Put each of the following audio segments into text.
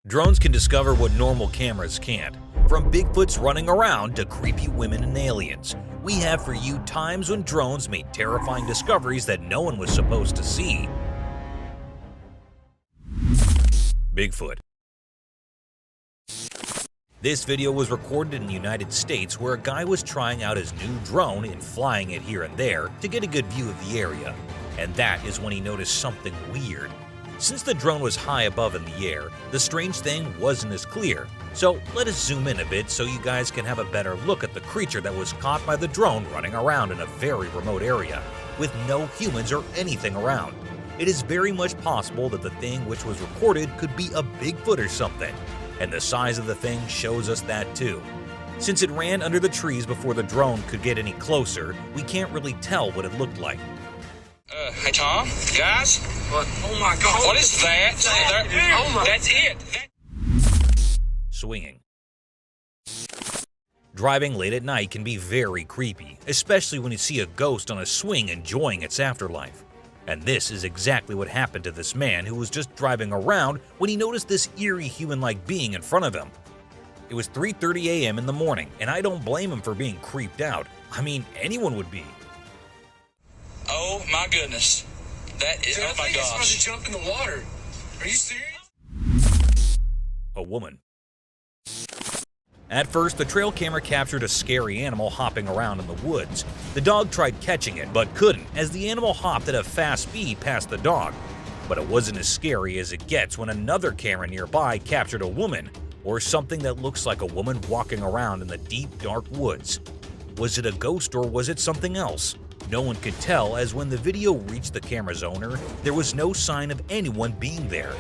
Drones can discover what normal cameras can't. From Bigfoots running around to creepy women and aliens, we have for you times when drones made terrifying discoveries that no one was supposed to see. Bigfoot. This video was recorded in the United States where a guy was trying out his new drone and flying it here and there to get a good view of the area. And that is when he noticed something weird. Since the drone was high above in the air, the strange thing wasn't as clear. So let us zoom in a bit so you guys can have a better look at the creature that was caught by the drone running around in a very remote area, with no humans or anything around. It is very much possible that the thing which was recorded could be a Bigfoot or something, and the size of the thing shows us that too. Since it ran under the trees before the drone could get any closer, we can't really tell what it looked like. Hey Tom, guys. What? Oh my God! What is that? Oh my! That's it. Swinging. Driving late at night can be very creepy, especially when you see a ghost on a swing enjoying its afterlife. And this is exactly what happened to this man who was just driving around when he noticed this eerie human-like being in front of him. It was 3:30 a.m. in the morning, and I don't blame him for being creeped out. I mean, anyone would be. Oh my goodness. That is, Dude, oh my gosh. I think jump in the water. Are you serious? A woman. At first, the trail camera captured a scary animal hopping around in the woods. The dog tried catching it, but couldn't, as the animal hopped at a fast speed past the dog. But it wasn't as scary as it gets when another camera nearby captured a woman, or something that looks like a woman walking around in the deep, dark woods. Was it a ghost or was it something else? No one could tell, as when the video reached the camera's owner, there was no sign of anyone being there.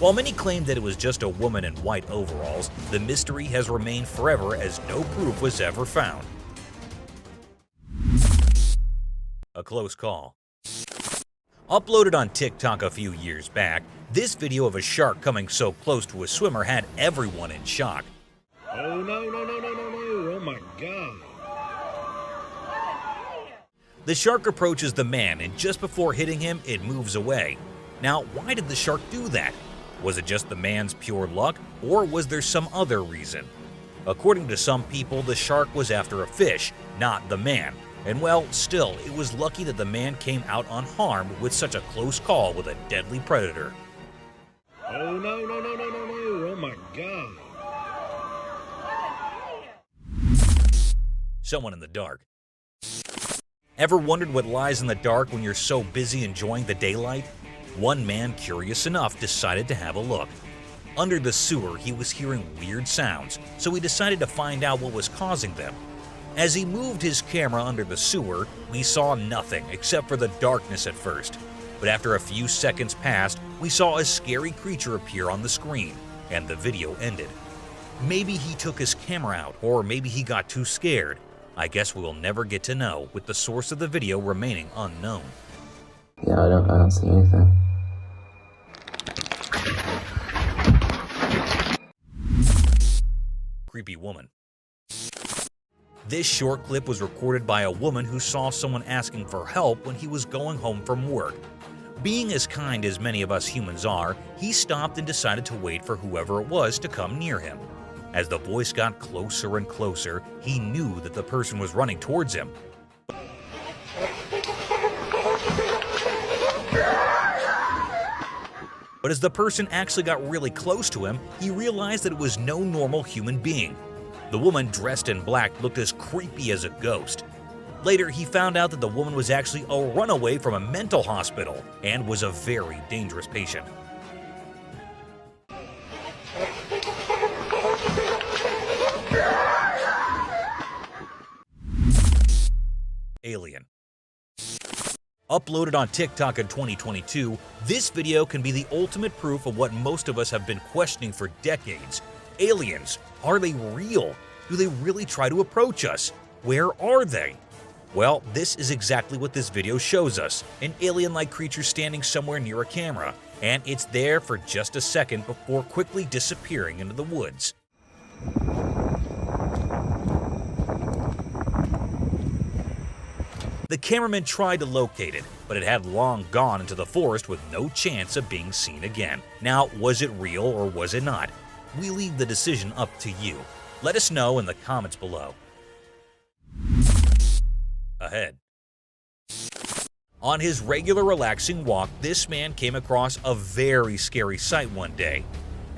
While many claim that it was just a woman in white overalls, the mystery has remained forever as no proof was ever found. A close call. Uploaded on TikTok a few years back, this video of a shark coming so close to a swimmer had everyone in shock. Oh no, no, no, no, no, no, oh my God. The shark approaches the man, and just before hitting him, it moves away. Now, why did the shark do that? Was it just the man's pure luck, or was there some other reason? According to some people, the shark was after a fish, not the man. And well, still, it was lucky that the man came out unharmed with such a close call with a deadly predator. Oh no, no, no, no, no, no, oh my God. Someone in the dark. Ever wondered what lies in the dark when you're so busy enjoying the daylight? One man, curious enough, decided to have a look. Under the sewer, he was hearing weird sounds, so he decided to find out what was causing them. As he moved his camera under the sewer, we saw nothing except for the darkness at first. But after a few seconds passed, we saw a scary creature appear on the screen, and the video ended. Maybe he took his camera out, or maybe he got too scared. I guess we'll never get to know, with the source of the video remaining unknown. Yeah, I don't see anything. Creepy woman. This short clip was recorded by a woman who saw someone asking for help when he was going home from work. Being as kind as many of us humans are, he stopped and decided to wait for whoever it was to come near him. As the voice got closer and closer, he knew that the person was running towards him. But as the person actually got really close to him, he realized that it was no normal human being. The woman dressed in black looked as creepy as a ghost. Later, he found out that the woman was actually a runaway from a mental hospital and was a very dangerous patient. Alien. Uploaded on TikTok in 2022, this video can be the ultimate proof of what most of us have been questioning for decades. Aliens, are they real? Do they really try to approach us? Where are they? Well, this is exactly what this video shows us, an alien-like creature standing somewhere near a camera, and it's there for just a second before quickly disappearing into the woods. The cameraman tried to locate it, but it had long gone into the forest with no chance of being seen again. Now, was it real or was it not? We leave the decision up to you. Let us know in the comments below. Ahead. On his regular relaxing walk, this man came across a very scary sight one day.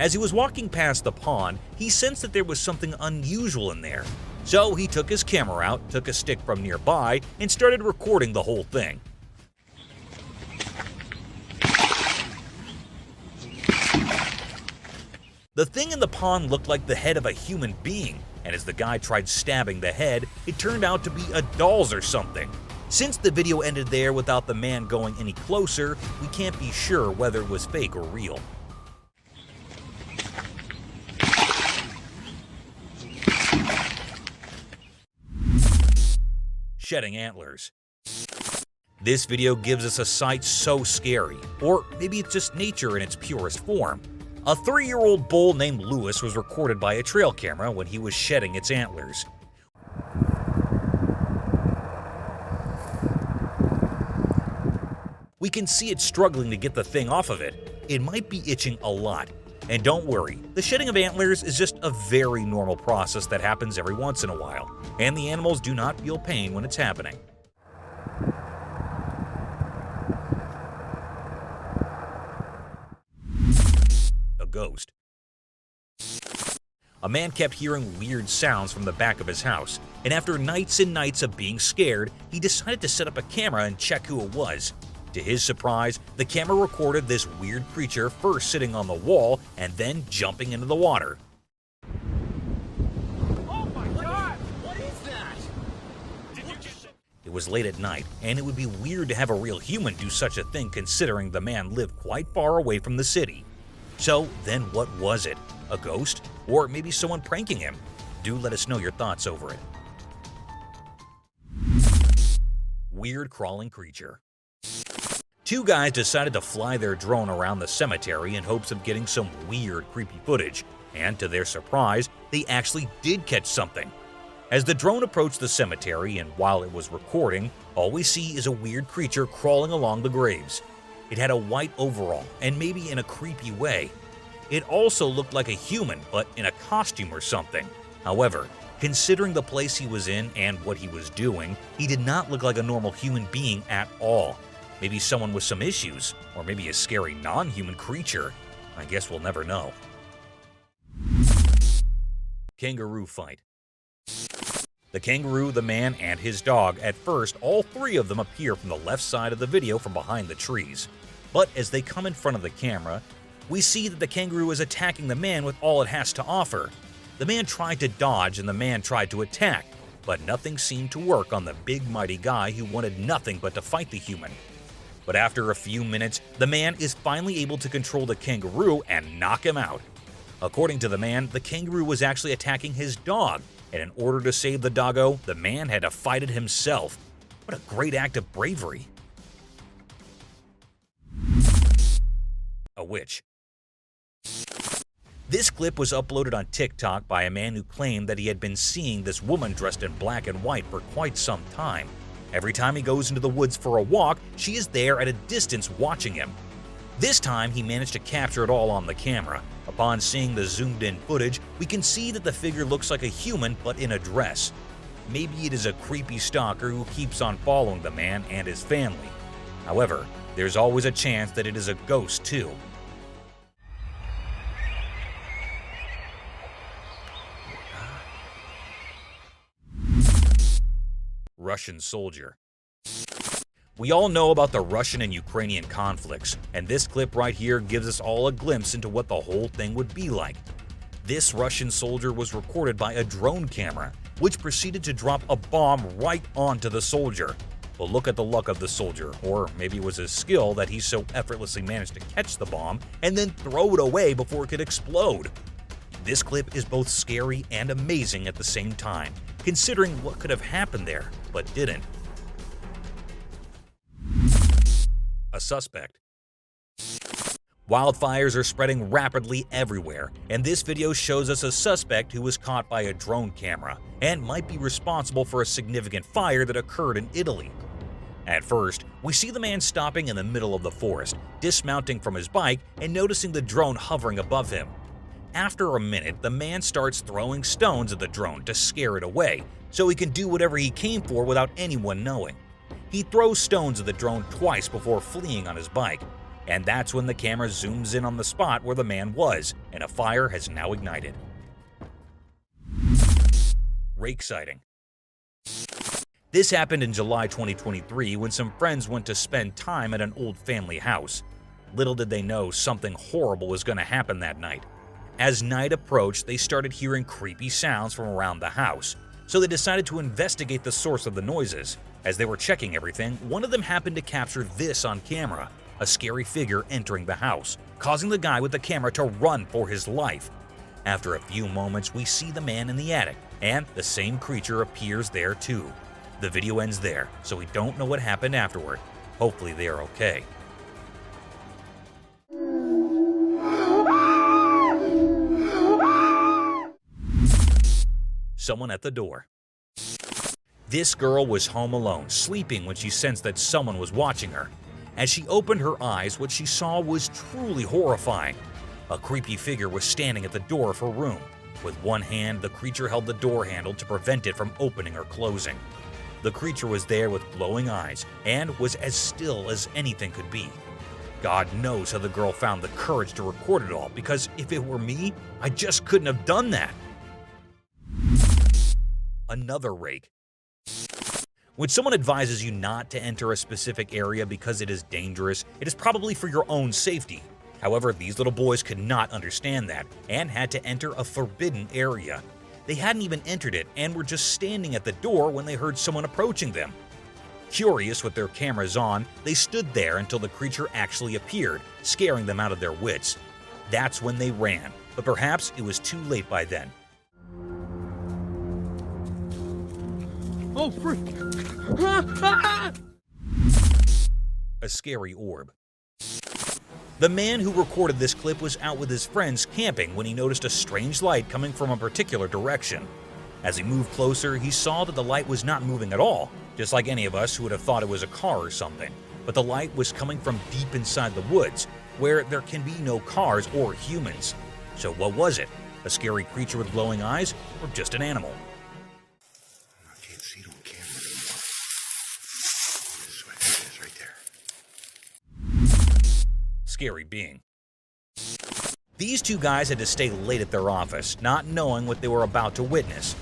As he was walking past the pond, he sensed that there was something unusual in there. So he took his camera out, took a stick from nearby, and started recording the whole thing. The thing in the pond looked like the head of a human being, and as the guy tried stabbing the head, it turned out to be a doll's or something. Since the video ended there without the man going any closer, we can't be sure whether it was fake or real. Shedding antlers. This video gives us a sight so scary, or maybe it's just nature in its purest form. A 3-year-old bull named Lewis was recorded by a trail camera when he was shedding its antlers. We can see it struggling to get the thing off of it. It might be itching a lot. And don't worry, the shedding of antlers is just a very normal process that happens every once in a while, and the animals do not feel pain when it's happening. A ghost. A man kept hearing weird sounds from the back of his house, and after nights and nights of being scared, he decided to set up a camera and check who it was. To his surprise, the camera recorded this weird creature first sitting on the wall and then jumping into the water. Oh my God! What is that? It was late at night, and it would be weird to have a real human do such a thing considering the man lived quite far away from the city. So then what was it? A ghost? Or maybe someone pranking him? Do let us know your thoughts over it. Weird crawling creature. Two guys decided to fly their drone around the cemetery in hopes of getting some weird, creepy footage, and to their surprise, they actually did catch something. As the drone approached the cemetery and while it was recording, all we see is a weird creature crawling along the graves. It had a white overall, and maybe in a creepy way. It also looked like a human, but in a costume or something. However, considering the place he was in and what he was doing, he did not look like a normal human being at all. Maybe someone with some issues, or maybe a scary non-human creature. I guess we'll never know. Kangaroo fight. The kangaroo, the man, and his dog, at first, all three of them appear from the left side of the video from behind the trees. But as they come in front of the camera, we see that the kangaroo is attacking the man with all it has to offer. The man tried to dodge and the man tried to attack, but nothing seemed to work on the big mighty guy who wanted nothing but to fight the human. But after a few minutes, the man is finally able to control the kangaroo and knock him out. According to the man, the kangaroo was actually attacking his dog, and in order to save the doggo, the man had to fight it himself. What a great act of bravery. A witch. This clip was uploaded on TikTok by a man who claimed that he had been seeing this woman dressed in black and white for quite some time. Every time he goes into the woods for a walk, she is there at a distance watching him. This time, he managed to capture it all on the camera. Upon seeing the zoomed-in footage, we can see that the figure looks like a human but in a dress. Maybe it is a creepy stalker who keeps on following the man and his family. However, there's always a chance that it is a ghost too. Russian soldier. We all know about the Russian and Ukrainian conflicts, and this clip right here gives us all a glimpse into what the whole thing would be like. This Russian soldier was recorded by a drone camera, which proceeded to drop a bomb right onto the soldier. But look at the luck of the soldier, or maybe it was his skill that he so effortlessly managed to catch the bomb and then throw it away before it could explode. This clip is both scary and amazing at the same time, considering what could have happened there, but didn't. A suspect. Wildfires are spreading rapidly everywhere, and this video shows us a suspect who was caught by a drone camera and might be responsible for a significant fire that occurred in Italy. At first, we see the man stopping in the middle of the forest, dismounting from his bike and noticing the drone hovering above him. After a minute, the man starts throwing stones at the drone to scare it away, so he can do whatever he came for without anyone knowing. He throws stones at the drone twice before fleeing on his bike, and that's when the camera zooms in on the spot where the man was, and a fire has now ignited. Rake sighting. This happened in July 2023 when some friends went to spend time at an old family house. Little did they know something horrible was going to happen that night. As night approached, they started hearing creepy sounds from around the house, so they decided to investigate the source of the noises. As they were checking everything, one of them happened to capture this on camera, a scary figure entering the house, causing the guy with the camera to run for his life. After a few moments, we see the man in the attic, and the same creature appears there too. The video ends there, so we don't know what happened afterward. Hopefully they are okay. Someone at the door. This girl was home alone, sleeping when she sensed that someone was watching her. As she opened her eyes, what she saw was truly horrifying. A creepy figure was standing at the door of her room. With one hand, the creature held the door handle to prevent it from opening or closing. The creature was there with glowing eyes and was as still as anything could be. God knows how the girl found the courage to record it all, because if it were me, I just couldn't have done that. Another rake. When someone advises you not to enter a specific area because it is dangerous, it is probably for your own safety. However, these little boys could not understand that and had to enter a forbidden area. They hadn't even entered it and were just standing at the door when they heard someone approaching them. Curious with their cameras on, they stood there until the creature actually appeared, scaring them out of their wits. That's when they ran, but perhaps it was too late by then. Oh, frick! A scary orb. The man who recorded this clip was out with his friends camping when he noticed a strange light coming from a particular direction. As he moved closer, he saw that the light was not moving at all, just like any of us who would have thought it was a car or something. But the light was coming from deep inside the woods, where there can be no cars or humans. So what was it? A scary creature with glowing eyes, or just an animal? I can't see it on camera anymore. It is right there. Scary being. These two guys had to stay late at their office, not knowing what they were about to witness.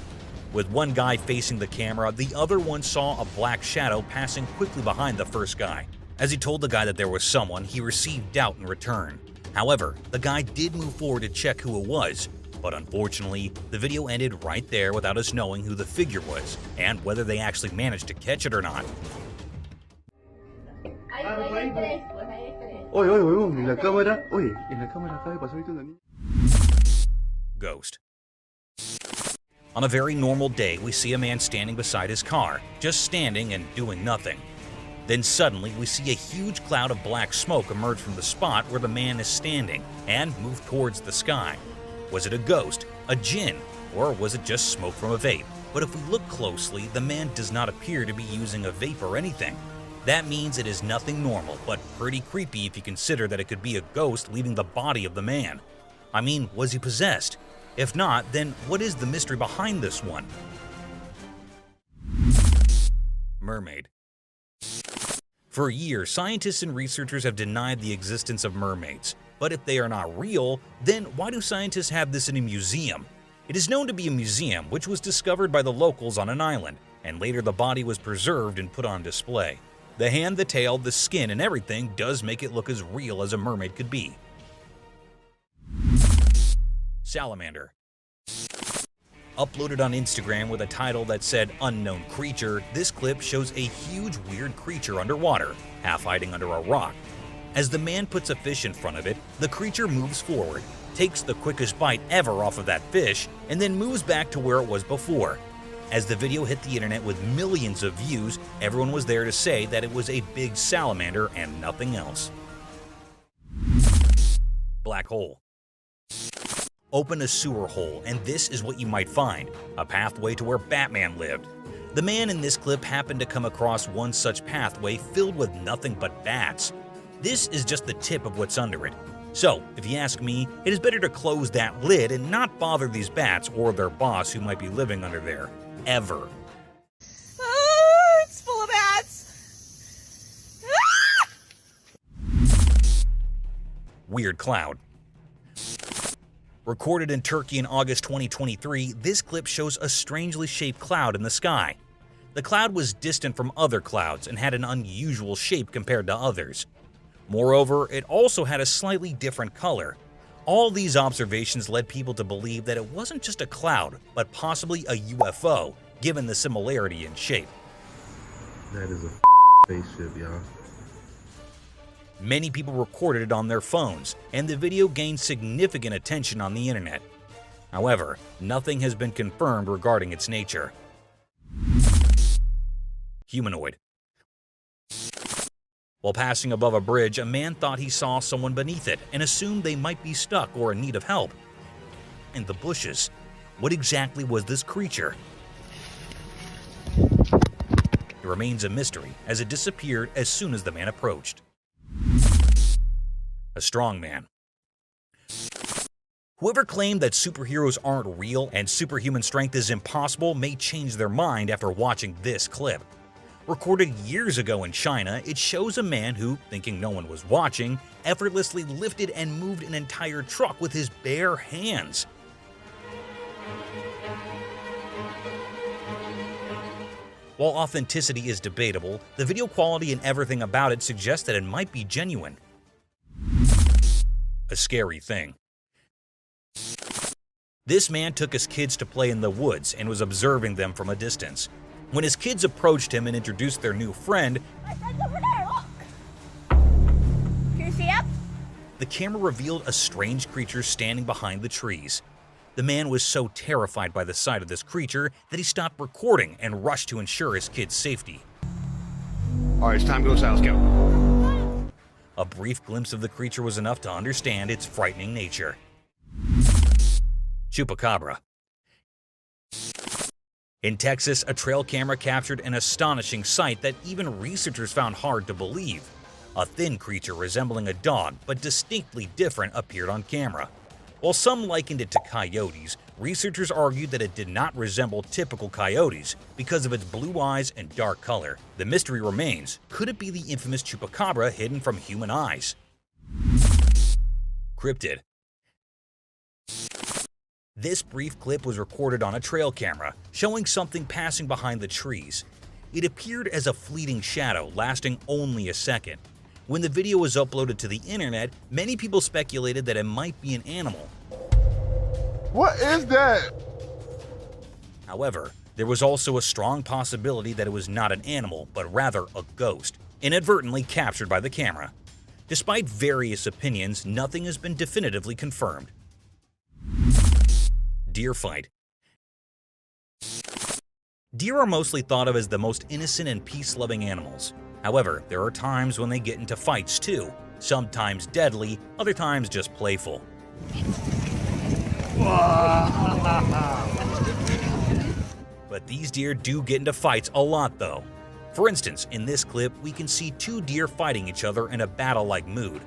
With one guy facing the camera, the other one saw a black shadow passing quickly behind the first guy. As he told the guy that there was someone, he received doubt in return. However, the guy did move forward to check who it was, but unfortunately, the video ended right there without us knowing who the figure was, and whether they actually managed to catch it or not. Oye, oye, oye, en la cámara, oye, en la cámara acaba de pasar ahorita una niña. Ghost. On a very normal day, we see a man standing beside his car, just standing and doing nothing. Then suddenly, we see a huge cloud of black smoke emerge from the spot where the man is standing and move towards the sky. Was it a ghost, a djinn, or was it just smoke from a vape? But if we look closely, the man does not appear to be using a vape or anything. That means it is nothing normal, but pretty creepy if you consider that it could be a ghost leaving the body of the man. I mean, was he possessed? If not, then what is the mystery behind this one? Mermaid. For years, scientists and researchers have denied the existence of mermaids. But if they are not real, then why do scientists have this in a museum? It is known to be a museum which was discovered by the locals on an island, and later the body was preserved and put on display. The hand, the tail, the skin, and everything does make it look as real as a mermaid could be. Salamander. Uploaded on Instagram with a title that said unknown creature, this clip shows a huge weird creature underwater, half hiding under a rock. As the man puts a fish in front of it, the creature moves forward, takes the quickest bite ever off of that fish, and then moves back to where it was before. As the video hit the internet with millions of views, everyone was there to say that it was a big salamander and nothing else. Black hole. Open a sewer hole, and this is what you might find: a pathway to where Batman lived. The man in this clip happened to come across one such pathway filled with nothing but bats. This is just the tip of what's under it. So, if you ask me, it is better to close that lid and not bother these bats or their boss who might be living under there. Ever. Oh, it's full of bats. Weird cloud. Recorded in Turkey in August 2023, this clip shows a strangely shaped cloud in the sky. The cloud was distant from other clouds and had an unusual shape compared to others. Moreover, it also had a slightly different color. All these observations led people to believe that it wasn't just a cloud, but possibly a UFO, given the similarity in shape. That is a spaceship, y'all. Many people recorded it on their phones, and the video gained significant attention on the internet. However, nothing has been confirmed regarding its nature. Humanoid. While passing above a bridge, a man thought he saw someone beneath it and assumed they might be stuck or in need of help. In the bushes, what exactly was this creature? It remains a mystery, as it disappeared as soon as the man approached. A strong man. Whoever claimed that superheroes aren't real and superhuman strength is impossible may change their mind after watching this clip. Recorded years ago in China, it shows a man who, thinking no one was watching, effortlessly lifted and moved an entire truck with his bare hands. While authenticity is debatable, the video quality and everything about it suggests that it might be genuine. A scary thing. This man took his kids to play in the woods and was observing them from a distance. When his kids approached him and introduced their new friend, My son's over there, look! Can you see him? the camera revealed a strange creature standing behind the trees. The man was so terrified by the sight of this creature that he stopped recording and rushed to ensure his kids' safety. All right, it's time to go south. Let's go. A brief glimpse of the creature was enough to understand its frightening nature. Chupacabra. In Texas, a trail camera captured an astonishing sight that even researchers found hard to believe. A thin creature resembling a dog, but distinctly different, appeared on camera. While some likened it to coyotes, researchers argued that it did not resemble typical coyotes because of its blue eyes and dark color. The mystery remains, could it be the infamous Chupacabra hidden from human eyes? Crypted. This brief clip was recorded on a trail camera, showing something passing behind the trees. It appeared as a fleeting shadow, lasting only a second. When the video was uploaded to the internet, many people speculated that it might be an animal. What is that? However, there was also a strong possibility that it was not an animal, but rather a ghost, inadvertently captured by the camera. Despite various opinions, nothing has been definitively confirmed. Deer fight. Deer are mostly thought of as the most innocent and peace-loving animals. However, there are times when they get into fights too, sometimes deadly, other times just playful. But these deer do get into fights a lot though. For instance, in this clip, we can see two deer fighting each other in a battle-like mood.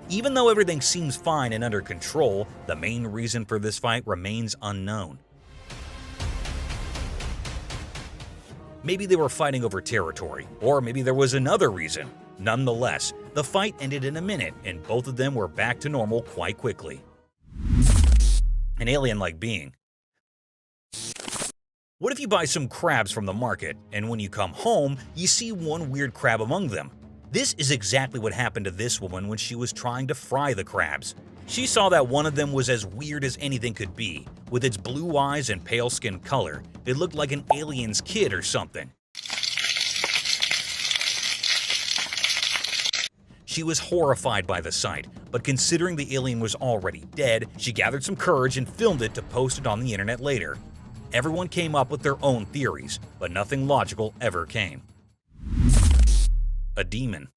Even though everything seems fine and under control, the main reason for this fight remains unknown. Maybe they were fighting over territory, or maybe there was another reason. Nonetheless, the fight ended in a minute, and both of them were back to normal quite quickly. An alien-like being. What if you buy some crabs from the market, and when you come home, you see one weird crab among them? This is exactly what happened to this woman when she was trying to fry the crabs. She saw that one of them was as weird as anything could be. With its blue eyes and pale skin color, it looked like an alien's kid or something. She was horrified by the sight, but considering the alien was already dead, she gathered some courage and filmed it to post it on the internet later. Everyone came up with their own theories, but nothing logical ever came. A demon.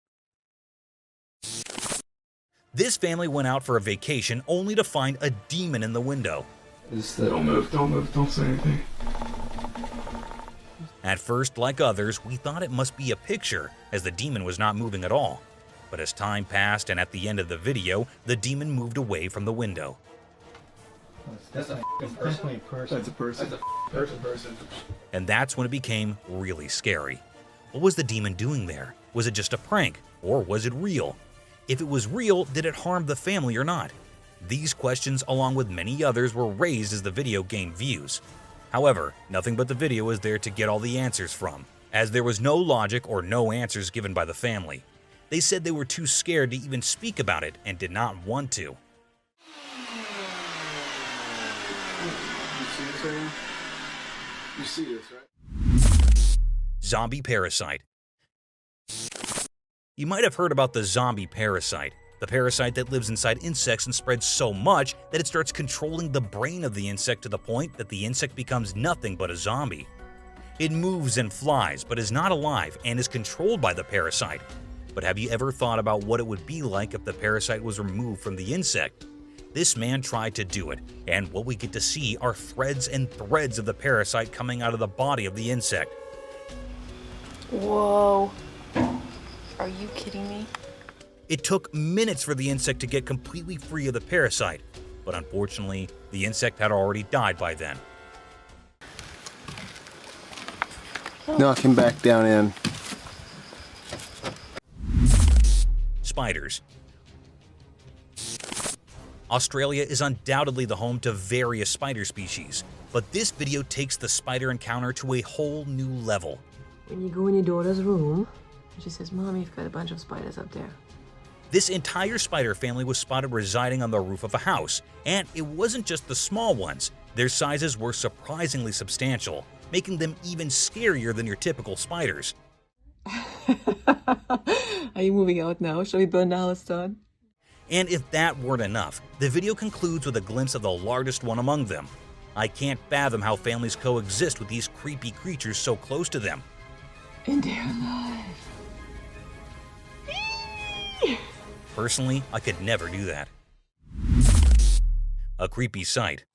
This family went out for a vacation only to find a demon in the window. Don't move, don't say anything. At first, like others, we thought it must be a picture, as the demon was not moving at all. But as time passed and at the end of the video, the demon moved away from the window. That's a person. That's a person. That's a person. And that's when it became really scary. What was the demon doing there? Was it just a prank, or was it real? If it was real, did it harm the family or not? These questions, along with many others, were raised as the video gained views. However, nothing but the video is there to get all the answers from, as there was no logic or no answers given by the family. They said they were too scared to even speak about it and did not want to. You see this right here? You see this, right? Zombie Parasite. You might have heard about the zombie parasite, the parasite that lives inside insects and spreads so much that it starts controlling the brain of the insect to the point that the insect becomes nothing but a zombie. It moves and flies, but is not alive and is controlled by the parasite. But have you ever thought about what it would be like if the parasite was removed from the insect? This man tried to do it, and what we get to see are threads and threads of the parasite coming out of the body of the insect. Whoa. Are you kidding me? It took minutes for the insect to get completely free of the parasite, but unfortunately, the insect had already died by then. Knock him back down in. Spiders. Australia is undoubtedly the home to various spider species, but this video takes the spider encounter to a whole new level. When you go in your daughter's room, she says, "Mommy, you've got a bunch of spiders up there." This entire spider family was spotted residing on the roof of a house, and it wasn't just the small ones. Their sizes were surprisingly substantial, making them even scarier than your typical spiders. Are you moving out now? Shall we burn the house down? And if that weren't enough, the video concludes with a glimpse of the largest one among them. I can't fathom how families coexist with these creepy creatures so close to them. And they're alive. Personally, I could never do that. A creepy sight.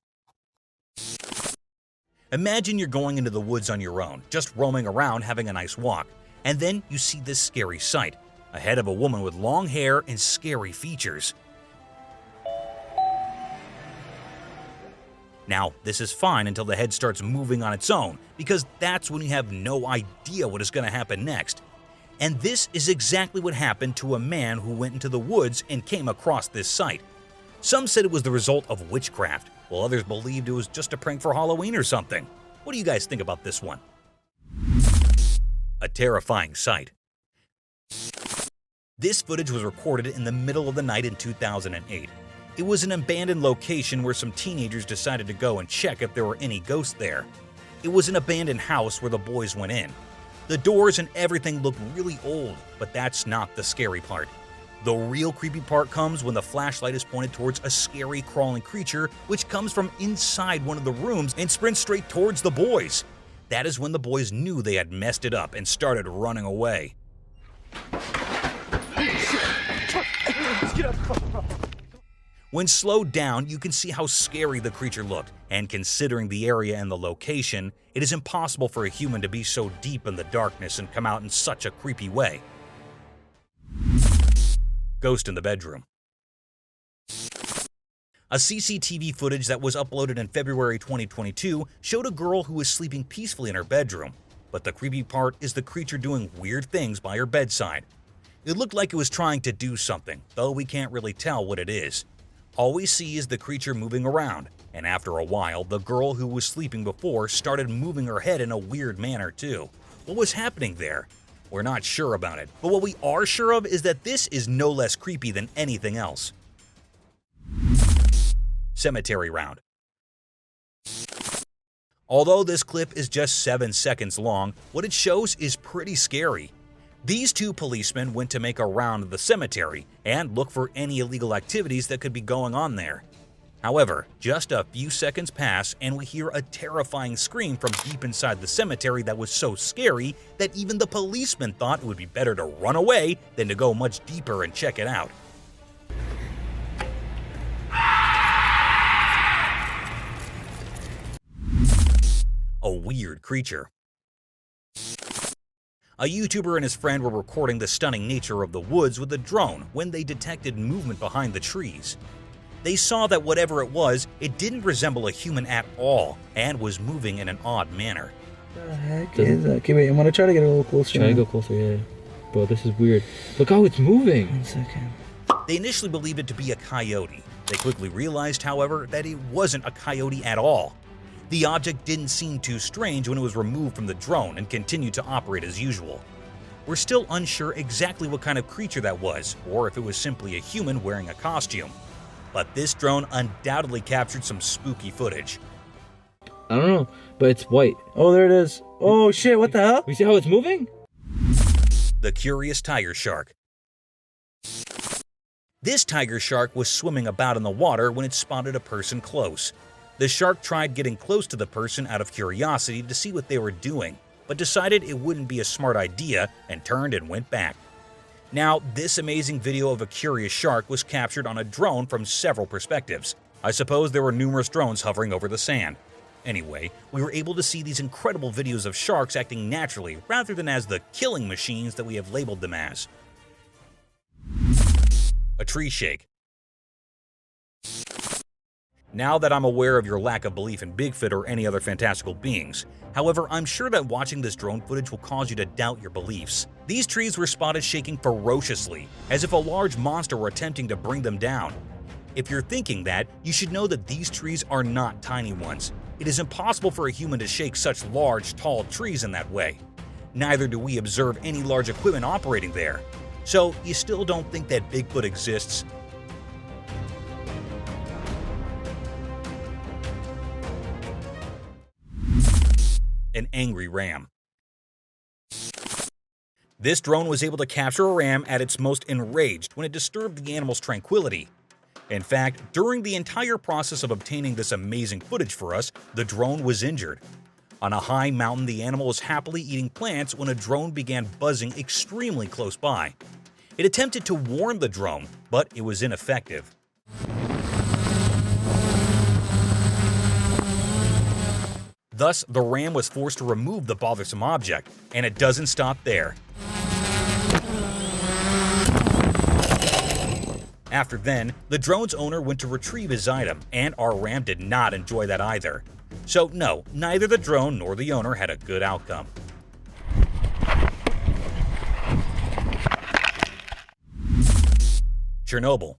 Imagine you're going into the woods on your own, just roaming around having a nice walk, and then you see this scary sight, a head of a woman with long hair and scary features. Now, this is fine until the head starts moving on its own, because that's when you have no idea what is going to happen next. And this is exactly what happened to a man who went into the woods and came across this sight. Some said it was the result of witchcraft, while others believed it was just a prank for Halloween or something. What do you guys think about this one? A terrifying sight. This footage was recorded in the middle of the night in 2008. It was an abandoned location where some teenagers decided to go and check if there were any ghosts there. It was an abandoned house where the boys went in. The doors and everything looked really old, but that's not the scary part. The real creepy part comes when the flashlight is pointed towards a scary crawling creature which comes from inside one of the rooms and sprints straight towards the boys. That is when the boys knew they had messed it up and started running away. When slowed down, you can see how scary the creature looked, and considering the area and the location, it is impossible for a human to be so deep in the darkness and come out in such a creepy way. Ghost in the bedroom. A CCTV footage that was uploaded in February 2022 showed a girl who was sleeping peacefully in her bedroom, but the creepy part is the creature doing weird things by her bedside. It looked like it was trying to do something, though we can't really tell what it is. All we see is the creature moving around, and after a while, the girl who was sleeping before started moving her head in a weird manner too. What was happening there? We're not sure about it, but what we are sure of is that this is no less creepy than anything else. Cemetery round. Although this clip is just 7 seconds long, what it shows is pretty scary. These two policemen went to make a round of the cemetery and look for any illegal activities that could be going on there. However, just a few seconds pass and we hear a terrifying scream from deep inside the cemetery that was so scary that even the policemen thought it would be better to run away than to go much deeper and check it out. A weird creature. A YouTuber and his friend were recording the stunning nature of the woods with a drone when they detected movement behind the trees. They saw that whatever it was, it didn't resemble a human at all and was moving in an odd manner. What the heck is that? Okay, wait, I'm gonna try to get a little closer. Try to go closer, yeah. Bro, this is weird. Look how it's moving. 1 second. They initially believed it to be a coyote. They quickly realized, however, that it wasn't a coyote at all. The object didn't seem too strange when it was removed from the drone and continued to operate as usual. We're still unsure exactly what kind of creature that was, or if it was simply a human wearing a costume. But this drone undoubtedly captured some spooky footage. I don't know, but it's white. Oh, there it is. Oh shit, what the hell? You see how it's moving? The curious tiger shark. This tiger shark was swimming about in the water when it spotted a person close. The shark tried getting close to the person out of curiosity to see what they were doing, but decided it wouldn't be a smart idea and turned and went back. Now, this amazing video of a curious shark was captured on a drone from several perspectives. I suppose there were numerous drones hovering over the sand. Anyway, we were able to see these incredible videos of sharks acting naturally rather than as the killing machines that we have labeled them as. A tree shake. Now that I'm aware of your lack of belief in Bigfoot or any other fantastical beings, however, I'm sure that watching this drone footage will cause you to doubt your beliefs. These trees were spotted shaking ferociously, as if a large monster were attempting to bring them down. If you're thinking that, you should know that these trees are not tiny ones. It is impossible for a human to shake such large, tall trees in that way. Neither do we observe any large equipment operating there. So, you still don't think that Bigfoot exists? An angry ram. This drone was able to capture a ram at its most enraged when it disturbed the animal's tranquility. In fact, during the entire process of obtaining this amazing footage for us, the drone was injured. On a high mountain, the animal was happily eating plants when a drone began buzzing extremely close by. It attempted to warn the drone, but it was ineffective. Thus, the ram was forced to remove the bothersome object, and it doesn't stop there. After then, the drone's owner went to retrieve his item, and our ram did not enjoy that either. So no, neither the drone nor the owner had a good outcome. Chernobyl.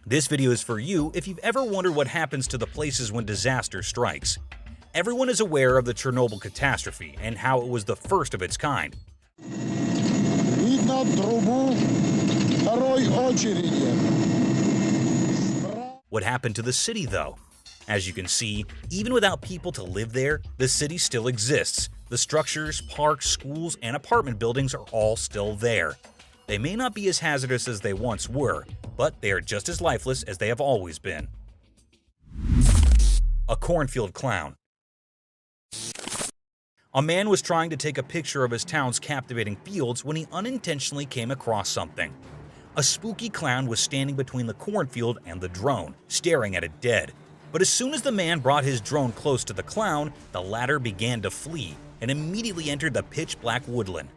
This video is for you if you've ever wondered what happens to the places when disaster strikes. Everyone is aware of the Chernobyl catastrophe and how it was the first of its kind. What happened to the city, though? As you can see, even without people to live there, the city still exists. The structures, parks, schools, and apartment buildings are all still there. They may not be as hazardous as they once were, but they are just as lifeless as they have always been. A Cornfield Clown. A man was trying to take a picture of his town's captivating fields when he unintentionally came across something. A spooky clown was standing between the cornfield and the drone, staring at it dead. But as soon as the man brought his drone close to the clown, the latter began to flee and immediately entered the pitch-black woodland.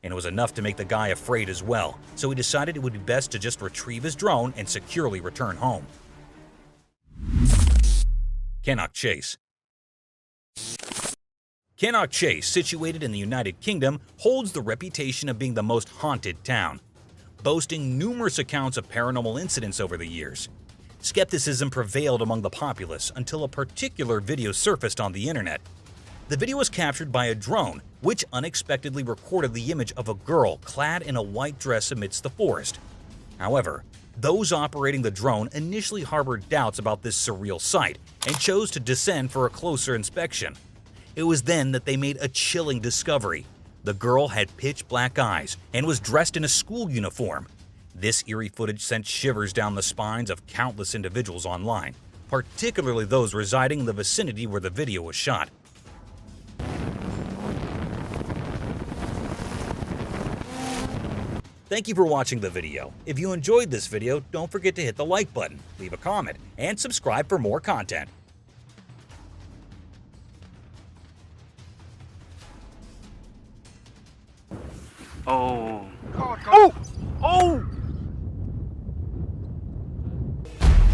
And it was enough to make the guy afraid as well, so he decided it would be best to just retrieve his drone and securely return home. Kok Chase. Kok Chase, situated in the United Kingdom, holds the reputation of being the most haunted town, boasting numerous accounts of paranormal incidents over the years. Skepticism prevailed among the populace until a particular video surfaced on the internet. The video was captured by a drone, which unexpectedly recorded the image of a girl clad in a white dress amidst the forest. However, those operating the drone initially harbored doubts about this surreal sight and chose to descend for a closer inspection. It was then that they made a chilling discovery. The girl had pitch-black eyes and was dressed in a school uniform. This eerie footage sent shivers down the spines of countless individuals online, particularly those residing in the vicinity where the video was shot. Thank you for watching the video. If you enjoyed this video, don't forget to hit the like button, leave a comment, and subscribe for more content. Oh.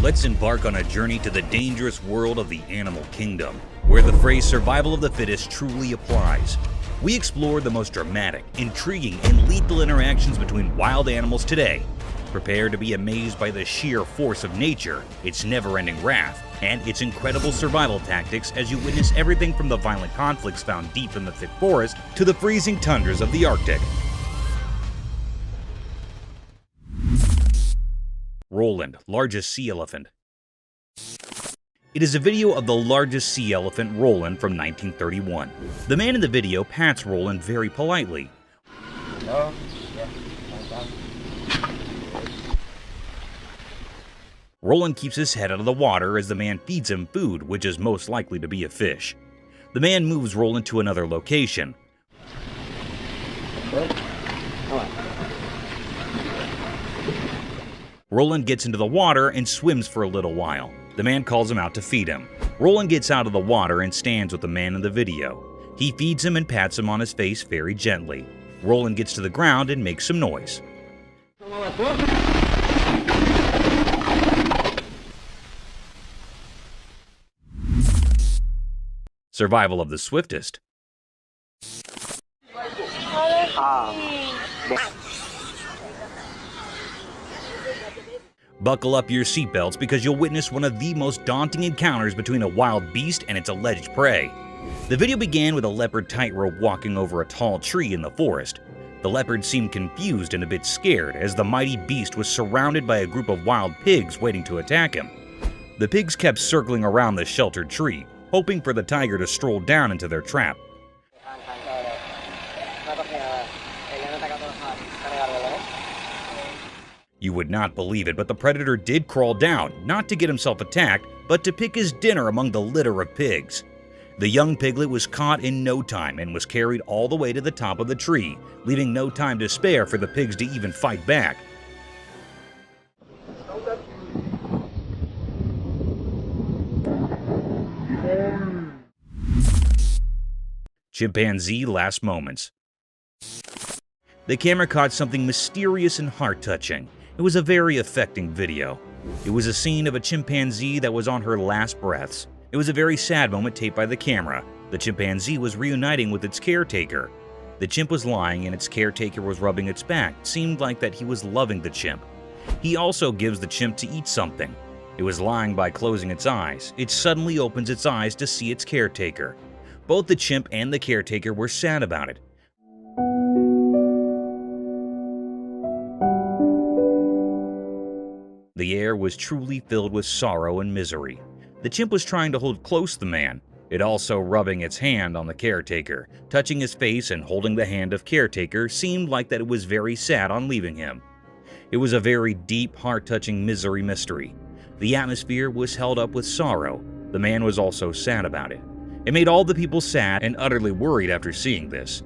Let's embark on a journey to the dangerous world of the animal kingdom, where the phrase survival of the fittest truly applies. We explore the most dramatic, intriguing, and lethal interactions between wild animals today. Prepare to be amazed by the sheer force of nature, its never-ending wrath, and its incredible survival tactics as you witness everything from the violent conflicts found deep in the thick forest to the freezing tundras of the Arctic. Roland, largest sea elephant. It is a video of the largest sea elephant, Roland, from 1931. The man in the video pats Roland very politely. Roland keeps his head out of the water as the man feeds him food, which is most likely to be a fish. The man moves Roland to another location. Roland gets into the water and swims for a little while. The man calls him out to feed him. Roland gets out of the water and stands with the man in the video. He feeds him and pats him on his face very gently. Roland gets to the ground and makes some noise. Survival of the swiftest. Buckle up your seatbelts because you'll witness one of the most daunting encounters between a wild beast and its alleged prey. The video began with a leopard tightrope walking over a tall tree in the forest. The leopard seemed confused and a bit scared as the mighty beast was surrounded by a group of wild pigs waiting to attack him. The pigs kept circling around the sheltered tree, hoping for the tiger to stroll down into their trap. You would not believe it, but the predator did crawl down, not to get himself attacked, but to pick his dinner among the litter of pigs. The young piglet was caught in no time and was carried all the way to the top of the tree, leaving no time to spare for the pigs to even fight back. Chimpanzee last moments. The camera caught something mysterious and heart-touching. It was a very affecting video. It was a scene of a chimpanzee that was on her last breaths. It was a very sad moment taped by the camera. The chimpanzee was reuniting with its caretaker. The chimp was lying and its caretaker was rubbing its back. It seemed like that he was loving the chimp. He also gives the chimp to eat something. It was lying by closing its eyes. It suddenly opens its eyes to see its caretaker. Both the chimp and the caretaker were sad about it. The air was truly filled with sorrow and misery. The chimp was trying to hold close the man, it also rubbing its hand on the caretaker. Touching his face and holding the hand of caretaker seemed like that it was very sad on leaving him. It was a very deep, heart-touching misery mystery. The atmosphere was held up with sorrow. The man was also sad about it. It made all the people sad and utterly worried after seeing this.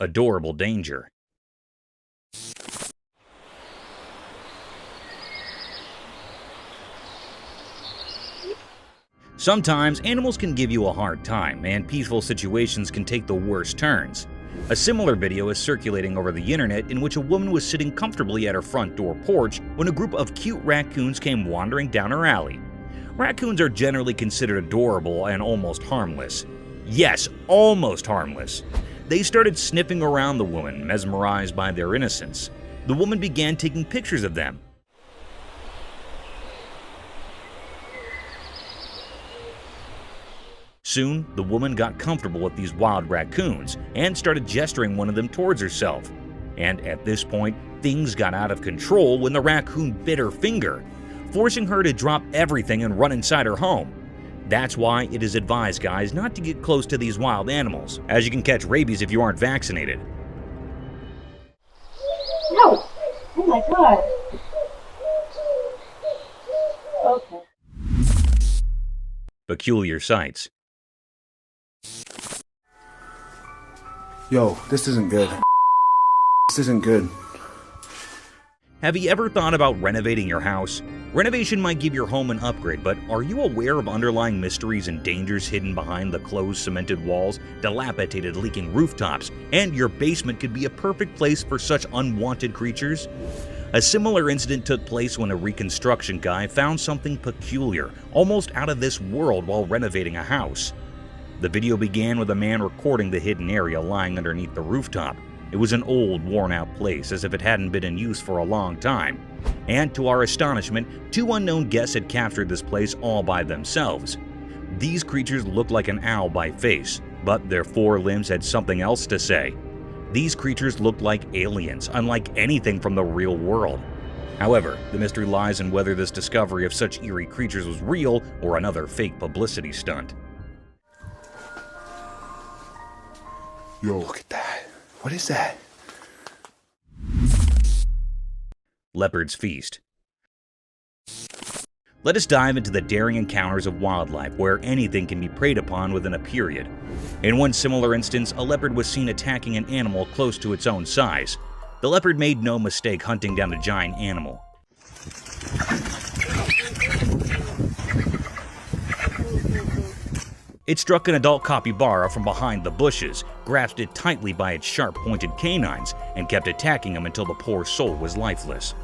Adorable danger. Sometimes animals can give you a hard time, and peaceful situations can take the worst turns. A similar video is circulating over the internet in which a woman was sitting comfortably at her front door porch when a group of cute raccoons came wandering down her alley. Raccoons are generally considered adorable and almost harmless. Yes, almost harmless. They started sniffing around the woman, mesmerized by their innocence. The woman began taking pictures of them. Soon, the woman got comfortable with these wild raccoons and started gesturing one of them towards herself. And at this point, things got out of control when the raccoon bit her finger, forcing her to drop everything and run inside her home. That's why it is advised, guys, not to get close to these wild animals, as you can catch rabies if you aren't vaccinated. No! Oh my god! Okay. Peculiar sights. Yo, this isn't good. This isn't good. Have you ever thought about renovating your house? Renovation might give your home an upgrade, but are you aware of underlying mysteries and dangers hidden behind the closed cemented walls, dilapidated leaking rooftops, and your basement could be a perfect place for such unwanted creatures? A similar incident took place when a reconstruction guy found something peculiar, almost out of this world while renovating a house. The video began with a man recording the hidden area lying underneath the rooftop. It was an old, worn-out place, as if it hadn't been in use for a long time. And to our astonishment, two unknown guests had captured this place all by themselves. These creatures looked like an owl by face, but their four limbs had something else to say. These creatures looked like aliens, unlike anything from the real world. However, the mystery lies in whether this discovery of such eerie creatures was real or another fake publicity stunt. Yo, look at that. What is that? Leopards Feast. Let us dive into the daring encounters of wildlife where anything can be preyed upon within a period. In one similar instance, a leopard was seen attacking an animal close to its own size. The leopard made no mistake hunting down the giant animal. It struck an adult capybara from behind the bushes, grasped it tightly by its sharp-pointed canines, and kept attacking him until the poor soul was lifeless.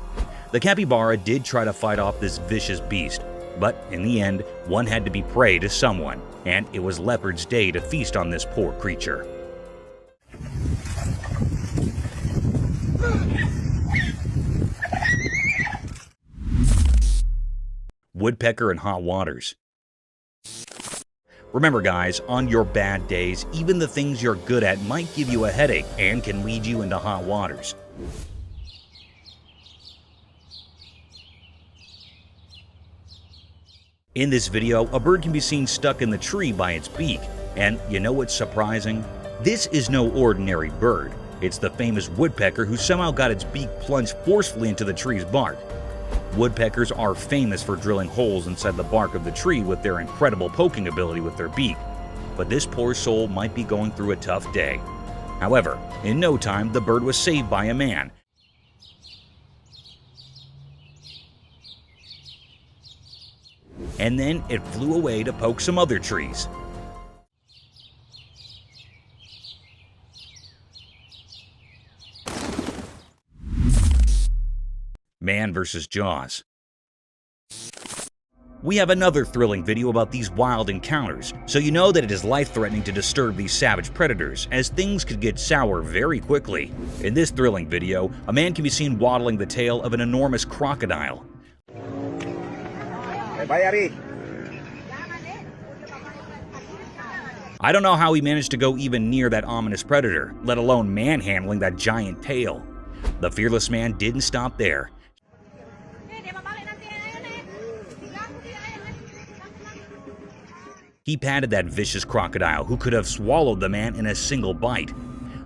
The capybara did try to fight off this vicious beast, but in the end, one had to be prey to someone, and it was Leopard's day to feast on this poor creature. Woodpecker and Hot Waters. Remember guys, on your bad days, even the things you're good at might give you a headache and can lead you into hot waters. In this video, a bird can be seen stuck in the tree by its beak, and you know what's surprising? This is no ordinary bird. It's the famous woodpecker who somehow got its beak plunged forcefully into the tree's bark. Woodpeckers are famous for drilling holes inside the bark of the tree with their incredible poking ability with their beak. But this poor soul might be going through a tough day. However, in no time, the bird was saved by a man. And then it flew away to poke some other trees. Man vs. Jaws. We have another thrilling video about these wild encounters, so you know that it is life-threatening to disturb these savage predators, as things could get sour very quickly. In this thrilling video, a man can be seen waddling the tail of an enormous crocodile. I don't know how he managed to go even near that ominous predator, let alone manhandling that giant tail. The fearless man didn't stop there. He patted that vicious crocodile who could have swallowed the man in a single bite.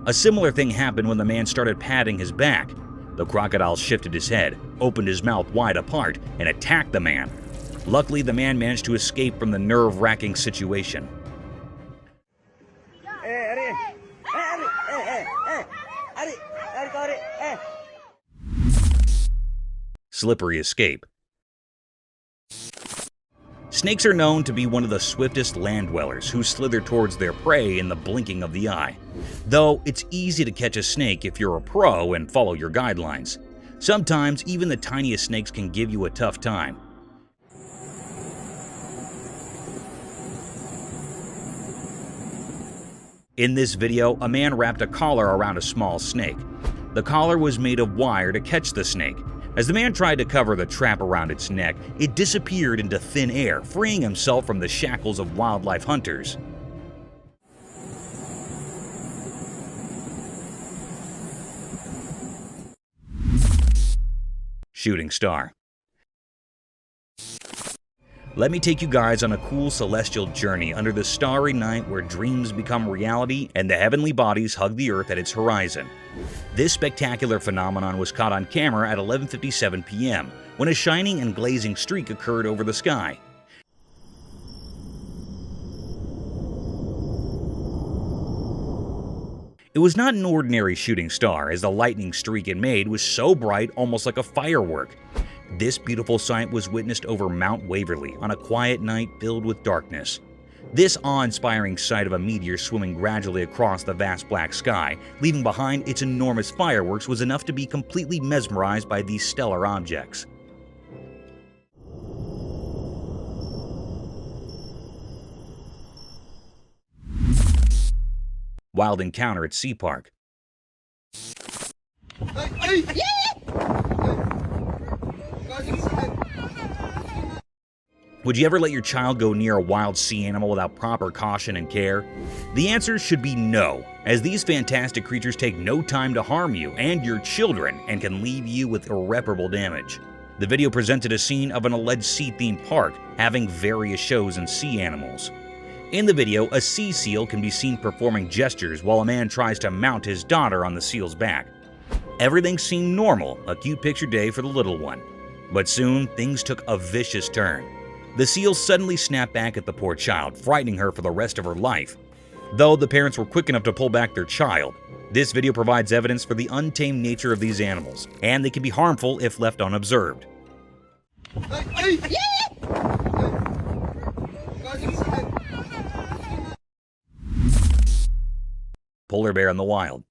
A similar thing happened when the man started patting his back. The crocodile shifted his head, opened his mouth wide apart, and attacked the man. Luckily, the man managed to escape from the nerve-wracking situation. Slippery escape. Snakes are known to be one of the swiftest land dwellers who slither towards their prey in the blinking of the eye. Though it's easy to catch a snake if you're a pro and follow your guidelines. Sometimes even the tiniest snakes can give you a tough time. In this video, a man wrapped a collar around a small snake. The collar was made of wire to catch the snake. As the man tried to cover the trap around its neck, it disappeared into thin air, freeing himself from the shackles of wildlife hunters. Shooting star. Let me take you guys on a cool celestial journey under the starry night where dreams become reality and the heavenly bodies hug the earth at its horizon. This spectacular phenomenon was caught on camera at 11:57 p.m. when a shining and glazing streak occurred over the sky. It was not an ordinary shooting star, as the lightning streak it made was so bright, almost like a firework. This beautiful sight was witnessed over Mount Waverly on a quiet night filled with darkness. This awe-inspiring sight of a meteor swimming gradually across the vast black sky, leaving behind its enormous fireworks, was enough to be completely mesmerized by these stellar objects. Wild encounter at Sea Park. Would you ever let your child go near a wild sea animal without proper caution and care? The answer should be no, as these fantastic creatures take no time to harm you and your children and can leave you with irreparable damage. The video presented a scene of an alleged sea-themed park having various shows and sea animals. In the video, a sea seal can be seen performing gestures while a man tries to mount his daughter on the seal's back. Everything seemed normal, a cute picture day for the little one. But soon, things took a vicious turn. The seal suddenly snapped back at the poor child, frightening her for the rest of her life. Though the parents were quick enough to pull back their child, this video provides evidence for the untamed nature of these animals, and they can be harmful if left unobserved. Polar bear in the wild.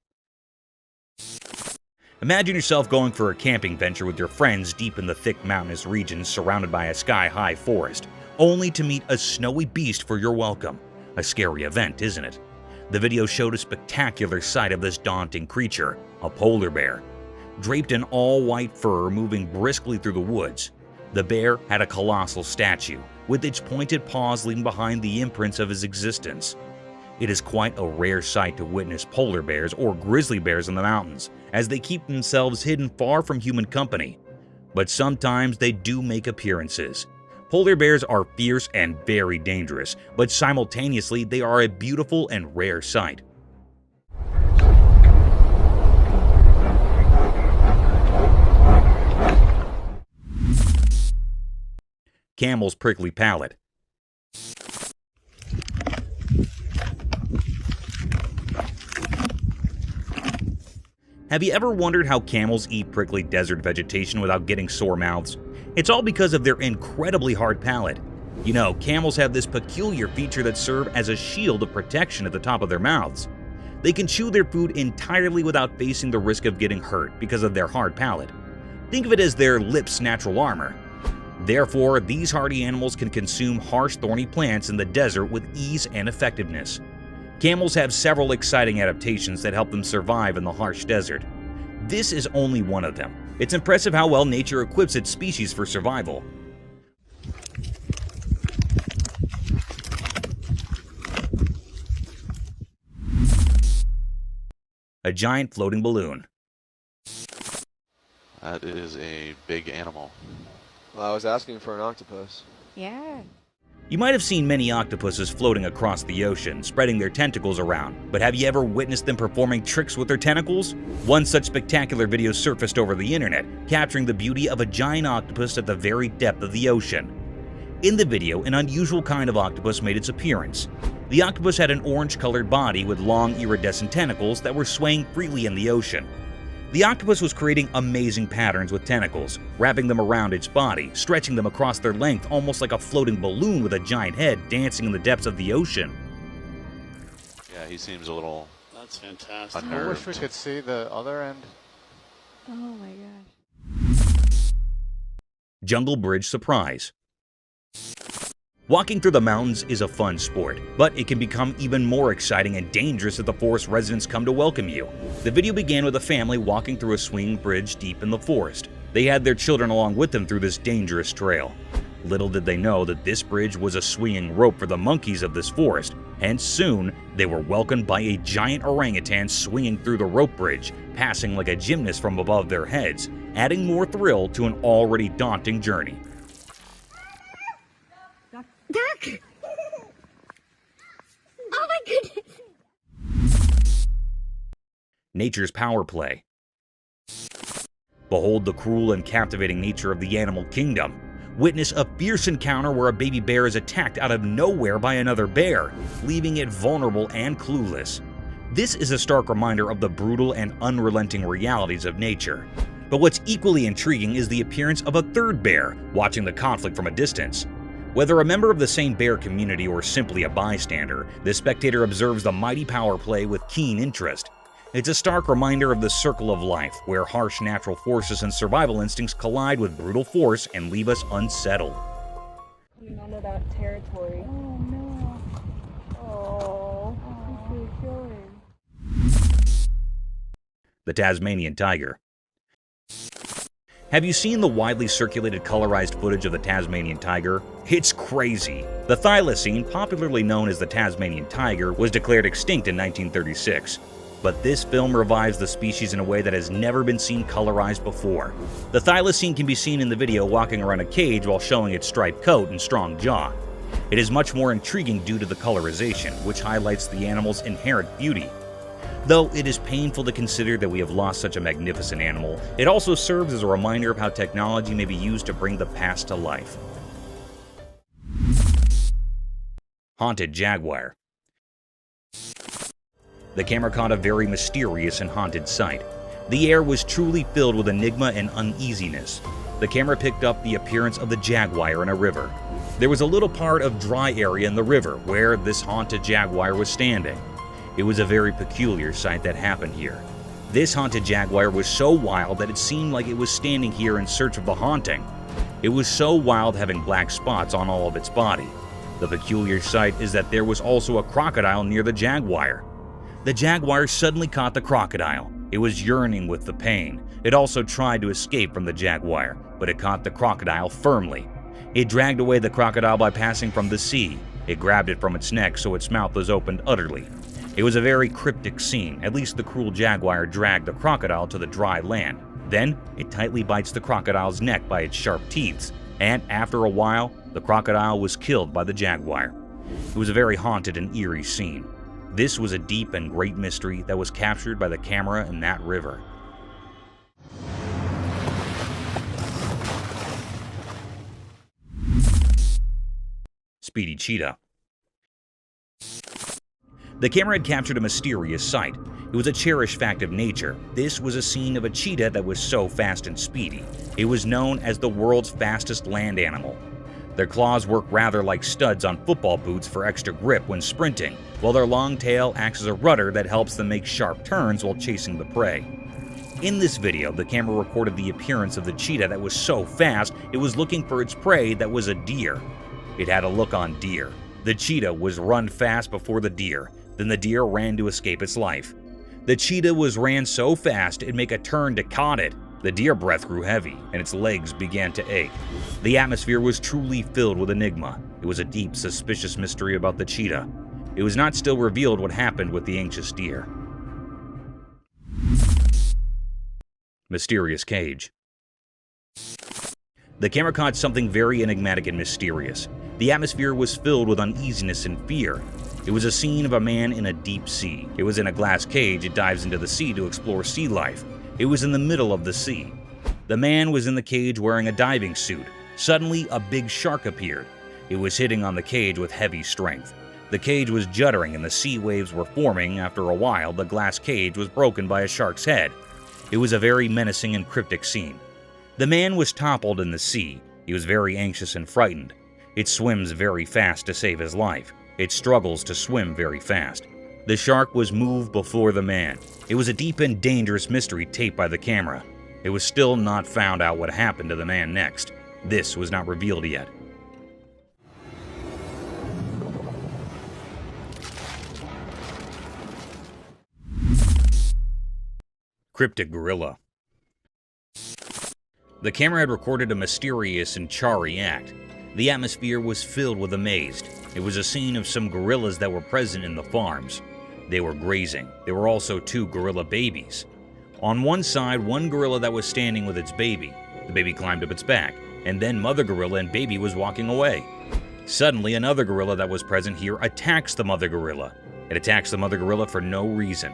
Imagine yourself going for a camping venture with your friends deep in the thick mountainous regions surrounded by a sky-high forest, only to meet a snowy beast for your welcome. A scary event, isn't it? The video showed a spectacular sight of this daunting creature, a polar bear. Draped in all-white fur moving briskly through the woods, the bear had a colossal statue, with its pointed paws leaving behind the imprints of his existence. It is quite a rare sight to witness polar bears or grizzly bears in the mountains, as they keep themselves hidden far from human company. But sometimes they do make appearances. Polar bears are fierce and very dangerous, but simultaneously they are a beautiful and rare sight. Camel's prickly palate. Have you ever wondered how camels eat prickly desert vegetation without getting sore mouths? It's all because of their incredibly hard palate. You know, camels have this peculiar feature that serves as a shield of protection at the top of their mouths. They can chew their food entirely without facing the risk of getting hurt because of their hard palate. Think of it as their lips' natural armor. Therefore, these hardy animals can consume harsh, thorny plants in the desert with ease and effectiveness. Camels have several exciting adaptations that help them survive in the harsh desert. This is only one of them. It's impressive how well nature equips its species for survival. A giant floating balloon. That is a big animal. Well, I was asking for an octopus. Yeah. You might have seen many octopuses floating across the ocean, spreading their tentacles around, but have you ever witnessed them performing tricks with their tentacles? One such spectacular video surfaced over the internet, capturing the beauty of a giant octopus at the very depth of the ocean. In the video, an unusual kind of octopus made its appearance. The octopus had an orange-colored body with long iridescent tentacles that were swaying freely in the ocean. The octopus was creating amazing patterns with tentacles, wrapping them around its body, stretching them across their length almost like a floating balloon with a giant head dancing in the depths of the ocean. Yeah, he seems a little That's fantastic. unnerved. I wish we could see the other end. Oh my gosh. Jungle Bridge surprise. Walking through the mountains is a fun sport, but it can become even more exciting and dangerous if the forest residents come to welcome you. The video began with a family walking through a swinging bridge deep in the forest. They had their children along with them through this dangerous trail. Little did they know that this bridge was a swinging rope for the monkeys of this forest, and soon they were welcomed by a giant orangutan swinging through the rope bridge, passing like a gymnast from above their heads, adding more thrill to an already daunting journey. Duck! Oh my goodness! Nature's power play. Behold the cruel and captivating nature of the animal kingdom. Witness a fierce encounter where a baby bear is attacked out of nowhere by another bear, leaving it vulnerable and clueless. This is a stark reminder of the brutal and unrelenting realities of nature. But what's equally intriguing is the appearance of a third bear watching the conflict from a distance. Whether a member of the same bear community or simply a bystander, the spectator observes the mighty power play with keen interest. It's a stark reminder of the circle of life, where harsh natural forces and survival instincts collide with brutal force and leave us unsettled. Coming onto that territory. Oh no. Oh, who's going? The Tasmanian Tiger. Have you seen the widely circulated colorized footage of the Tasmanian tiger? It's crazy. The thylacine, popularly known as the Tasmanian tiger, was declared extinct in 1936. But this film revives the species in a way that has never been seen colorized before. The thylacine can be seen in the video walking around a cage while showing its striped coat and strong jaw. It is much more intriguing due to the colorization, which highlights the animal's inherent beauty. Though it is painful to consider that we have lost such a magnificent animal, it also serves as a reminder of how technology may be used to bring the past to life. Haunted Jaguar. The camera caught a very mysterious and haunted sight. The air was truly filled with enigma and uneasiness. The camera picked up the appearance of the jaguar in a river. There was a little part of dry area in the river where this haunted jaguar was standing. It was a very peculiar sight that happened here. This haunted jaguar was so wild that it seemed like it was standing here in search of the haunting. It was so wild, having black spots on all of its body. The peculiar sight is that there was also a crocodile near the jaguar. The jaguar suddenly caught the crocodile. It was yearning with the pain. It also tried to escape from the jaguar, but it caught the crocodile firmly. It dragged away the crocodile by passing from the sea. It grabbed it from its neck so its mouth was opened utterly. It was a very cryptic scene. At least the cruel jaguar dragged the crocodile to the dry land. Then, it tightly bites the crocodile's neck by its sharp teeth, and after a while, the crocodile was killed by the jaguar. It was a very haunted and eerie scene. This was a deep and great mystery that was captured by the camera in that river. Speedy Cheetah. The camera had captured a mysterious sight. It was a cherished fact of nature. This was a scene of a cheetah that was so fast and speedy. It was known as the world's fastest land animal. Their claws work rather like studs on football boots for extra grip when sprinting, while their long tail acts as a rudder that helps them make sharp turns while chasing the prey. In this video, the camera recorded the appearance of the cheetah that was so fast it was looking for its prey that was a deer. It had a look on deer. The cheetah was run fast before the deer. Then the deer ran to escape its life. The cheetah ran so fast it'd make a turn to caught it. The deer breath grew heavy, and its legs began to ache. The atmosphere was truly filled with enigma. It was a deep, suspicious mystery about the cheetah. It was not still revealed what happened with the anxious deer. Mysterious cage. The camera caught something very enigmatic and mysterious. The atmosphere was filled with uneasiness and fear. It was a scene of a man in a deep sea. It was in a glass cage. It dives into the sea to explore sea life. It was in the middle of the sea. The man was in the cage wearing a diving suit. Suddenly, a big shark appeared. It was hitting on the cage with heavy strength. The cage was juddering and the sea waves were forming. After a while, the glass cage was broken by a shark's head. It was a very menacing and cryptic scene. The man was toppled in the sea. He was very anxious and frightened. It swims very fast to save his life. It struggles to swim very fast. The shark was moved before the man. It was a deep and dangerous mystery taped by the camera. It was still not found out what happened to the man next. This was not revealed yet. Cryptic Gorilla. The camera had recorded a mysterious and charry act. The atmosphere was filled with amaze. It was a scene of some gorillas that were present in the farms. They were grazing. There were also 2 gorilla babies. On one side, one gorilla that was standing with its baby. The baby climbed up its back, and then mother gorilla and baby was walking away. Suddenly, another gorilla that was present here attacks the mother gorilla. It attacks the mother gorilla for no reason.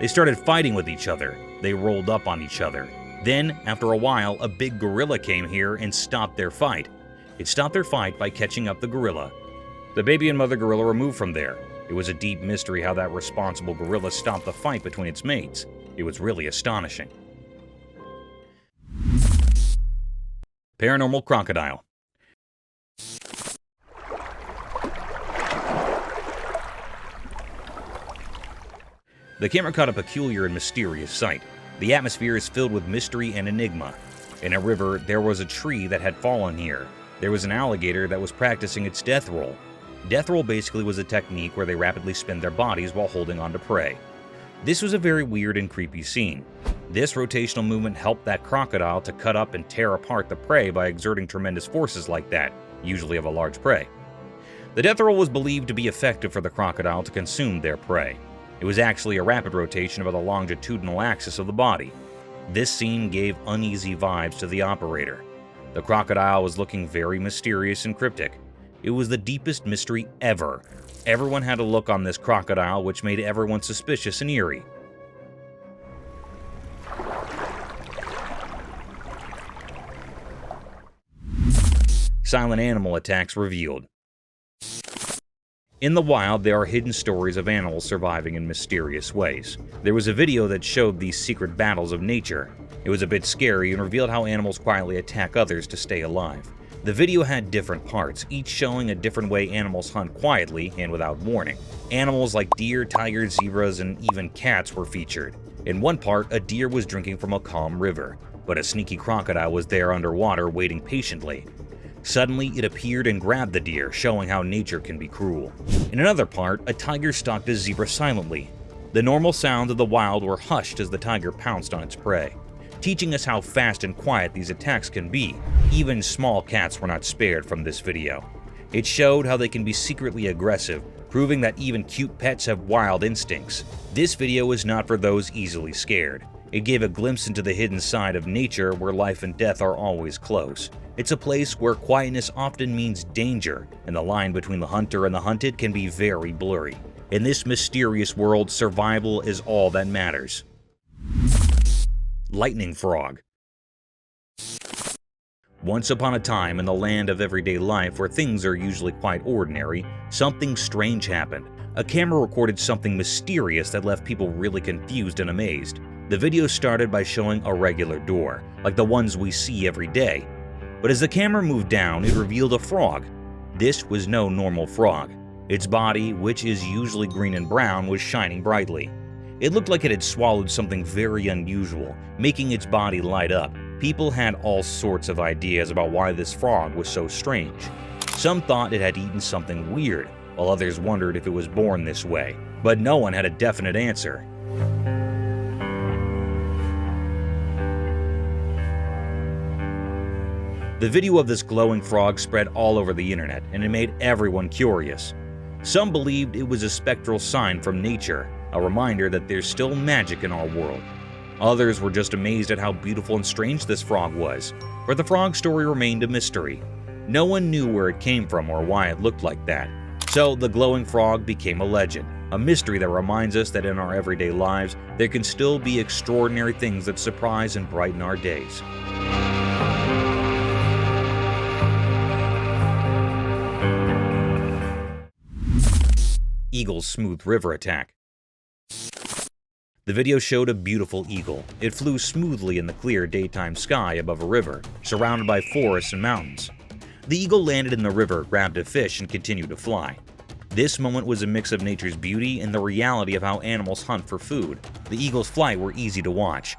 They started fighting with each other. They rolled up on each other. Then, after a while, a big gorilla came here and stopped their fight. It stopped their fight by catching up the gorilla. The baby and mother gorilla were moved from there. It was a deep mystery how that responsible gorilla stopped the fight between its mates. It was really astonishing. Paranormal Crocodile. The camera caught a peculiar and mysterious sight. The atmosphere is filled with mystery and enigma. In a river, there was a tree that had fallen here. There was an alligator that was practicing its death roll. Death roll basically was a technique where they rapidly spin their bodies while holding on to prey. This was a very weird and creepy scene. This rotational movement helped that crocodile to cut up and tear apart the prey by exerting tremendous forces like that, usually of a large prey. The death roll was believed to be effective for the crocodile to consume their prey. It was actually a rapid rotation of the longitudinal axis of the body. This scene gave uneasy vibes to the operator. The crocodile was looking very mysterious and cryptic. It was the deepest mystery ever. Everyone had a look on this crocodile which made everyone suspicious and eerie. Silent animal attacks revealed. In the wild, there are hidden stories of animals surviving in mysterious ways. There was a video that showed these secret battles of nature. It was a bit scary and revealed how animals quietly attack others to stay alive. The video had different parts, each showing a different way animals hunt quietly and without warning. Animals like deer, tigers, zebras, and even cats were featured. In one part, a deer was drinking from a calm river, but a sneaky crocodile was there underwater waiting patiently. Suddenly, it appeared and grabbed the deer, showing how nature can be cruel. In another part, a tiger stalked a zebra silently. The normal sounds of the wild were hushed as the tiger pounced on its prey, teaching us how fast and quiet these attacks can be. Even small cats were not spared from this video. It showed how they can be secretly aggressive, proving that even cute pets have wild instincts. This video is not for those easily scared. It gave a glimpse into the hidden side of nature where life and death are always close. It's a place where quietness often means danger, and the line between the hunter and the hunted can be very blurry. In this mysterious world, survival is all that matters. Lightning frog. Once upon a time in the land of everyday life where things are usually quite ordinary, something strange happened. A camera recorded something mysterious that left people really confused and amazed. The video started by showing a regular door, like the ones we see every day. But as the camera moved down, it revealed a frog. This was no normal frog. Its body, which is usually green and brown, was shining brightly. It looked like it had swallowed something very unusual, making its body light up. People had all sorts of ideas about why this frog was so strange. Some thought it had eaten something weird, while others wondered if it was born this way. But no one had a definite answer. The video of this glowing frog spread all over the internet, and it made everyone curious. Some believed it was a spectral sign from nature, a reminder that there's still magic in our world. Others were just amazed at how beautiful and strange this frog was, but the frog story remained a mystery. No one knew where it came from or why it looked like that. So the glowing frog became a legend, a mystery that reminds us that in our everyday lives, there can still be extraordinary things that surprise and brighten our days. Eagle's smooth river attack. The video showed a beautiful eagle. It flew smoothly in the clear daytime sky above a river, surrounded by forests and mountains. The eagle landed in the river, grabbed a fish, and continued to fly. This moment was a mix of nature's beauty and the reality of how animals hunt for food. The eagle's flight were easy to watch.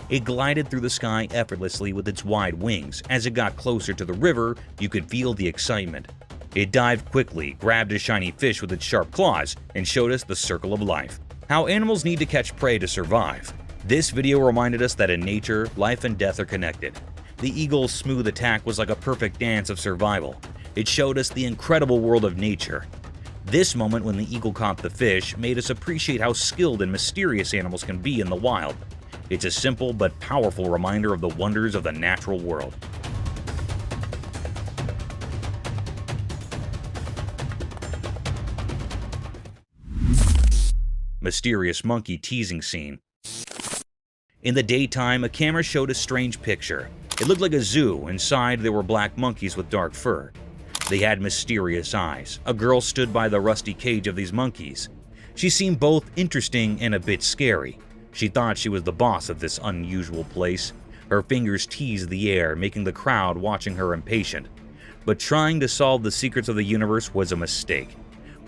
It glided through the sky effortlessly with its wide wings. As it got closer to the river, you could feel the excitement. It dived quickly, grabbed a shiny fish with its sharp claws, and showed us the circle of life. How animals need to catch prey to survive. This video reminded us that in nature, life and death are connected. The eagle's smooth attack was like a perfect dance of survival. It showed us the incredible world of nature. This moment when the eagle caught the fish made us appreciate how skilled and mysterious animals can be in the wild. It's a simple but powerful reminder of the wonders of the natural world. Mysterious monkey teasing scene. In the daytime, a camera showed a strange picture. It looked like a zoo. Inside there were black monkeys with dark fur. They had mysterious eyes. A girl stood by the rusty cage of these monkeys. She seemed both interesting and a bit scary. She thought she was the boss of this unusual place. Her fingers teased the air, making the crowd watching her impatient. But trying to solve the secrets of the universe was a mistake.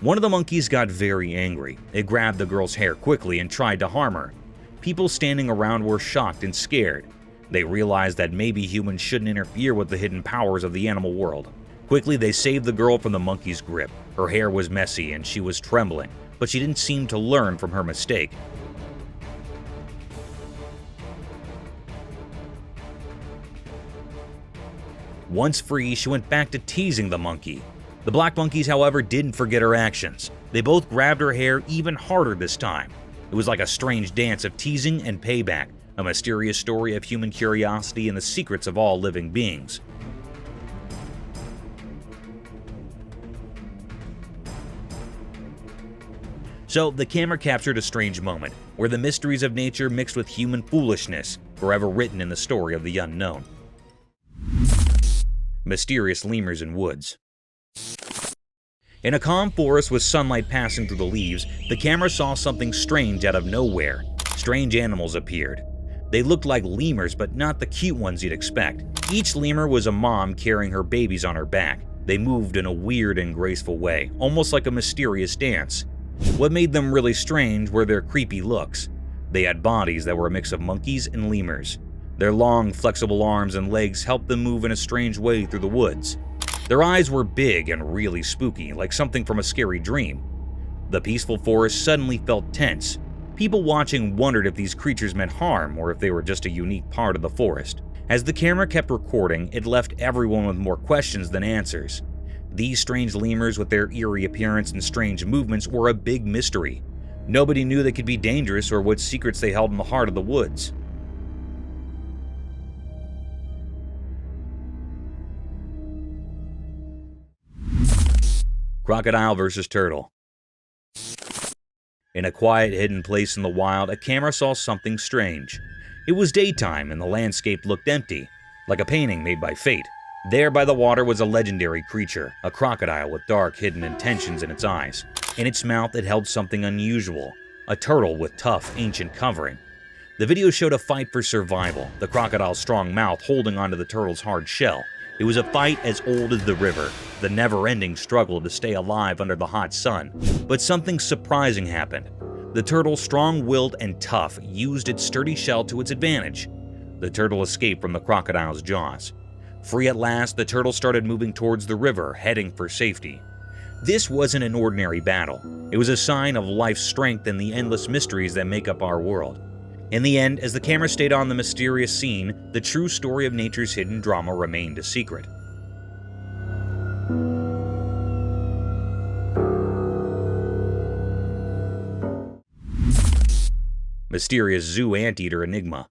One of the monkeys got very angry. It grabbed the girl's hair quickly and tried to harm her. People standing around were shocked and scared. They realized that maybe humans shouldn't interfere with the hidden powers of the animal world. Quickly, they saved the girl from the monkey's grip. Her hair was messy and she was trembling, but she didn't seem to learn from her mistake. Once free, she went back to teasing the monkey. The black monkeys, however, didn't forget her actions. They both grabbed her hair even harder this time. It was like a strange dance of teasing and payback, a mysterious story of human curiosity and the secrets of all living beings. So, the camera captured a strange moment, where the mysteries of nature mixed with human foolishness, forever written in the story of the unknown. Mysterious lemurs in woods. In a calm forest with sunlight passing through the leaves, the camera saw something strange out of nowhere. Strange animals appeared. They looked like lemurs, but not the cute ones you'd expect. Each lemur was a mom carrying her babies on her back. They moved in a weird and graceful way, almost like a mysterious dance. What made them really strange were their creepy looks. They had bodies that were a mix of monkeys and lemurs. Their long, flexible arms and legs helped them move in a strange way through the woods. Their eyes were big and really spooky, like something from a scary dream. The peaceful forest suddenly felt tense. People watching wondered if these creatures meant harm or if they were just a unique part of the forest. As the camera kept recording, it left everyone with more questions than answers. These strange lemurs with their eerie appearance and strange movements were a big mystery. Nobody knew they could be dangerous or what secrets they held in the heart of the woods. Crocodile versus turtle. In a quiet, hidden place in the wild, a camera saw something strange. It was daytime and the landscape looked empty, like a painting made by fate. There by the water was a legendary creature, a crocodile with dark, hidden intentions in its eyes. In its mouth it held something unusual, a turtle with tough, ancient covering. The video showed a fight for survival, the crocodile's strong mouth holding onto the turtle's hard shell. It was a fight as old as the river, the never-ending struggle to stay alive under the hot sun. But something surprising happened. The turtle, strong-willed and tough, used its sturdy shell to its advantage. The turtle escaped from the crocodile's jaws. Free at last, the turtle started moving towards the river, heading for safety. This wasn't an ordinary battle. It was a sign of life's strength and the endless mysteries that make up our world. In the end, as the camera stayed on the mysterious scene, the true story of nature's hidden drama remained a secret. Mysterious Zoo Anteater enigma.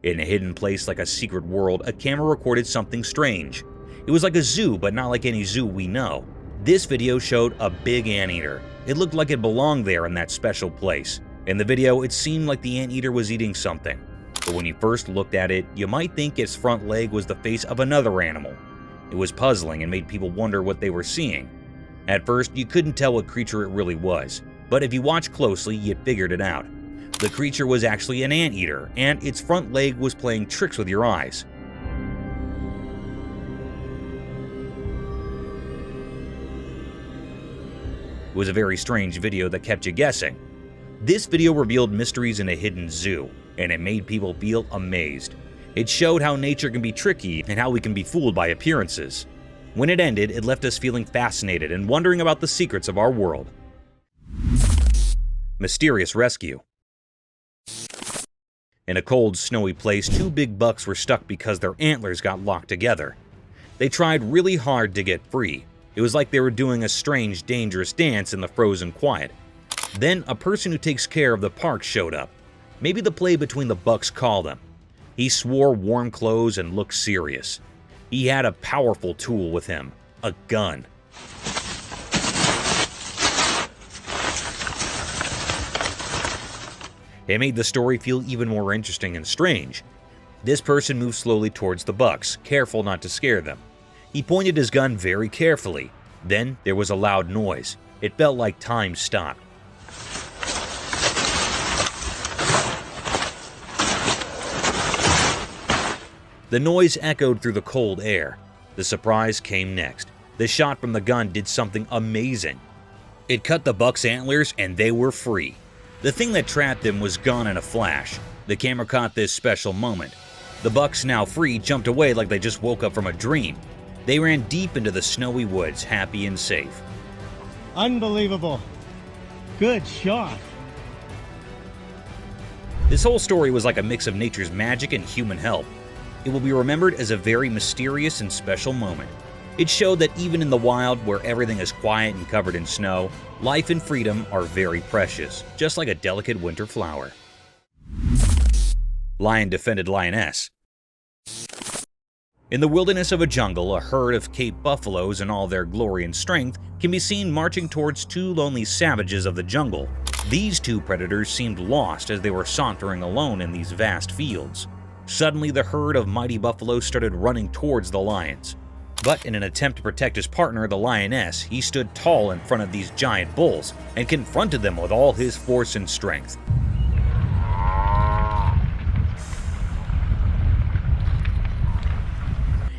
In a hidden place like a secret world, a camera recorded something strange. It was like a zoo, but not like any zoo we know. This video showed a big anteater. It looked like it belonged there in that special place. In the video, it seemed like the anteater was eating something. But when you first looked at it, you might think its front leg was the face of another animal. It was puzzling and made people wonder what they were seeing. At first, you couldn't tell what creature it really was, but if you watched closely, you figured it out. The creature was actually an anteater, and its front leg was playing tricks with your eyes. It was a very strange video that kept you guessing. This video revealed mysteries in a hidden zoo, and it made people feel amazed. It showed how nature can be tricky and how we can be fooled by appearances. When it ended, it left us feeling fascinated and wondering about the secrets of our world. Mysterious rescue. In a cold, snowy place, two big bucks were stuck because their antlers got locked together. They tried really hard to get free. It was like they were doing a strange, dangerous dance in the frozen quiet. Then a person who takes care of the park showed up. Maybe the play between the bucks called him. He swore warm clothes and looked serious. He had a powerful tool with him, a gun. It made the story feel even more interesting and strange. This person moved slowly towards the bucks, careful not to scare them. He pointed his gun very carefully. Then there was a loud noise. It felt like time stopped. The noise echoed through the cold air. The surprise came next. The shot from the gun did something amazing. It cut the buck's antlers and they were free. The thing that trapped them was gone in a flash. The camera caught this special moment. The bucks, now free, jumped away like they just woke up from a dream. They ran deep into the snowy woods, happy and safe. Unbelievable. Good shot. This whole story was like a mix of nature's magic and human help. It will be remembered as a very mysterious and special moment. It showed that even in the wild, where everything is quiet and covered in snow, life and freedom are very precious, just like a delicate winter flower. Lion defended lioness. In the wilderness of a jungle, a herd of Cape buffaloes in all their glory and strength can be seen marching towards two lonely savages of the jungle. These two predators seemed lost as they were sauntering alone in these vast fields. Suddenly, the herd of mighty buffaloes started running towards the lions. But in an attempt to protect his partner, the lioness, he stood tall in front of these giant bulls and confronted them with all his force and strength.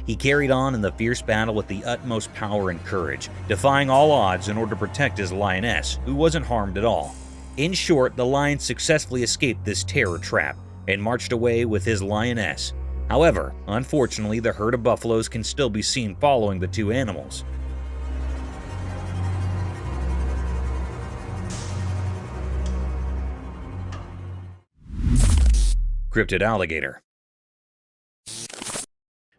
He carried on in the fierce battle with the utmost power and courage, defying all odds in order to protect his lioness, who wasn't harmed at all. In short, the lion successfully escaped this terror trap and marched away with his lioness. However, unfortunately, the herd of buffaloes can still be seen following the two animals. Cryptid alligator.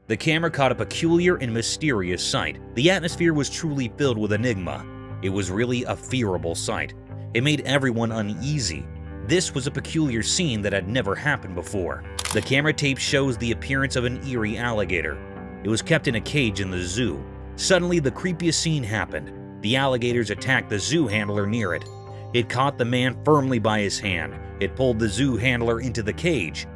The camera caught a peculiar and mysterious sight. The atmosphere was truly filled with enigma. It was really a fearable sight. It made everyone uneasy. This was a peculiar scene that had never happened before. The camera tape shows the appearance of an eerie alligator. It was kept in a cage in the zoo. Suddenly, the creepiest scene happened. The alligators attacked the zoo handler near it. It caught the man firmly by his hand. It pulled the zoo handler into the cage.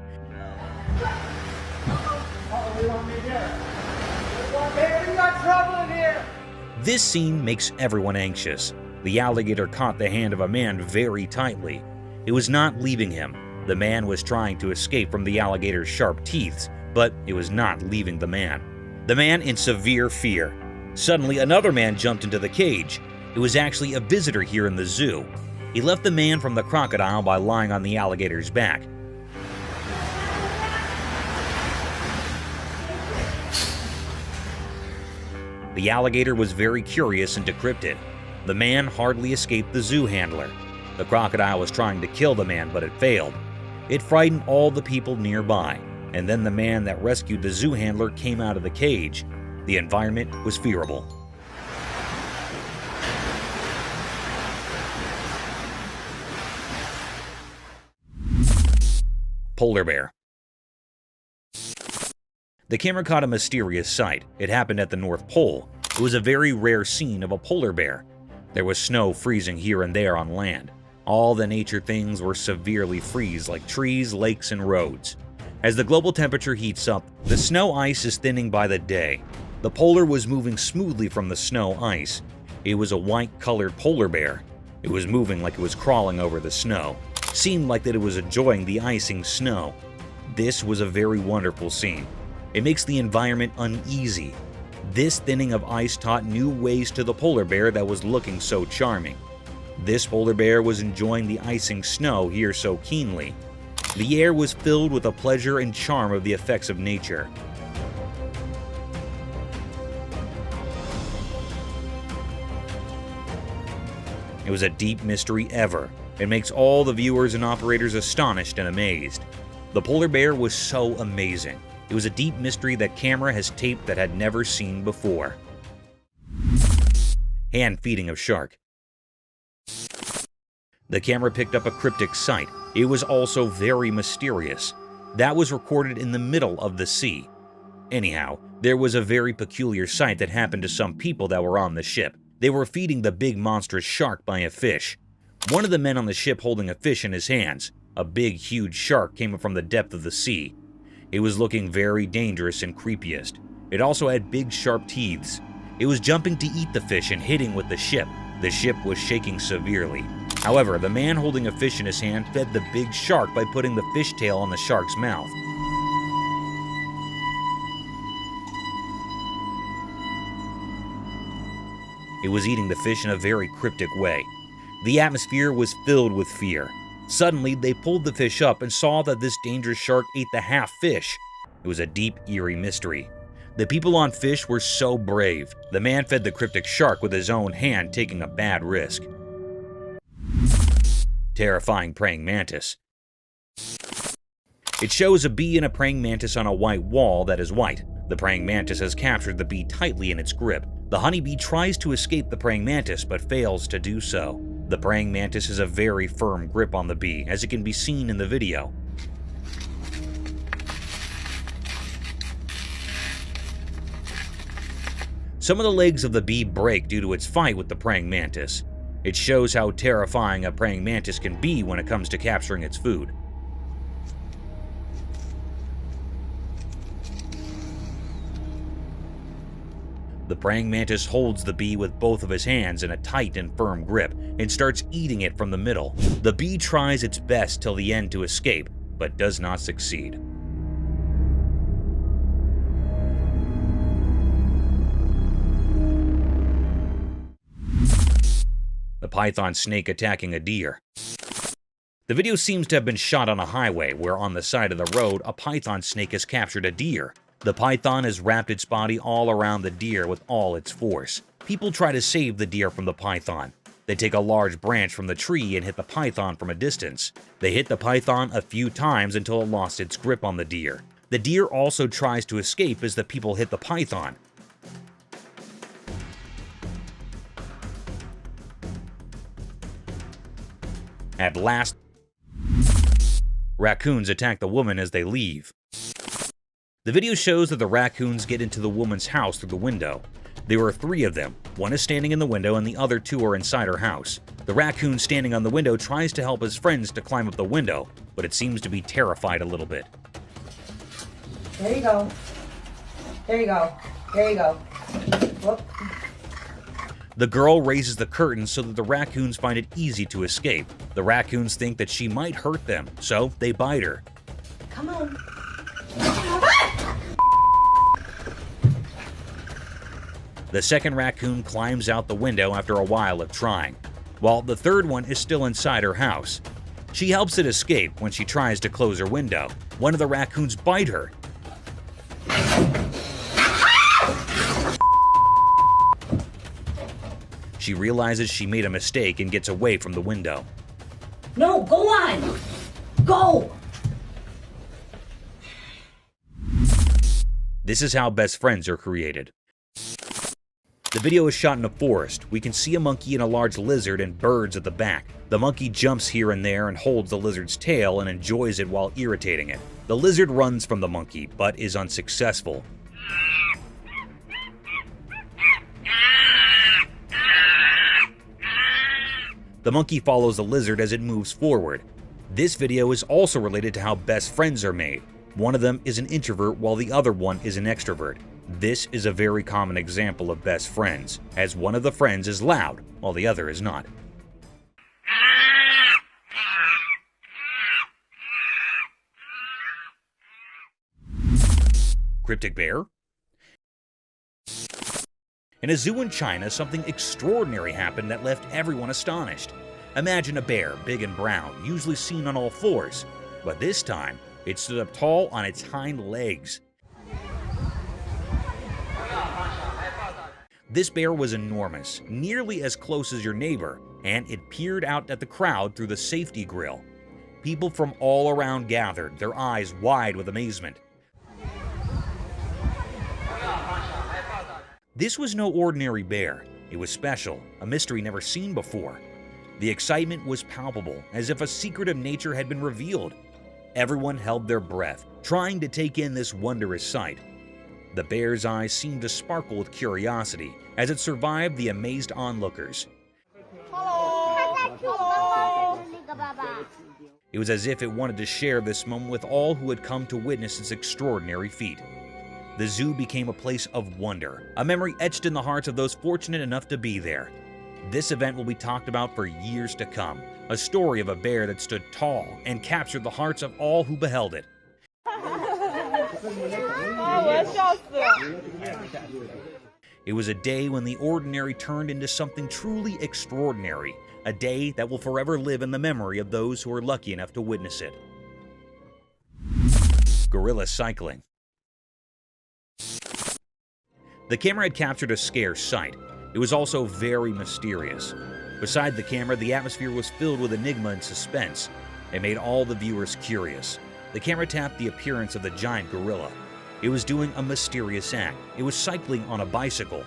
This scene makes everyone anxious. The alligator caught the hand of a man very tightly. It was not leaving him. The man was trying to escape from the alligator's sharp teeth, but it was not leaving the man. The man in severe fear. Suddenly, another man jumped into the cage. It was actually a visitor here in the zoo. He left the man from the crocodile by lying on the alligator's back. The alligator was very curious and decrypted. The man hardly escaped the zoo handler. The crocodile was trying to kill the man, but it failed. It frightened all the people nearby, and then the man that rescued the zoo handler came out of the cage. The environment was fearable. Polar bear. The camera caught a mysterious sight. It happened at the North Pole. It was a very rare scene of a polar bear. There was snow freezing here and there on land. All the nature things were severely freeze, like trees, lakes, and roads. As the global temperature heats up, the snow ice is thinning by the day. The polar was moving smoothly from the snow ice. It was a white-colored polar bear. It was moving like it was crawling over the snow. Seemed like that it was enjoying the icing snow. This was a very wonderful scene. It makes the environment uneasy. This thinning of ice taught new ways to the polar bear that was looking so charming. This polar bear was enjoying the icing snow here so keenly. The air was filled with the pleasure and charm of the effects of nature. It was a deep mystery ever. It makes all the viewers and operators astonished and amazed. The polar bear was so amazing. It was a deep mystery that camera has taped that had never seen before. Hand feeding of shark. The camera picked up a cryptic sight. It was also very mysterious. That was recorded in the middle of the sea. Anyhow, there was a very peculiar sight that happened to some people that were on the ship. They were feeding the big monstrous shark by a fish. One of the men on the ship holding a fish in his hands. A big, huge shark came up from the depth of the sea. It was looking very dangerous and creepiest. It also had big sharp teeth. It was jumping to eat the fish and hitting with the ship. The ship was shaking severely. However, the man holding a fish in his hand fed the big shark by putting the fish tail on the shark's mouth. It was eating the fish in a very cryptic way. The atmosphere was filled with fear. Suddenly, they pulled the fish up and saw that this dangerous shark ate the half fish. It was a deep, eerie mystery. The people on fish were so brave. The man fed the cryptic shark with his own hand, taking a bad risk. Terrifying praying mantis. It shows a bee and a praying mantis on a white wall that is white. The praying mantis has captured the bee tightly in its grip. The honeybee tries to escape the praying mantis but fails to do so. The praying mantis has a very firm grip on the bee, as it can be seen in the video. Some of the legs of the bee break due to its fight with the praying mantis. It shows how terrifying a praying mantis can be when it comes to capturing its food. The praying mantis holds the bee with both of his hands in a tight and firm grip and starts eating it from the middle. The bee tries its best till the end to escape, but does not succeed. The python snake attacking a deer. The video seems to have been shot on a highway where on the side of the road a python snake has captured a deer. The python has wrapped its body all around the deer with all its force. People try to save the deer from the python. They take a large branch from the tree and hit the python from a distance. They hit the python a few times until it lost its grip on the deer. The deer also tries to escape as the people hit the python. At last, raccoons attack the woman as they leave. The video shows that the raccoons get into the woman's house through the window. There are 3 of them. One is standing in the window and the other 2 are inside her house. The raccoon standing on the window tries to help his friends to climb up the window, but it seems to be terrified a little bit. There you go. There you go. There you go. Whoop. The girl raises the curtain so that the raccoons find it easy to escape. The raccoons think that she might hurt them, so they bite her. Come on. The second raccoon climbs out the window after a while of trying, while the third one is still inside her house. She helps it escape when she tries to close her window. One of the raccoons bite her. She realizes she made a mistake and gets away from the window. No, go on. Go. This is how best friends are created. The video is shot in a forest. We can see a monkey and a large lizard and birds at the back. The monkey jumps here and there and holds the lizard's tail and enjoys it while irritating it. The lizard runs from the monkey, but is unsuccessful. The monkey follows the lizard as it moves forward. This video is also related to how best friends are made. One of them is an introvert while the other one is an extrovert. This is a very common example of best friends, as one of the friends is loud while the other is not. Cryptic bear? In a zoo in China, something extraordinary happened that left everyone astonished. Imagine a bear, big and brown, usually seen on all fours, but this time, it stood up tall on its hind legs. This bear was enormous, nearly as close as your neighbor, and it peered out at the crowd through the safety grill. People from all around gathered, their eyes wide with amazement. This was no ordinary bear. It was special, a mystery never seen before. The excitement was palpable, as if a secret of nature had been revealed. Everyone held their breath, trying to take in this wondrous sight. The bear's eyes seemed to sparkle with curiosity as it survived the amazed onlookers. It was as if it wanted to share this moment with all who had come to witness its extraordinary feat. The zoo became a place of wonder, a memory etched in the hearts of those fortunate enough to be there. This event will be talked about for years to come, a story of a bear that stood tall and captured the hearts of all who beheld it. It was a day when the ordinary turned into something truly extraordinary, a day that will forever live in the memory of those who were lucky enough to witness it. Gorilla cycling. The camera had captured a scarce sight. It was also very mysterious. Beside the camera, the atmosphere was filled with enigma and suspense. It made all the viewers curious. The camera tapped the appearance of the giant gorilla. It was doing a mysterious act. It was cycling on a bicycle.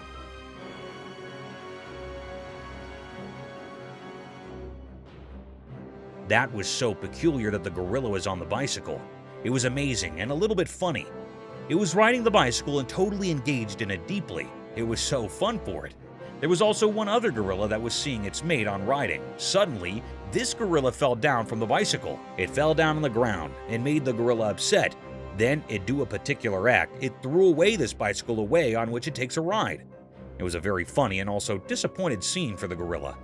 That was so peculiar that the gorilla was on the bicycle. It was amazing and a little bit funny. It was riding the bicycle and totally engaged in it deeply. It was so fun for it. There was also one other gorilla that was seeing its mate on riding. Suddenly, this gorilla fell down from the bicycle. It fell down on the ground and made the gorilla upset. Then it do a particular act. It threw away this bicycle away on which it takes a ride. It was a very funny and also disappointed scene for the gorilla.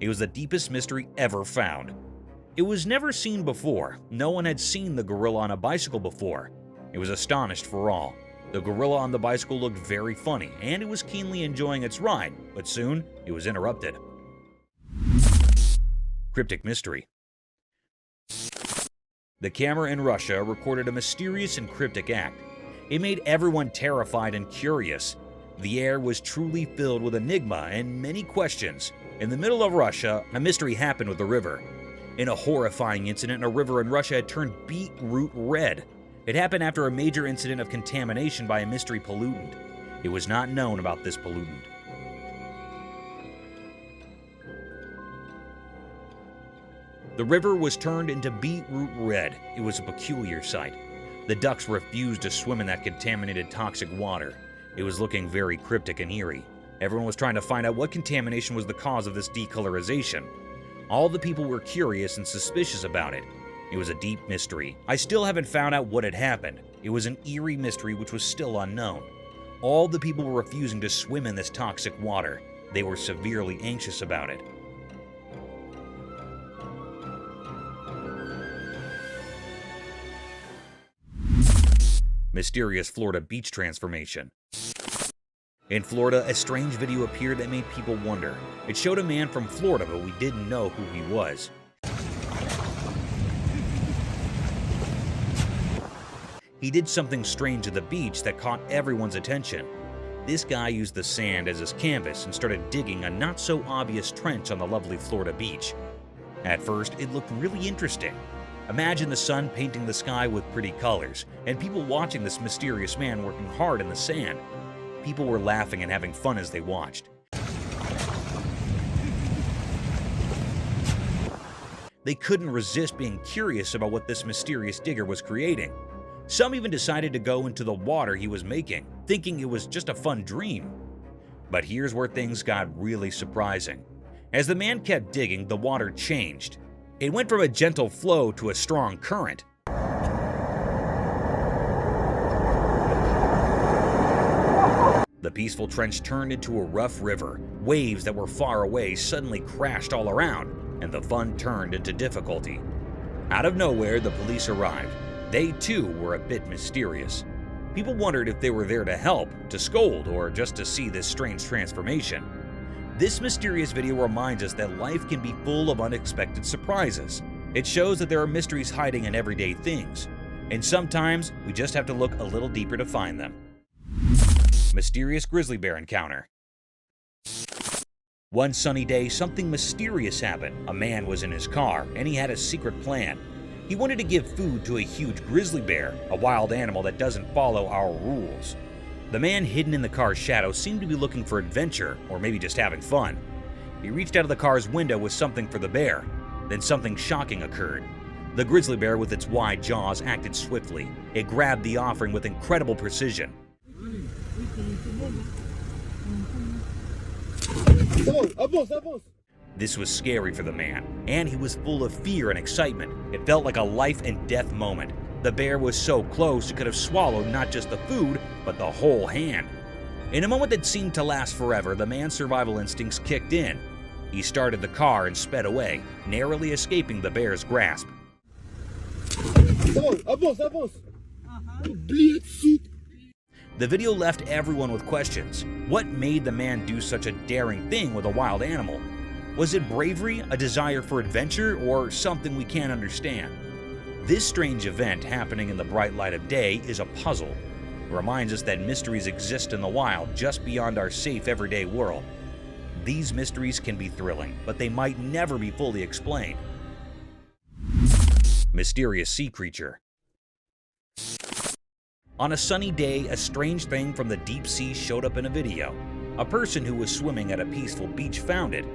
It was the deepest mystery ever found. It was never seen before. No one had seen the gorilla on a bicycle before. It was astonished for all. The gorilla on the bicycle looked very funny, and it was keenly enjoying its ride, but soon it was interrupted. Cryptic mystery. The camera in Russia recorded a mysterious and cryptic act. It made everyone terrified and curious. The air was truly filled with enigma and many questions. In the middle of Russia, a mystery happened with the river. In a horrifying incident, a river in Russia had turned beetroot red. It happened after a major incident of contamination by a mystery pollutant. It was not known about this pollutant. The river was turned into beetroot red. It was a peculiar sight. The ducks refused to swim in that contaminated toxic water. It was looking very cryptic and eerie. Everyone was trying to find out what contamination was the cause of this decolorization. All the people were curious and suspicious about it. It was a deep mystery. I still haven't found out what had happened. It was an eerie mystery which was still unknown. All the people were refusing to swim in this toxic water. They were severely anxious about it. Mysterious Florida beach transformation. In Florida, a strange video appeared that made people wonder. It showed a man from Florida, but we didn't know who he was. He did something strange at the beach that caught everyone's attention. This guy used the sand as his canvas and started digging a not-so-obvious trench on the lovely Florida beach. At first, it looked really interesting. Imagine the sun painting the sky with pretty colors, and people watching this mysterious man working hard in the sand. People were laughing and having fun as they watched. They couldn't resist being curious about what this mysterious digger was creating. Some even decided to go into the water he was making, thinking it was just a fun dream. But here's where things got really surprising. As the man kept digging, the water changed. It went from a gentle flow to a strong current. The peaceful trench turned into a rough river. Waves that were far away suddenly crashed all around, and the fun turned into difficulty. Out of nowhere, the police arrived. They too were a bit mysterious. People wondered if they were there to help, to scold, or just to see this strange transformation. This mysterious video reminds us that life can be full of unexpected surprises. It shows that there are mysteries hiding in everyday things, and sometimes we just have to look a little deeper to find them. Mysterious grizzly bear encounter. One sunny day, something mysterious happened. A man was in his car, and he had a secret plan. He wanted to give food to a huge grizzly bear, a wild animal that doesn't follow our rules. The man hidden in the car's shadow seemed to be looking for adventure, or maybe just having fun. He reached out of the car's window with something for the bear. Then something shocking occurred. The grizzly bear with its wide jaws acted swiftly. It grabbed the offering with incredible precision. This was scary for the man, and he was full of fear and excitement. It felt like a life and death moment. The bear was so close it could have swallowed not just the food, but the whole hand. In a moment that seemed to last forever, the man's survival instincts kicked in. He started the car and sped away, narrowly escaping the bear's grasp. The video left everyone with questions. What made the man do such a daring thing with a wild animal? Was it bravery, a desire for adventure, or something we can't understand? This strange event happening in the bright light of day is a puzzle. It reminds us that mysteries exist in the wild just beyond our safe everyday world. These mysteries can be thrilling, but they might never be fully explained. Mysterious sea creature. On a sunny day, a strange thing from the deep sea showed up in a video. A person who was swimming at a peaceful beach found it.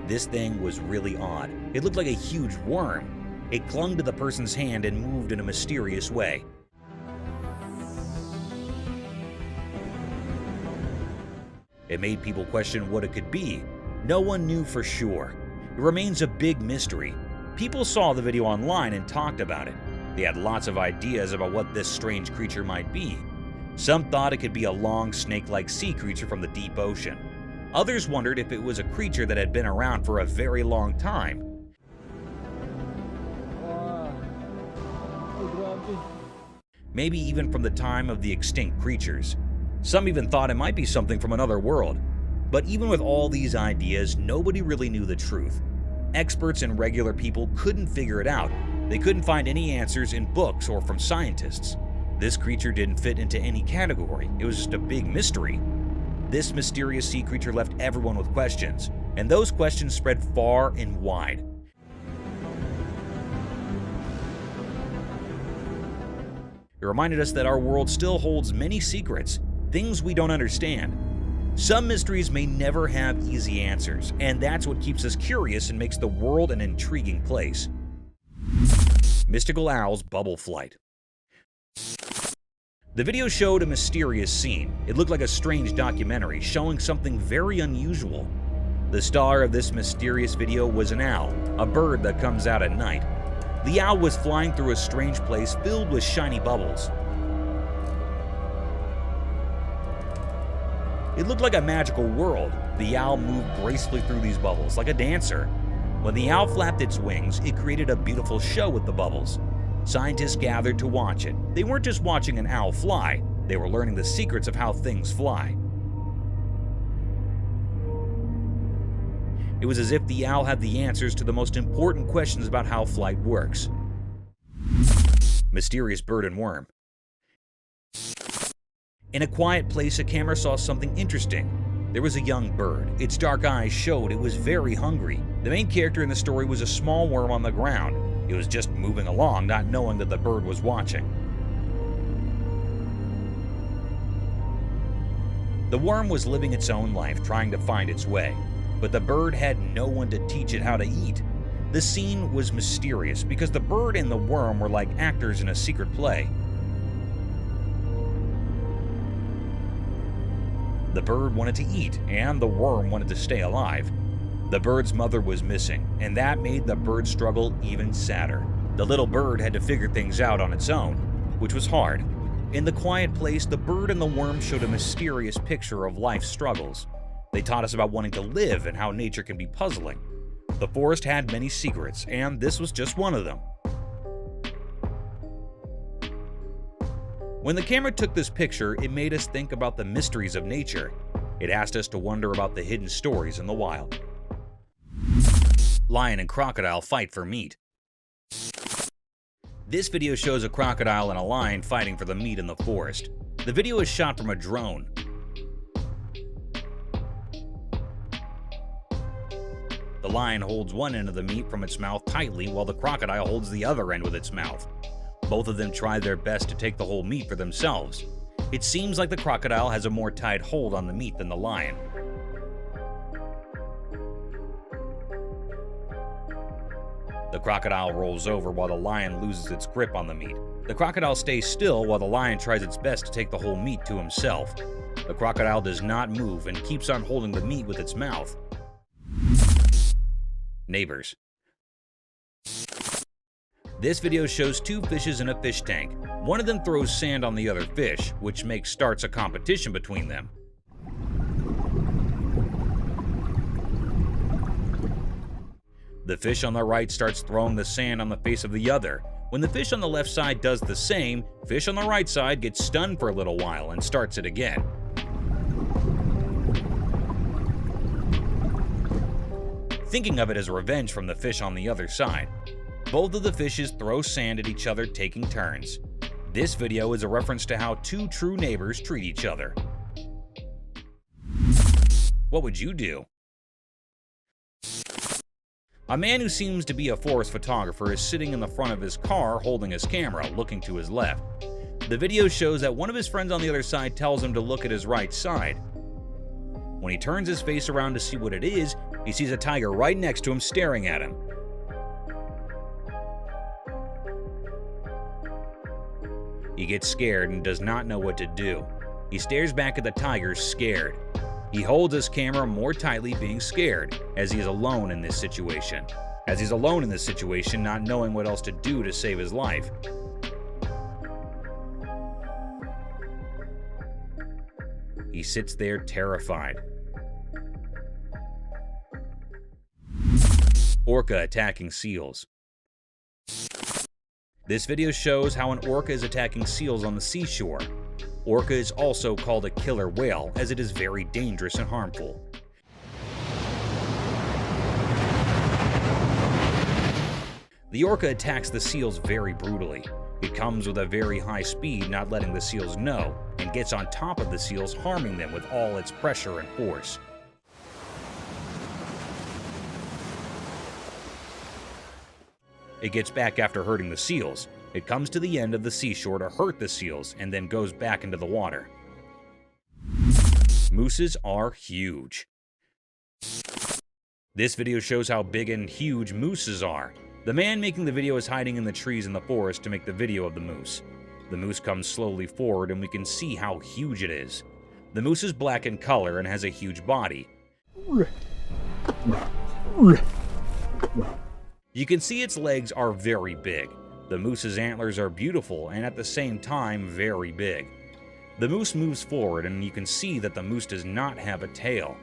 This thing was really odd. It looked like a huge worm. It clung to the person's hand and moved in a mysterious way. It made people question what it could be. No one knew for sure. It remains a big mystery. People saw the video online and talked about it. They had lots of ideas about what this strange creature might be. Some thought it could be a long, snake-like sea creature from the deep ocean. Others wondered if it was a creature that had been around for a very long time. Maybe even from the time of the extinct creatures. Some even thought it might be something from another world. But even with all these ideas, nobody really knew the truth. Experts and regular people couldn't figure it out. They couldn't find any answers in books or from scientists. This creature didn't fit into any category. It was just a big mystery. This mysterious sea creature left everyone with questions, and those questions spread far and wide. It reminded us that our world still holds many secrets, things we don't understand. Some mysteries may never have easy answers, and that's what keeps us curious and makes the world an intriguing place. Mystical owl's bubble flight. The video showed a mysterious scene. It looked like a strange documentary showing something very unusual. The star of this mysterious video was an owl, a bird that comes out at night. The owl was flying through a strange place filled with shiny bubbles. It looked like a magical world. The owl moved gracefully through these bubbles like a dancer. When the owl flapped its wings, it created a beautiful show with the bubbles. Scientists gathered to watch it. They weren't just watching an owl fly, they were learning the secrets of how things fly. It was as if the owl had the answers to the most important questions about how flight works. Mysterious bird and worm. In a quiet place, a camera saw something interesting. There was a young bird. Its dark eyes showed it was very hungry. The main character in the story was a small worm on the ground. It was just moving along, not knowing that the bird was watching. The worm was living its own life, trying to find its way. But the bird had no one to teach it how to eat. The scene was mysterious because the bird and the worm were like actors in a secret play. The bird wanted to eat, and the worm wanted to stay alive. The bird's mother was missing, and that made the bird's struggle even sadder. The little bird had to figure things out on its own, which was hard. In the quiet place, the bird and the worm showed a mysterious picture of life's struggles. They taught us about wanting to live and how nature can be puzzling. The forest had many secrets, and this was just one of them. When the camera took this picture, it made us think about the mysteries of nature. It asked us to wonder about the hidden stories in the wild. Lion and crocodile fight for meat. This video shows a crocodile and a lion fighting for the meat in the forest. The video is shot from a drone. The lion holds one end of the meat from its mouth tightly while the crocodile holds the other end with its mouth. Both of them try their best to take the whole meat for themselves. It seems like the crocodile has a more tight hold on the meat than the lion. The crocodile rolls over while the lion loses its grip on the meat. The crocodile stays still while the lion tries its best to take the whole meat to himself. The crocodile does not move and keeps on holding the meat with its mouth. Neighbors. This video shows two fishes in a fish tank. One of them throws sand on the other fish, which starts a competition between them. The fish on the right starts throwing the sand on the face of the other. When the fish on the left side does the same, fish on the right side gets stunned for a little while and starts it again. Thinking of it as revenge from the fish on the other side. Both of the fishes throw sand at each other, taking turns. This video is a reference to how two true neighbors treat each other. What would you do? A man who seems to be a forest photographer is sitting in the front of his car holding his camera, looking to his left. The video shows that one of his friends on the other side tells him to look at his right side. When he turns his face around to see what it is, he sees a tiger right next to him staring at him. He gets scared and does not know what to do. He stares back at the tiger, scared. He holds his camera more tightly, being scared, as he is alone in this situation. Not knowing what else to do to save his life. He sits there terrified. Orca attacking seals. This video shows how an orca is attacking seals on the seashore. Orca is also called a killer whale, as it is very dangerous and harmful. The orca attacks the seals very brutally. It comes with a very high speed, not letting the seals know, and gets on top of the seals, harming them with all its pressure and force. It gets back after hurting the seals. It comes to the end of the seashore to hurt the seals and then goes back into the water. Mooses are huge. This video shows how big and huge mooses are. The man making the video is hiding in the trees in the forest to make the video of the moose. The moose comes slowly forward and we can see how huge it is. The moose is black in color and has a huge body. You can see its legs are very big. The moose's antlers are beautiful and at the same time very big. The moose moves forward and you can see that the moose does not have a tail.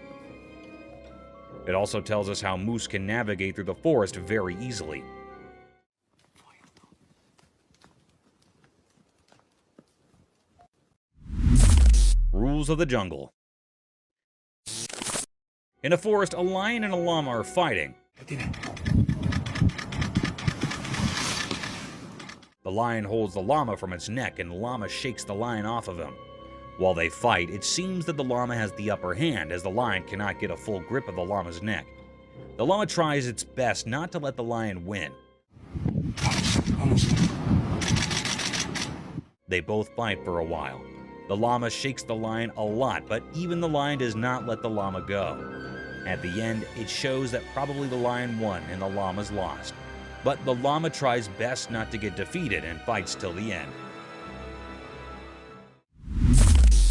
It also tells us how moose can navigate through the forest very easily. Rules of the jungle. In a forest, a lion and a llama are fighting. The lion holds the llama from its neck and the llama shakes the lion off of him. While they fight, it seems that the llama has the upper hand as the lion cannot get a full grip of the llama's neck. The llama tries its best not to let the lion win. They both fight for a while. The llama shakes the lion a lot, but even the lion does not let the llama go. At the end, it shows that probably the lion won and the llama's lost. But the llama tries best not to get defeated and fights till the end.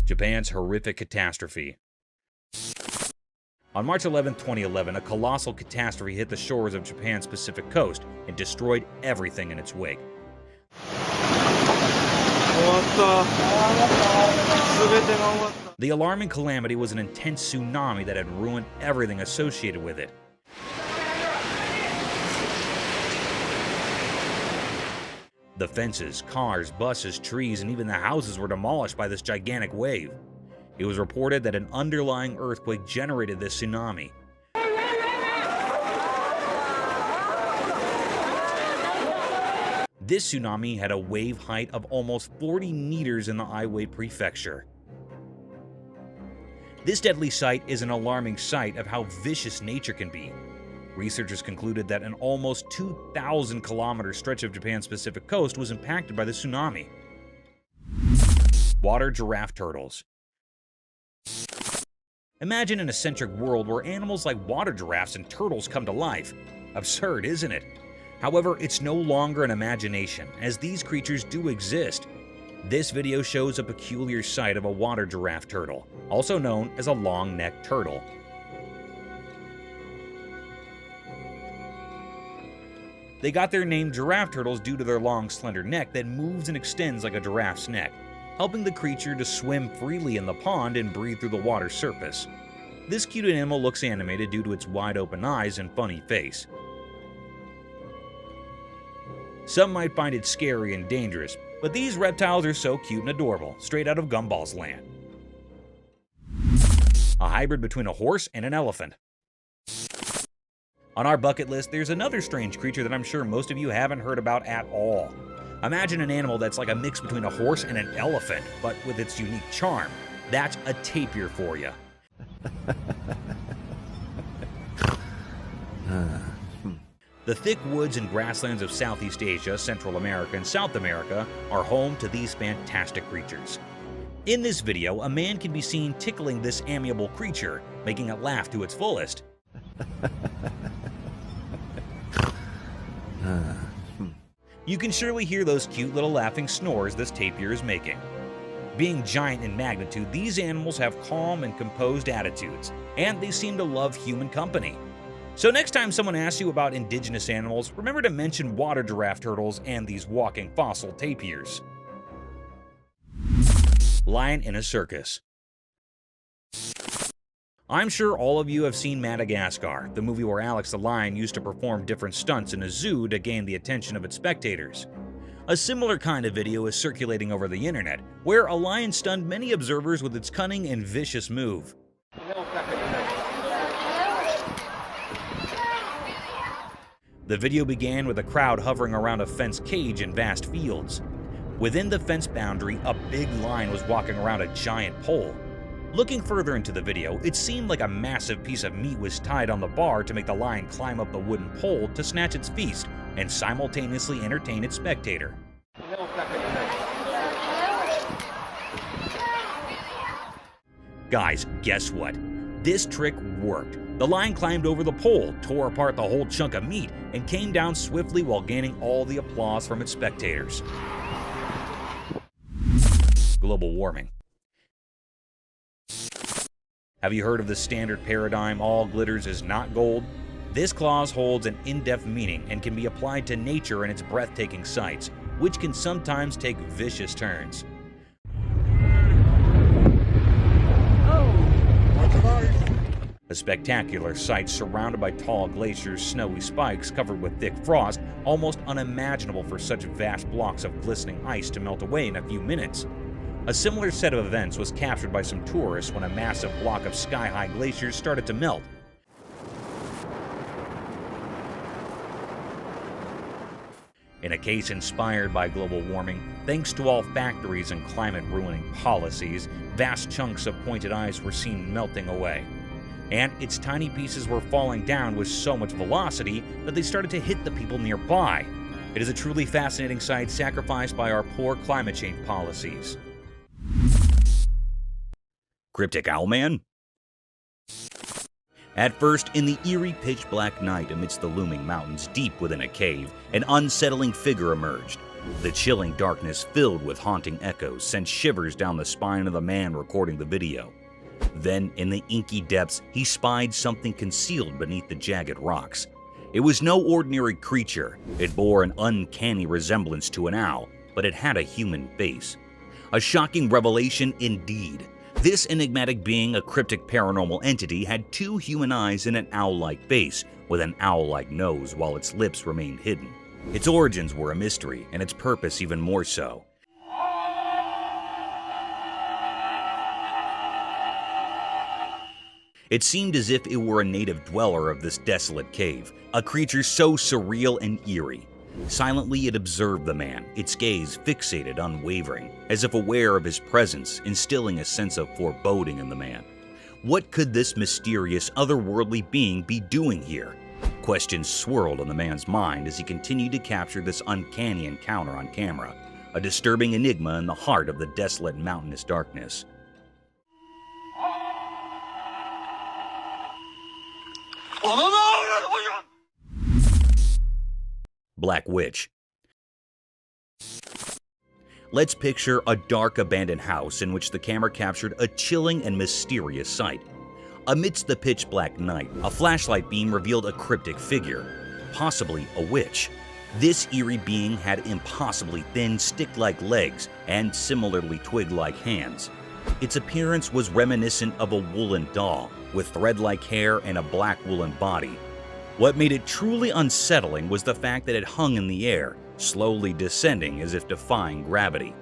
Japan's horrific catastrophe. On March 11, 2011, a colossal catastrophe hit the shores of Japan's Pacific coast and destroyed everything in its wake. The alarming calamity was an intense tsunami that had ruined everything associated with it. The fences, cars, buses, trees, and even the houses were demolished by this gigantic wave. It was reported that an underlying earthquake generated this tsunami. This tsunami had a wave height of almost 40 meters in the Aiwei Prefecture. This deadly sight is an alarming sight of how vicious nature can be. Researchers concluded that an almost 2,000-kilometer stretch of Japan's Pacific coast was impacted by the tsunami. Water giraffe turtles. Imagine an eccentric world where animals like water giraffes and turtles come to life. Absurd, isn't it? However, it's no longer an imagination, as these creatures do exist. This video shows a peculiar sight of a water giraffe turtle, also known as a long-necked turtle. They got their name giraffe turtles due to their long, slender neck that moves and extends like a giraffe's neck, helping the creature to swim freely in the pond and breathe through the water's surface. This cute animal looks animated due to its wide-open eyes and funny face. Some might find it scary and dangerous, but these reptiles are so cute and adorable, straight out of Gumball's land. A hybrid between a horse and an elephant. On our bucket list, there's another strange creature that I'm sure most of you haven't heard about at all. Imagine an animal that's like a mix between a horse and an elephant, but with its unique charm. That's a tapir for you. The thick woods and grasslands of Southeast Asia, Central America, and South America are home to these fantastic creatures. In this video, a man can be seen tickling this amiable creature, making it laugh to its fullest. You can surely hear those cute little laughing snores this tapir is making. Being giant in magnitude, these animals have calm and composed attitudes, and they seem to love human company. So next time someone asks you about indigenous animals, remember to mention water giraffe turtles and these walking fossil tapirs. Lion in a circus. I'm sure all of you have seen Madagascar, the movie where Alex the lion used to perform different stunts in a zoo to gain the attention of its spectators. A similar kind of video is circulating over the internet, where a lion stunned many observers with its cunning and vicious move. The video began with a crowd hovering around a fenced cage in vast fields. Within the fence boundary, a big lion was walking around a giant pole. Looking further into the video, it seemed like a massive piece of meat was tied on the bar to make the lion climb up the wooden pole to snatch its feast and simultaneously entertain its spectator. Guys, guess what? This trick worked. The lion climbed over the pole, tore apart the whole chunk of meat, and came down swiftly while gaining all the applause from its spectators. Global warming. Have you heard of the standard paradigm, all glitters is not gold? This clause holds an in-depth meaning and can be applied to nature and its breathtaking sights, which can sometimes take vicious turns. A spectacular sight surrounded by tall glaciers, snowy spikes covered with thick frost, almost unimaginable for such vast blocks of glistening ice to melt away in a few minutes. A similar set of events was captured by some tourists when a massive block of sky-high glaciers started to melt. In a case inspired by global warming, thanks to all factories and climate-ruining policies, vast chunks of pointed ice were seen melting away. And its tiny pieces were falling down with so much velocity that they started to hit the people nearby. It is a truly fascinating sight sacrificed by our poor climate change policies. Cryptic Owlman? At first, in the eerie pitch-black night amidst the looming mountains deep within a cave, an unsettling figure emerged. The chilling darkness filled with haunting echoes sent shivers down the spine of the man recording the video. Then, in the inky depths, he spied something concealed beneath the jagged rocks. It was no ordinary creature. It bore an uncanny resemblance to an owl, but it had a human face. A shocking revelation indeed. This enigmatic being, a cryptic paranormal entity, had two human eyes and an owl-like face, with an owl-like nose while its lips remained hidden. Its origins were a mystery, and its purpose even more so. It seemed as if it were a native dweller of this desolate cave, a creature so surreal and eerie. Silently it observed the man, its gaze fixated, unwavering, as if aware of his presence, instilling a sense of foreboding in the man. What could this mysterious, otherworldly being be doing here? Questions swirled in the man's mind as he continued to capture this uncanny encounter on camera, a disturbing enigma in the heart of the desolate mountainous darkness. Black Witch. Let's picture a dark abandoned house in which the camera captured a chilling and mysterious sight. Amidst the pitch black night, a flashlight beam revealed a cryptic figure, possibly a witch. This eerie being had impossibly thin, stick-like legs and similarly twig-like hands. Its appearance was reminiscent of a woolen doll, with thread-like hair and a black woolen body. What made it truly unsettling was the fact that it hung in the air, slowly descending as if defying gravity.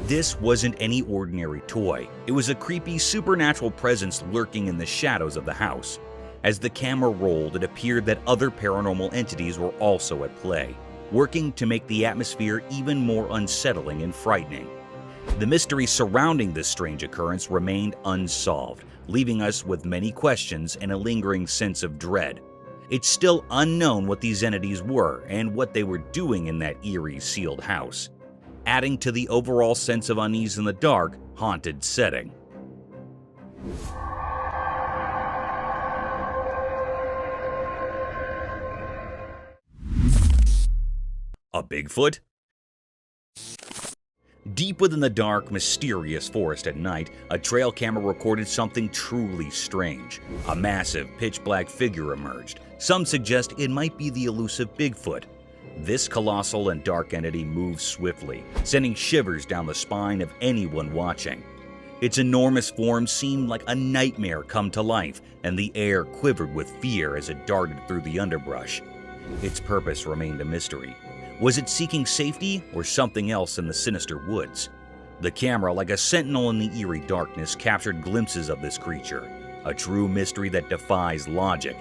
This wasn't any ordinary toy. It was a creepy supernatural presence lurking in the shadows of the house. As the camera rolled, it appeared that other paranormal entities were also at play, working to make the atmosphere even more unsettling and frightening. The mystery surrounding this strange occurrence remained unsolved, leaving us with many questions and a lingering sense of dread. It's still unknown what these entities were and what they were doing in that eerie, sealed house, adding to the overall sense of unease in the dark, haunted setting. A Bigfoot? Deep within the dark, mysterious forest at night, a trail camera recorded something truly strange. A massive, pitch-black figure emerged. Some suggest it might be the elusive Bigfoot. This colossal and dark entity moved swiftly, sending shivers down the spine of anyone watching. Its enormous form seemed like a nightmare come to life, and the air quivered with fear as it darted through the underbrush. Its purpose remained a mystery. Was it seeking safety or something else in the sinister woods? The camera, like a sentinel in the eerie darkness, captured glimpses of this creature, a true mystery that defies logic.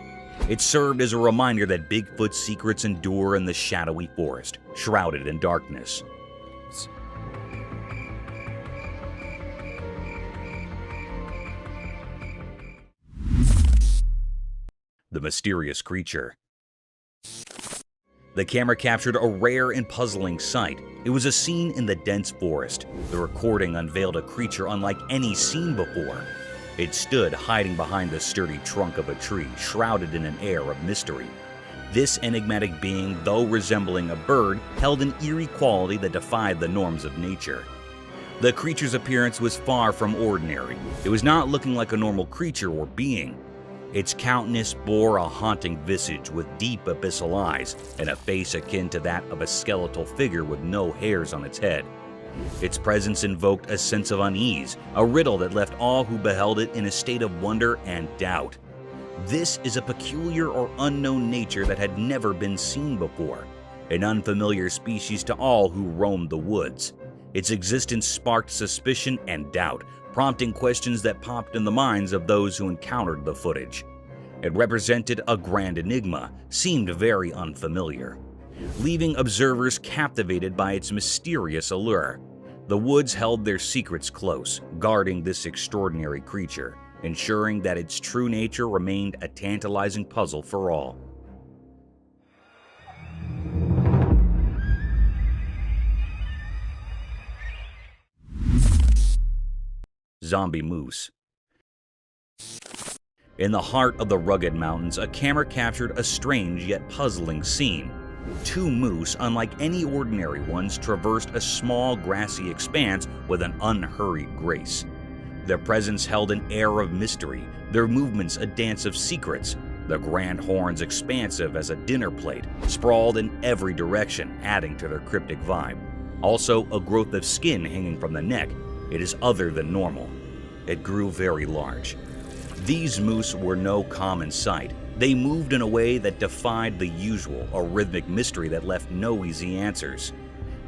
It served as a reminder that Bigfoot's secrets endure in the shadowy forest, shrouded in darkness. The mysterious creature. The camera captured a rare and puzzling sight. It was a scene in the dense forest. The recording unveiled a creature unlike any seen before. It stood hiding behind the sturdy trunk of a tree, shrouded in an air of mystery. This enigmatic being, though resembling a bird, held an eerie quality that defied the norms of nature. The creature's appearance was far from ordinary. It was not looking like a normal creature or being. Its countenance bore a haunting visage with deep abyssal eyes and a face akin to that of a skeletal figure with no hairs on its head. Its presence invoked a sense of unease, a riddle that left all who beheld it in a state of wonder and doubt. This is a peculiar or unknown nature that had never been seen before, an unfamiliar species to all who roamed the woods. Its existence sparked suspicion and doubt, prompting questions that popped in the minds of those who encountered the footage. It represented a grand enigma, seemed very unfamiliar, leaving observers captivated by its mysterious allure. The woods held their secrets close, guarding this extraordinary creature, ensuring that its true nature remained a tantalizing puzzle for all. Zombie moose. In the heart of the rugged mountains, a camera captured a strange yet puzzling scene. Two moose, unlike any ordinary ones, traversed a small grassy expanse with an unhurried grace. Their presence held an air of mystery, their movements a dance of secrets, the grand horns expansive as a dinner plate, sprawled in every direction, adding to their cryptic vibe. Also, a growth of skin hanging from the neck. It is other than normal. It grew very large. These moose were no common sight. They moved in a way that defied the usual, a rhythmic mystery that left no easy answers.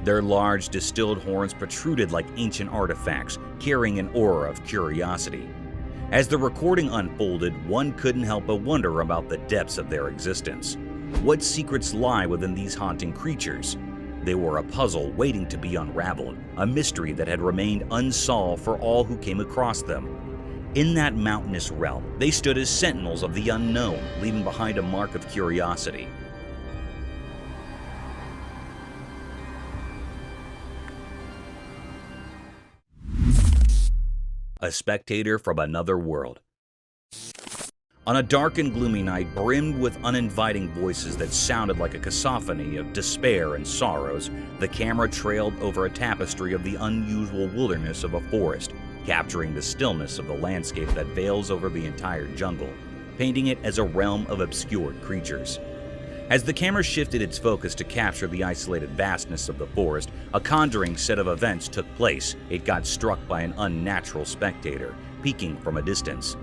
Their large, distilled horns protruded like ancient artifacts, carrying an aura of curiosity. As the recording unfolded, one couldn't help but wonder about the depths of their existence. What secrets lie within these haunting creatures? They were a puzzle waiting to be unraveled, a mystery that had remained unsolved for all who came across them. In that mountainous realm, they stood as sentinels of the unknown, leaving behind a mark of curiosity. A spectator from another world. On a dark and gloomy night brimmed with uninviting voices that sounded like a cacophony of despair and sorrows, the camera trailed over a tapestry of the unusual wilderness of a forest, capturing the stillness of the landscape that veils over the entire jungle, painting it as a realm of obscured creatures. As the camera shifted its focus to capture the isolated vastness of the forest, a conjuring set of events took place. It got struck by an unnatural spectator, peeking from a distance.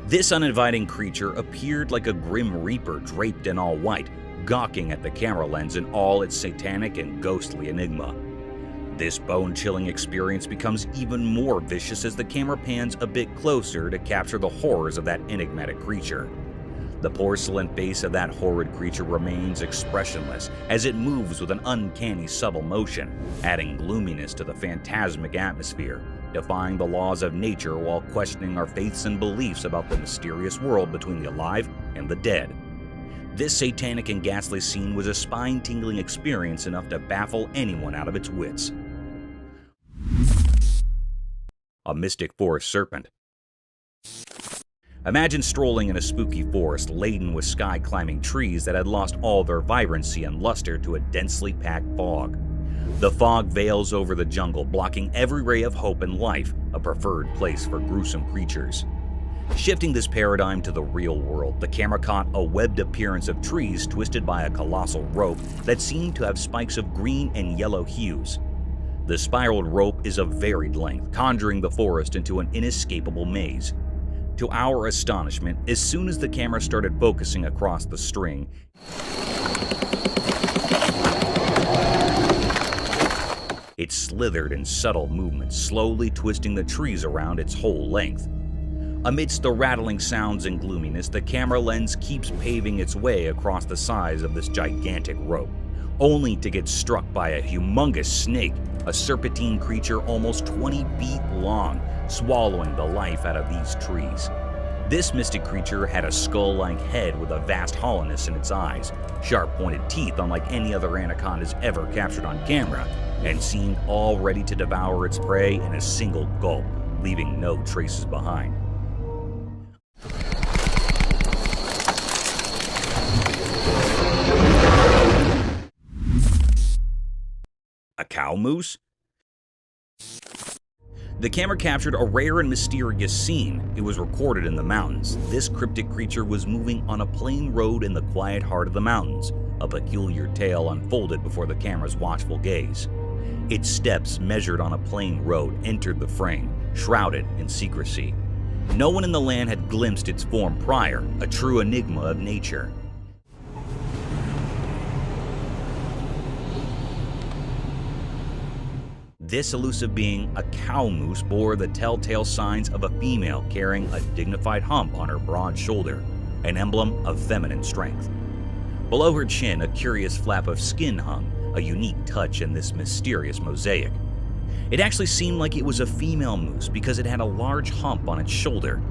This uninviting creature appeared like a grim reaper draped in all white, gawking at the camera lens in all its satanic and ghostly enigma. This bone-chilling experience becomes even more vicious as the camera pans a bit closer to capture the horrors of that enigmatic creature. The porcelain face of that horrid creature remains expressionless as it moves with an uncanny subtle motion, adding gloominess to the phantasmic atmosphere, defying the laws of nature while questioning our faiths and beliefs about the mysterious world between the alive and the dead. This satanic and ghastly scene was a spine-tingling experience enough to baffle anyone out of its wits. A mystic forest serpent. Imagine strolling in a spooky forest laden with sky-climbing trees that had lost all their vibrancy and luster to a densely packed fog. The fog veils over the jungle, blocking every ray of hope and life, a preferred place for gruesome creatures. Shifting this paradigm to the real world, the camera caught a webbed appearance of trees twisted by a colossal rope that seemed to have spikes of green and yellow hues. The spiraled rope is of varied length, conjuring the forest into an inescapable maze. To our astonishment, as soon as the camera started focusing across the string, it slithered in subtle movements, slowly twisting the trees around its whole length. Amidst the rattling sounds and gloominess, the camera lens keeps paving its way across the sides of this gigantic rope, only to get struck by a humongous snake, a serpentine creature almost 20 feet long, swallowing the life out of these trees. This mystic creature had a skull-like head with a vast hollowness in its eyes, sharp-pointed teeth unlike any other anacondas ever captured on camera, and seemed all ready to devour its prey in a single gulp, leaving no traces behind. A cow moose? The camera captured a rare and mysterious scene. It was recorded in the mountains. This cryptic creature was moving on a plain road in the quiet heart of the mountains. A peculiar tale unfolded before the camera's watchful gaze. Its steps, measured on a plain road, entered the frame, shrouded in secrecy. No one in the land had glimpsed its form prior, a true enigma of nature. This elusive being, a cow moose, bore the telltale signs of a female carrying a dignified hump on her broad shoulder, an emblem of feminine strength. Below her chin, a curious flap of skin hung, a unique touch in this mysterious mosaic. It actually seemed like it was a female moose because it had a large hump on its shoulder.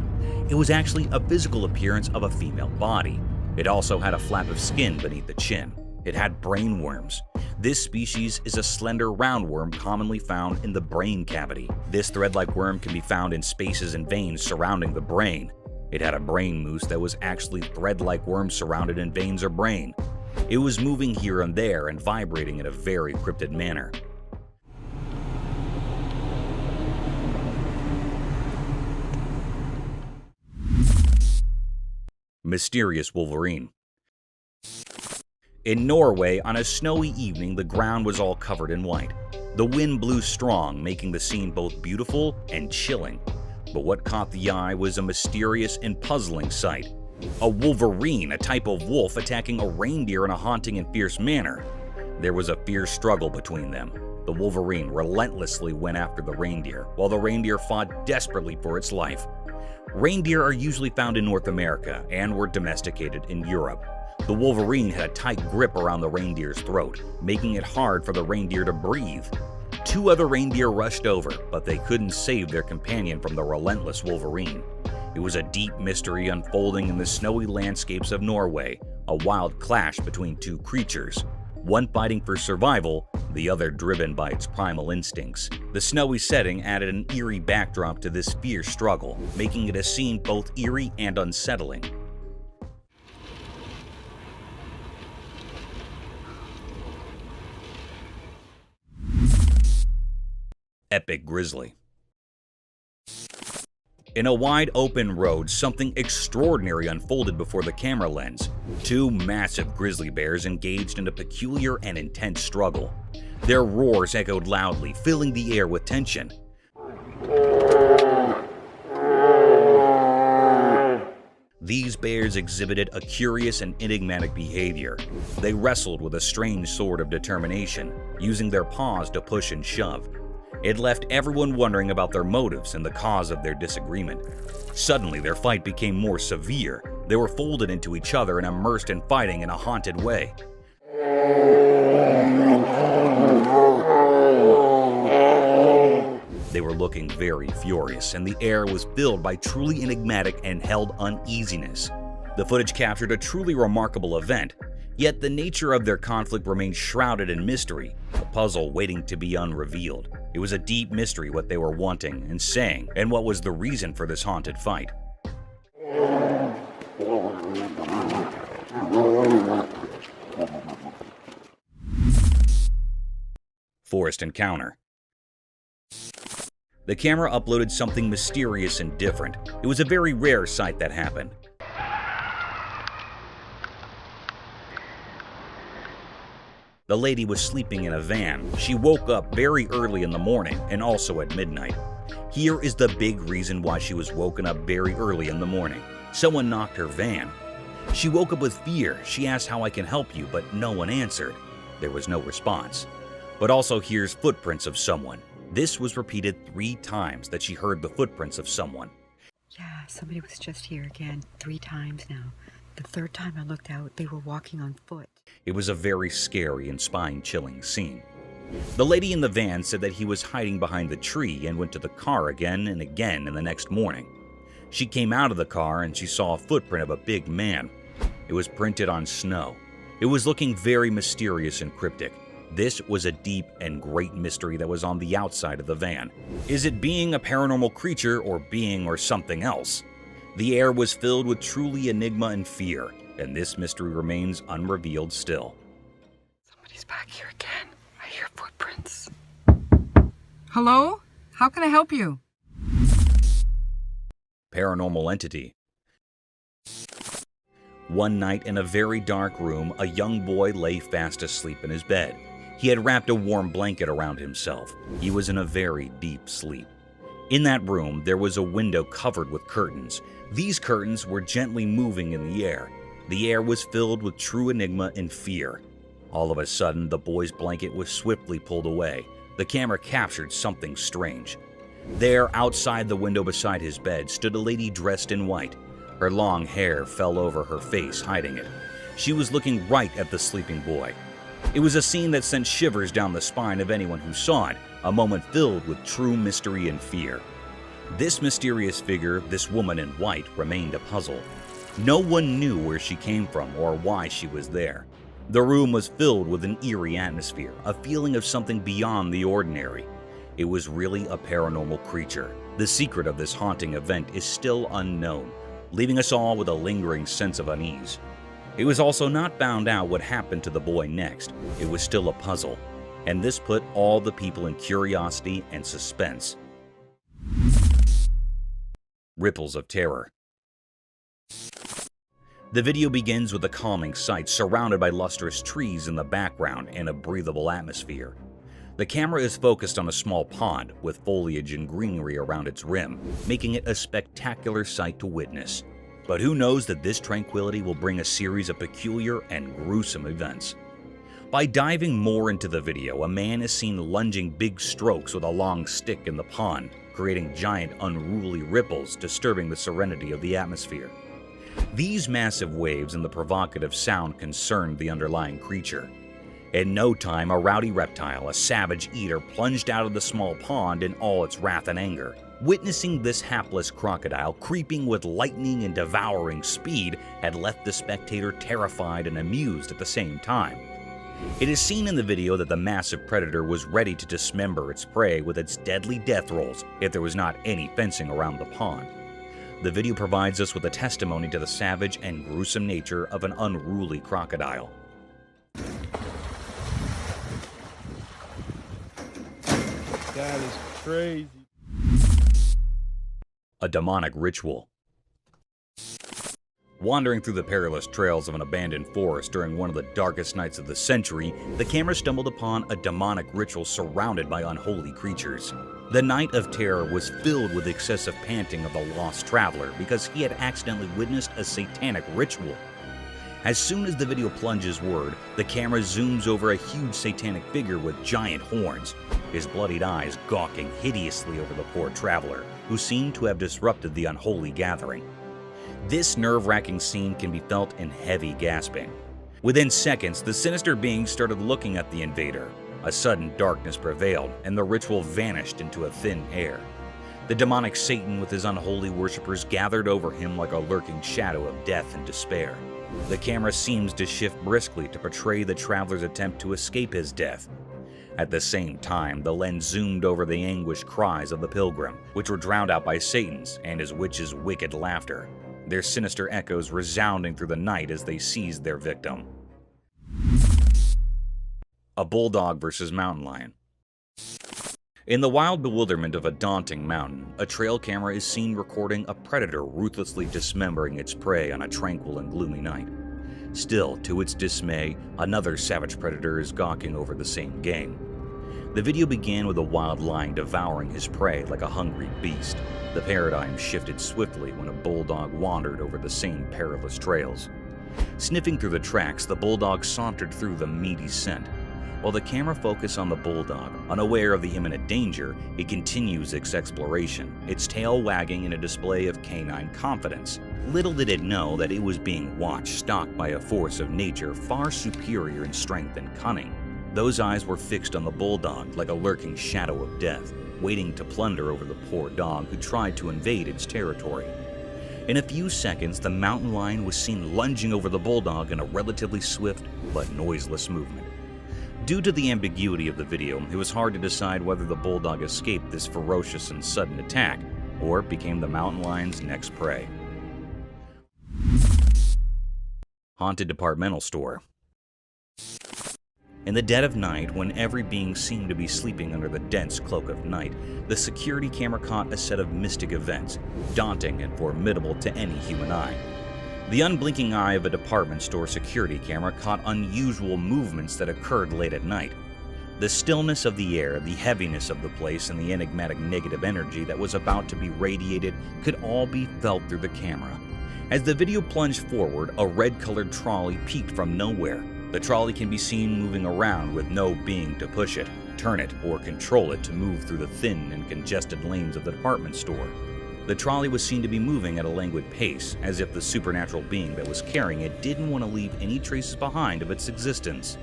It was actually a physical appearance of a female body. It also had a flap of skin beneath the chin. It had brain worms. This species is a slender roundworm commonly found in the brain cavity. This thread-like worm can be found in spaces and veins surrounding the brain. It had a brain moose that was actually thread-like worms surrounded in veins or brain. It was moving here and there and vibrating in a very cryptid manner. Mysterious wolverine. In Norway, on a snowy evening, the ground was all covered in white. The wind blew strong, making the scene both beautiful and chilling. But what caught the eye was a mysterious and puzzling sight. A wolverine, a type of wolf, attacking a reindeer in a haunting and fierce manner. There was a fierce struggle between them. The wolverine relentlessly went after the reindeer, while the reindeer fought desperately for its life. Reindeer are usually found in North America and were domesticated in Europe. The wolverine had a tight grip around the reindeer's throat, making it hard for the reindeer to breathe. Two other reindeer rushed over, but they couldn't save their companion from the relentless wolverine. It was a deep mystery unfolding in the snowy landscapes of Norway, a wild clash between two creatures, one fighting for survival, the other driven by its primal instincts. The snowy setting added an eerie backdrop to this fierce struggle, making it a scene both eerie and unsettling. Epic grizzly. In a wide open road, something extraordinary unfolded before the camera lens. Two massive grizzly bears engaged in a peculiar and intense struggle. Their roars echoed loudly, filling the air with tension. These bears exhibited a curious and enigmatic behavior. They wrestled with a strange sort of determination, using their paws to push and shove. It left everyone wondering about their motives and the cause of their disagreement. Suddenly, their fight became more severe. They were folded into each other and immersed in fighting in a haunted way. They were looking very furious, and the air was filled by truly enigmatic and held uneasiness. The footage captured a truly remarkable event, yet the nature of their conflict remained shrouded in mystery, a puzzle waiting to be unrevealed. It was a deep mystery what they were wanting and saying, and what was the reason for this haunted fight. Forest encounter. The camera uploaded something mysterious and different. It was a very rare sight that happened. The lady was sleeping in a van. She woke up very early in the morning and also at midnight. Here is the big reason why she was woken up very early in the morning. Someone knocked her van. She woke up with fear. She asked how I can help you, but no one answered. There was no response. But also here's footprints of someone. This was repeated 3 times that she heard the footprints of someone. Yeah, somebody was just here again 3 times now. The 3rd time I looked out, they were walking on foot. It was a very scary and spine-chilling scene. The lady in the van said that he was hiding behind the tree and went to the car again and again in the next morning. She came out of the car and she saw a footprint of a big man. It was printed on snow. It was looking very mysterious and cryptic. This was a deep and great mystery that was on the outside of the van. Is it being a paranormal creature or being or something else? The air was filled with truly enigma and fear, and this mystery remains unrevealed still. Somebody's back here again. I hear footprints. Hello? How can I help you? Paranormal entity. One night in a very dark room, a young boy lay fast asleep in his bed. He had wrapped a warm blanket around himself. He was in a very deep sleep. In that room, there was a window covered with curtains. These curtains were gently moving in the air. The air was filled with true enigma and fear. All of a sudden, the boy's blanket was swiftly pulled away. The camera captured something strange. There, outside the window beside his bed, stood a lady dressed in white. Her long hair fell over her face, hiding it. She was looking right at the sleeping boy. It was a scene that sent shivers down the spine of anyone who saw it, a moment filled with true mystery and fear. This mysterious figure, this woman in white, remained a puzzle. No one knew where she came from or why she was there. The room was filled with an eerie atmosphere, a feeling of something beyond the ordinary. It was really a paranormal creature. The secret of this haunting event is still unknown, leaving us all with a lingering sense of unease. It was also not found out what happened to the boy next. It was still a puzzle, and this put all the people in curiosity and suspense. Ripples of terror. The video begins with a calming sight surrounded by lustrous trees in the background and a breathable atmosphere. The camera is focused on a small pond with foliage and greenery around its rim, making it a spectacular sight to witness. But who knows that this tranquility will bring a series of peculiar and gruesome events. By diving more into the video, a man is seen lunging big strokes with a long stick in the pond, creating giant unruly ripples disturbing the serenity of the atmosphere. These massive waves and the provocative sound concerned the underlying creature. In no time, a rowdy reptile, a savage eater, plunged out of the small pond in all its wrath and anger. Witnessing this hapless crocodile creeping with lightning and devouring speed had left the spectator terrified and amused at the same time. It is seen in the video that the massive predator was ready to dismember its prey with its deadly death rolls if there was not any fencing around the pond. The video provides us with a testimony to the savage and gruesome nature of an unruly crocodile. That is crazy. A demonic ritual. Wandering through the perilous trails of an abandoned forest during one of the darkest nights of the century, the camera stumbled upon a demonic ritual surrounded by unholy creatures. The night of terror was filled with excessive panting of the lost traveler because he had accidentally witnessed a satanic ritual. As soon as the video plunges word, the camera zooms over a huge satanic figure with giant horns, his bloodied eyes gawking hideously over the poor traveler, who seemed to have disrupted the unholy gathering. This nerve-wracking scene can be felt in heavy gasping. Within seconds, the sinister being started looking at the invader. A sudden darkness prevailed, and the ritual vanished into a thin air. The demonic Satan with his unholy worshippers gathered over him like a lurking shadow of death and despair. The camera seems to shift briskly to portray the traveler's attempt to escape his death. At the same time, the lens zoomed over the anguished cries of the pilgrim, which were drowned out by Satan's and his witch's wicked laughter, their sinister echoes resounding through the night as they seized their victim. A bulldog versus mountain lion. In the wild bewilderment of a daunting mountain, a trail camera is seen recording a predator ruthlessly dismembering its prey on a tranquil and gloomy night. Still, to its dismay, another savage predator is gawking over the same game. The video began with a wild lion devouring his prey like a hungry beast. The paradigm shifted swiftly when a bulldog wandered over the same perilous trails. Sniffing through the tracks, the bulldog sauntered through the meaty scent. While the camera focused on the bulldog, unaware of the imminent danger, it continues its exploration, its tail wagging in a display of canine confidence. Little did it know that it was being watched, stalked by a force of nature far superior in strength and cunning. Those eyes were fixed on the bulldog like a lurking shadow of death, waiting to plunder over the poor dog who tried to invade its territory. In a few seconds, the mountain lion was seen lunging over the bulldog in a relatively swift but noiseless movement. Due to the ambiguity of the video, it was hard to decide whether the bulldog escaped this ferocious and sudden attack or became the mountain lion's next prey. Haunted departmental store. In the dead of night, when every being seemed to be sleeping under the dense cloak of night, the security camera caught a set of mystic events, daunting and formidable to any human eye. The unblinking eye of a department store security camera caught unusual movements that occurred late at night. The stillness of the air, the heaviness of the place, and the enigmatic negative energy that was about to be radiated could all be felt through the camera. As the video plunged forward, a red-colored trolley peeked from nowhere. The trolley can be seen moving around with no being to push it, turn it, or control it to move through the thin and congested lanes of the department store. The trolley was seen to be moving at a languid pace, as if the supernatural being that was carrying it didn't want to leave any traces behind of its existence.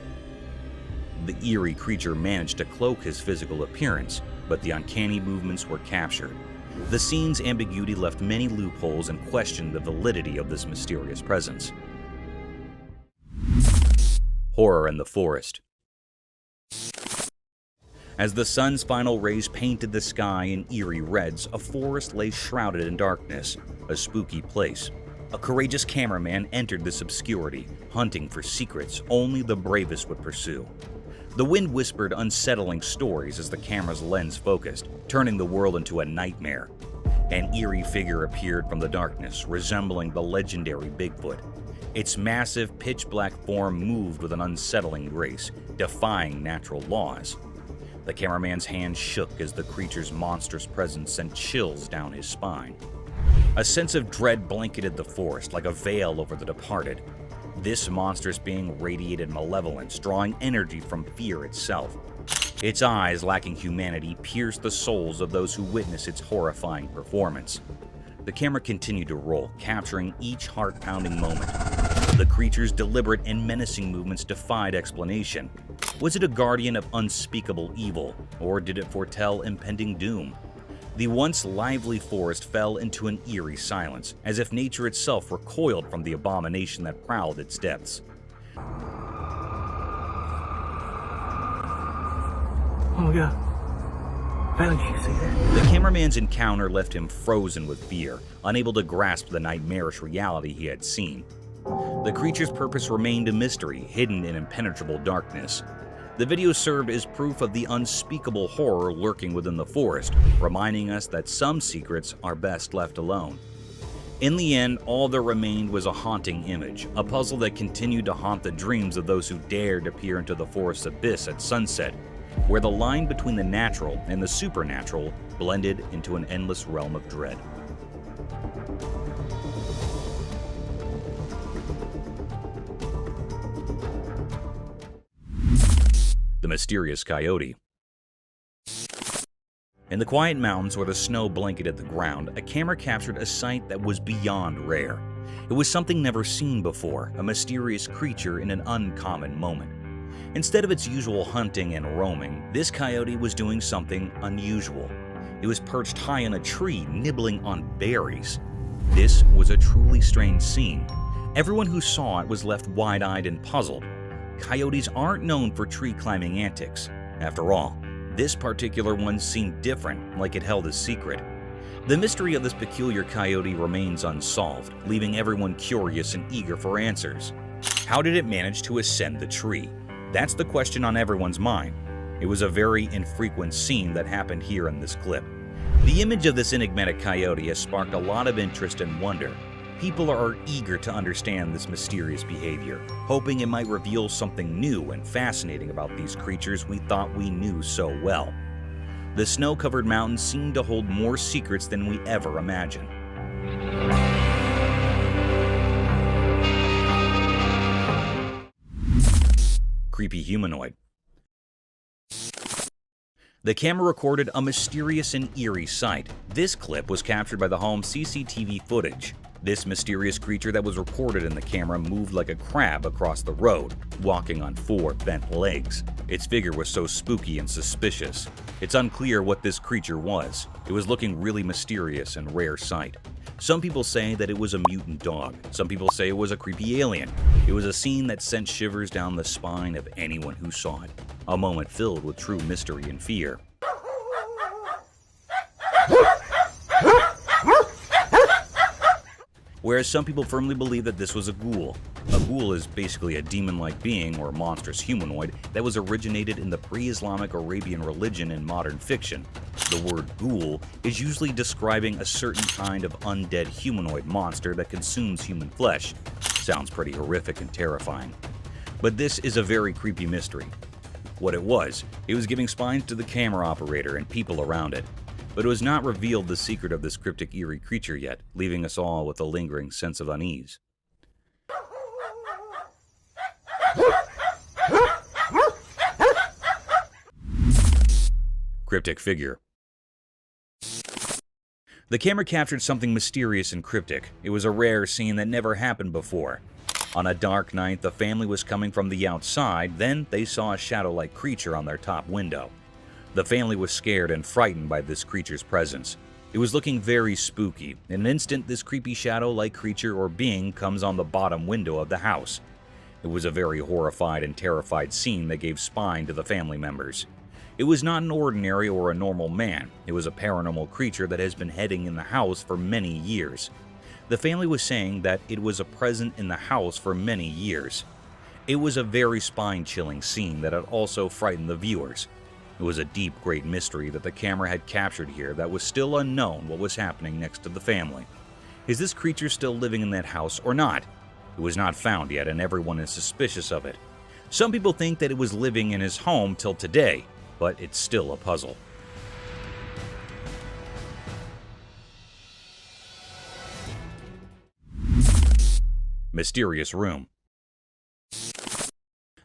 The eerie creature managed to cloak his physical appearance, but the uncanny movements were captured. The scene's ambiguity left many loopholes and questioned the validity of this mysterious presence. Horror in the forest. As the sun's final rays painted the sky in eerie reds, a forest lay shrouded in darkness, a spooky place. A courageous cameraman entered this obscurity, hunting for secrets only the bravest would pursue. The wind whispered unsettling stories as the camera's lens focused, turning the world into a nightmare. An eerie figure appeared from the darkness, resembling the legendary Bigfoot. Its massive, pitch-black form moved with an unsettling grace, defying natural laws. The cameraman's hand shook as the creature's monstrous presence sent chills down his spine. A sense of dread blanketed the forest like a veil over the departed. This monstrous being radiated malevolence, drawing energy from fear itself. Its eyes, lacking humanity, pierced the souls of those who witnessed its horrifying performance. The camera continued to roll, capturing each heart-pounding moment. The creature's deliberate and menacing movements defied explanation. Was it a guardian of unspeakable evil, or did it foretell impending doom? The once lively forest fell into an eerie silence, as if nature itself recoiled from the abomination that prowled its depths. Oh my god. Finally, you see that? The cameraman's encounter left him frozen with fear, unable to grasp the nightmarish reality he had seen. The creature's purpose remained a mystery, hidden in impenetrable darkness. The video served as proof of the unspeakable horror lurking within the forest, reminding us that some secrets are best left alone. In the end, all that remained was a haunting image, a puzzle that continued to haunt the dreams of those who dared to peer into the forest's abyss at sunset, where the line between the natural and the supernatural blended into an endless realm of dread. The mysterious coyote. In the quiet mountains where the snow blanketed the ground, a camera captured a sight that was beyond rare. It was something never seen before, a mysterious creature in an uncommon moment. Instead of its usual hunting and roaming, this coyote was doing something unusual. It was perched high in a tree, nibbling on berries. This was a truly strange scene. Everyone who saw it was left wide-eyed and puzzled. Coyotes aren't known for tree-climbing antics. After all, this particular one seemed different, like it held a secret. The mystery of this peculiar coyote remains unsolved, leaving everyone curious and eager for answers. How did it manage to ascend the tree? That's the question on everyone's mind. It was a very infrequent scene that happened here in this clip. The image of this enigmatic coyote has sparked a lot of interest and wonder. People are eager to understand this mysterious behavior, hoping it might reveal something new and fascinating about these creatures we thought we knew so well. The snow-covered mountains seem to hold more secrets than we ever imagined. Creepy humanoid. The camera recorded a mysterious and eerie sight. This clip was captured by the home's CCTV footage. This mysterious creature that was recorded in the camera moved like a crab across the road, walking on 4 bent legs. Its figure was so spooky and suspicious. It's unclear what this creature was. It was looking really mysterious and rare sight. Some people say that it was a mutant dog. Some people say it was a creepy alien. It was a scene that sent shivers down the spine of anyone who saw it. A moment filled with true mystery and fear. Whereas some people firmly believe that this was a ghoul. A ghoul is basically a demon-like being or monstrous humanoid that was originated in the pre-Islamic Arabian religion and modern fiction. The word ghoul is usually describing a certain kind of undead humanoid monster that consumes human flesh. Sounds pretty horrific and terrifying. But this is a very creepy mystery. What it was giving spines to the camera operator and people around it. But it was not revealed the secret of this cryptic eerie creature yet, leaving us all with a lingering sense of unease. Cryptic figure. The camera captured something mysterious and cryptic. It was a rare scene that never happened before. On a dark night, the family was coming from the outside, then they saw a shadow-like creature on their top window. The family was scared and frightened by this creature's presence. It was looking very spooky. In an instant, this creepy shadow-like creature or being comes on the bottom window of the house. It was a very horrified and terrified scene that gave spine to the family members. It was not an ordinary or a normal man. It was a paranormal creature that has been hiding in the house for many years. The family was saying that it was a present in the house for many years. It was a very spine-chilling scene that had also frightened the viewers. It was a deep, great mystery that the camera had captured here that was still unknown what was happening next to the family. Is this creature still living in that house or not? It was not found yet and everyone is suspicious of it. Some people think that it was living in his home till today, but it's still a puzzle. Mysterious room.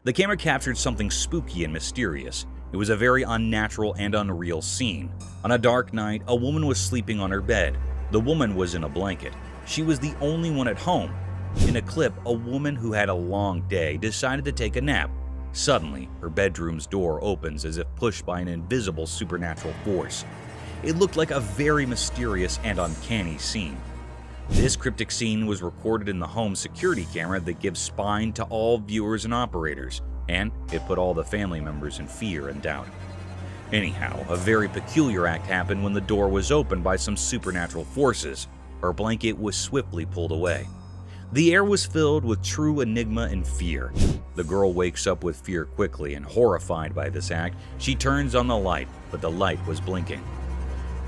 The camera captured something spooky and mysterious. It was a very unnatural and unreal scene. On a dark night, a woman was sleeping on her bed. The woman was in a blanket. She was the only one at home. In a clip, a woman who had a long day decided to take a nap. Suddenly, her bedroom's door opens as if pushed by an invisible supernatural force. It looked like a very mysterious and uncanny scene. This cryptic scene was recorded in the home security camera that gives spine to all viewers and operators, and it put all the family members in fear and doubt. Anyhow, a very peculiar act happened when the door was opened by some supernatural forces. Her blanket was swiftly pulled away. The air was filled with true enigma and fear. The girl wakes up with fear quickly, and horrified by this act, she turns on the light, but the light was blinking.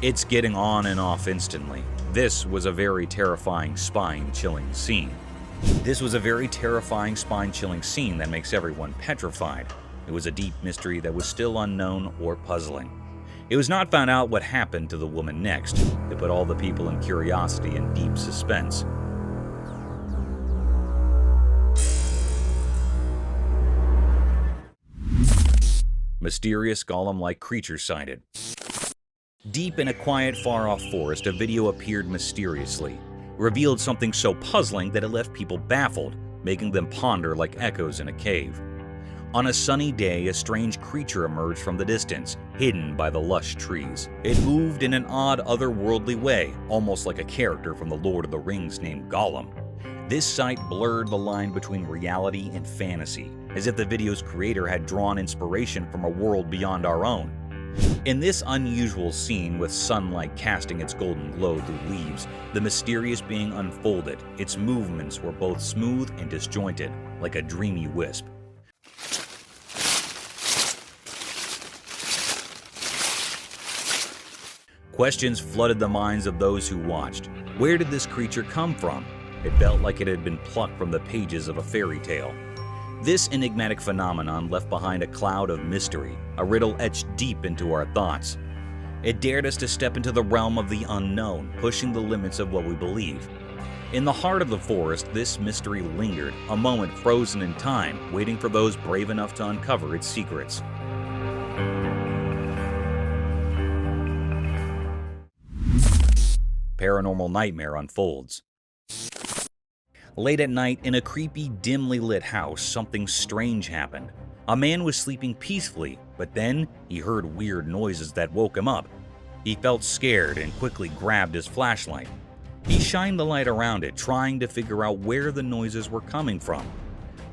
It's getting on and off instantly. This was a very terrifying, spine-chilling scene. That makes everyone petrified. It was a deep mystery that was still unknown or puzzling. It was not found out what happened to the woman next. It put all the people in curiosity and deep suspense. Mysterious golem-like creature sighted. Deep in a quiet, far-off forest, a video appeared mysteriously, revealed something so puzzling that it left people baffled, making them ponder like echoes in a cave. On a sunny day, a strange creature emerged from the distance, hidden by the lush trees. It moved in an odd, otherworldly way, almost like a character from the Lord of the Rings named Gollum. This sight blurred the line between reality and fantasy, as if the video's creator had drawn inspiration from a world beyond our own. In this unusual scene, with sunlight casting its golden glow through leaves, the mysterious being unfolded. Its movements were both smooth and disjointed, like a dreamy wisp. Questions flooded the minds of those who watched. Where did this creature come from? It felt like it had been plucked from the pages of a fairy tale. This enigmatic phenomenon left behind a cloud of mystery, a riddle etched deep into our thoughts. It dared us to step into the realm of the unknown, pushing the limits of what we believe. In the heart of the forest, this mystery lingered, a moment frozen in time, waiting for those brave enough to uncover its secrets. Paranormal nightmare unfolds. Late at night, in a creepy, dimly lit house, something strange happened. A man was sleeping peacefully, but then he heard weird noises that woke him up. He felt scared and quickly grabbed his flashlight. He shined the light around it, trying to figure out where the noises were coming from.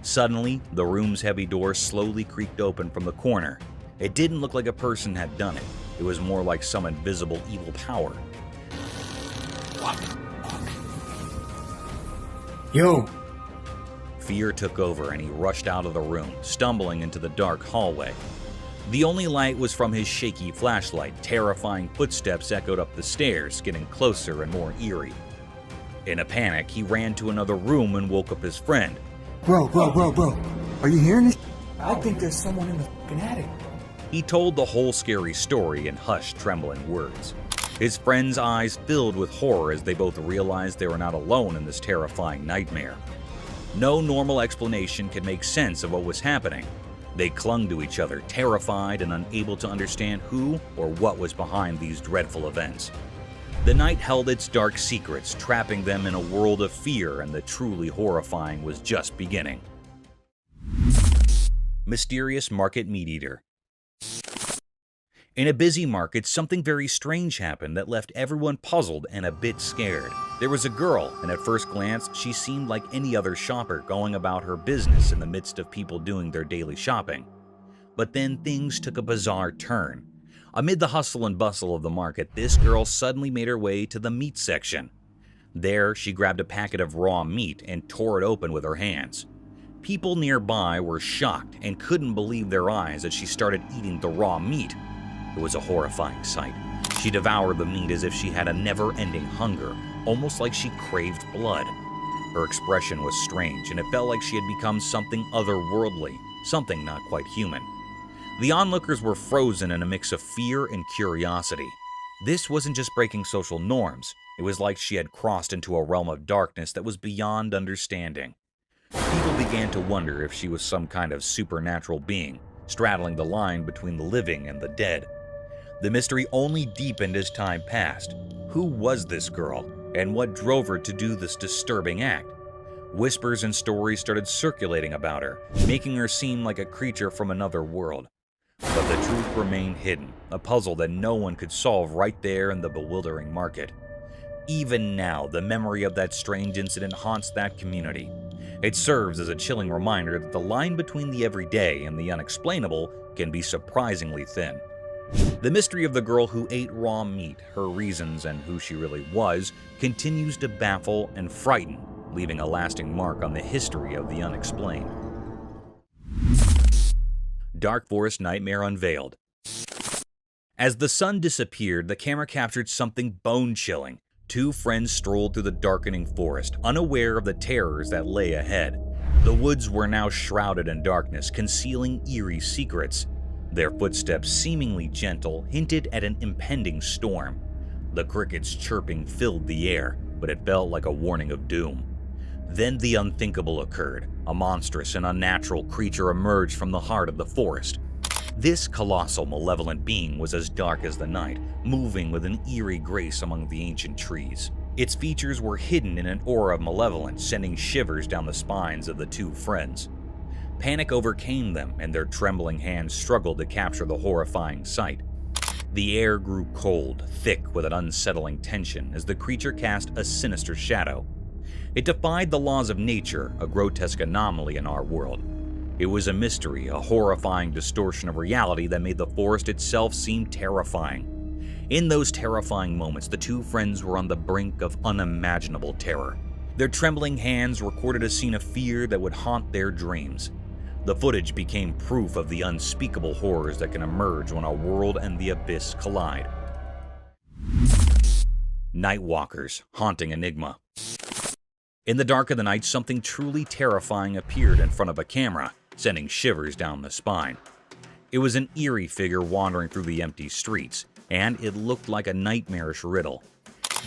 Suddenly, the room's heavy door slowly creaked open from the corner. It didn't look like a person had done it. It was more like some invisible evil power. Yo! Fear took over and he rushed out of the room, stumbling into the dark hallway. The only light was from his shaky flashlight. Terrifying footsteps echoed up the stairs, getting closer and more eerie. In a panic, he ran to another room and woke up his friend. Bro. Are you hearing this? I think there's someone in the fucking attic. He told the whole scary story in hushed, trembling words. His friend's eyes filled with horror as they both realized they were not alone in this terrifying nightmare. No normal explanation could make sense of what was happening. They clung to each other, terrified and unable to understand who or what was behind these dreadful events. The night held its dark secrets, trapping them in a world of fear, and the truly horrifying was just beginning. Mysterious market meat eater. In a busy market, something very strange happened that left everyone puzzled and a bit scared. There was a girl, and at first glance, she seemed like any other shopper going about her business in the midst of people doing their daily shopping. But then things took a bizarre turn. Amid the hustle and bustle of the market, this girl suddenly made her way to the meat section. There, she grabbed a packet of raw meat and tore it open with her hands. People nearby were shocked and couldn't believe their eyes as she started eating the raw meat. It was a horrifying sight. She devoured the meat as if she had a never-ending hunger, almost like she craved blood. Her expression was strange, and it felt like she had become something otherworldly, something not quite human. The onlookers were frozen in a mix of fear and curiosity. This wasn't just breaking social norms. It was like she had crossed into a realm of darkness that was beyond understanding. People began to wonder if she was some kind of supernatural being, straddling the line between the living and the dead. The mystery only deepened as time passed. Who was this girl, and what drove her to do this disturbing act? Whispers and stories started circulating about her, making her seem like a creature from another world. But the truth remained hidden, a puzzle that no one could solve right there in the bewildering market. Even now, the memory of that strange incident haunts that community. It serves as a chilling reminder that the line between the everyday and the unexplainable can be surprisingly thin. The mystery of the girl who ate raw meat, her reasons, and who she really was, continues to baffle and frighten. leaving a lasting mark on the history of the unexplained. Dark Forest Nightmare Unveiled. As the sun disappeared, the camera captured something bone-chilling. Two friends strolled through the darkening forest, unaware of the terrors that lay ahead. The woods were now shrouded in darkness, concealing eerie secrets. Their footsteps, seemingly gentle, hinted at an impending storm. The crickets' chirping filled the air, but it felt like a warning of doom. Then the unthinkable occurred. A monstrous and unnatural creature emerged from the heart of the forest. This colossal, malevolent being was as dark as the night, moving with an eerie grace among the ancient trees. Its features were hidden in an aura of malevolence, sending shivers down the spines of the two friends. Panic overcame them, and their trembling hands struggled to capture the horrifying sight. The air grew cold, thick with an unsettling tension as the creature cast a sinister shadow. It defied the laws of nature, a grotesque anomaly in our world. It was a mystery, a horrifying distortion of reality that made the forest itself seem terrifying. In those terrifying moments, the two friends were on the brink of unimaginable terror. Their trembling hands recorded a scene of fear that would haunt their dreams. The footage became proof of the unspeakable horrors that can emerge when our world and the abyss collide. Nightwalkers, haunting enigma. In the dark of the night, something truly terrifying appeared in front of a camera, sending shivers down the spine. It was an eerie figure wandering through the empty streets, and it looked like a nightmarish riddle.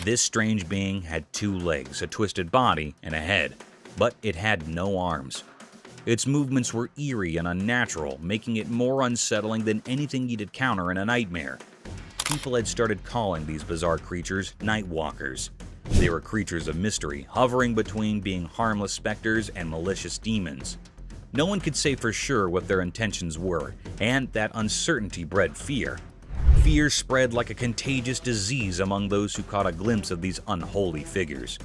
This strange being had two legs, a twisted body, and a head, but it had no arms. Its movements were eerie and unnatural, making it more unsettling than anything you'd encounter in a nightmare. People had started calling these bizarre creatures nightwalkers. They were creatures of mystery, hovering between being harmless specters and malicious demons. No one could say for sure what their intentions were, and that uncertainty bred fear. Fear spread like a contagious disease among those who caught a glimpse of these unholy figures.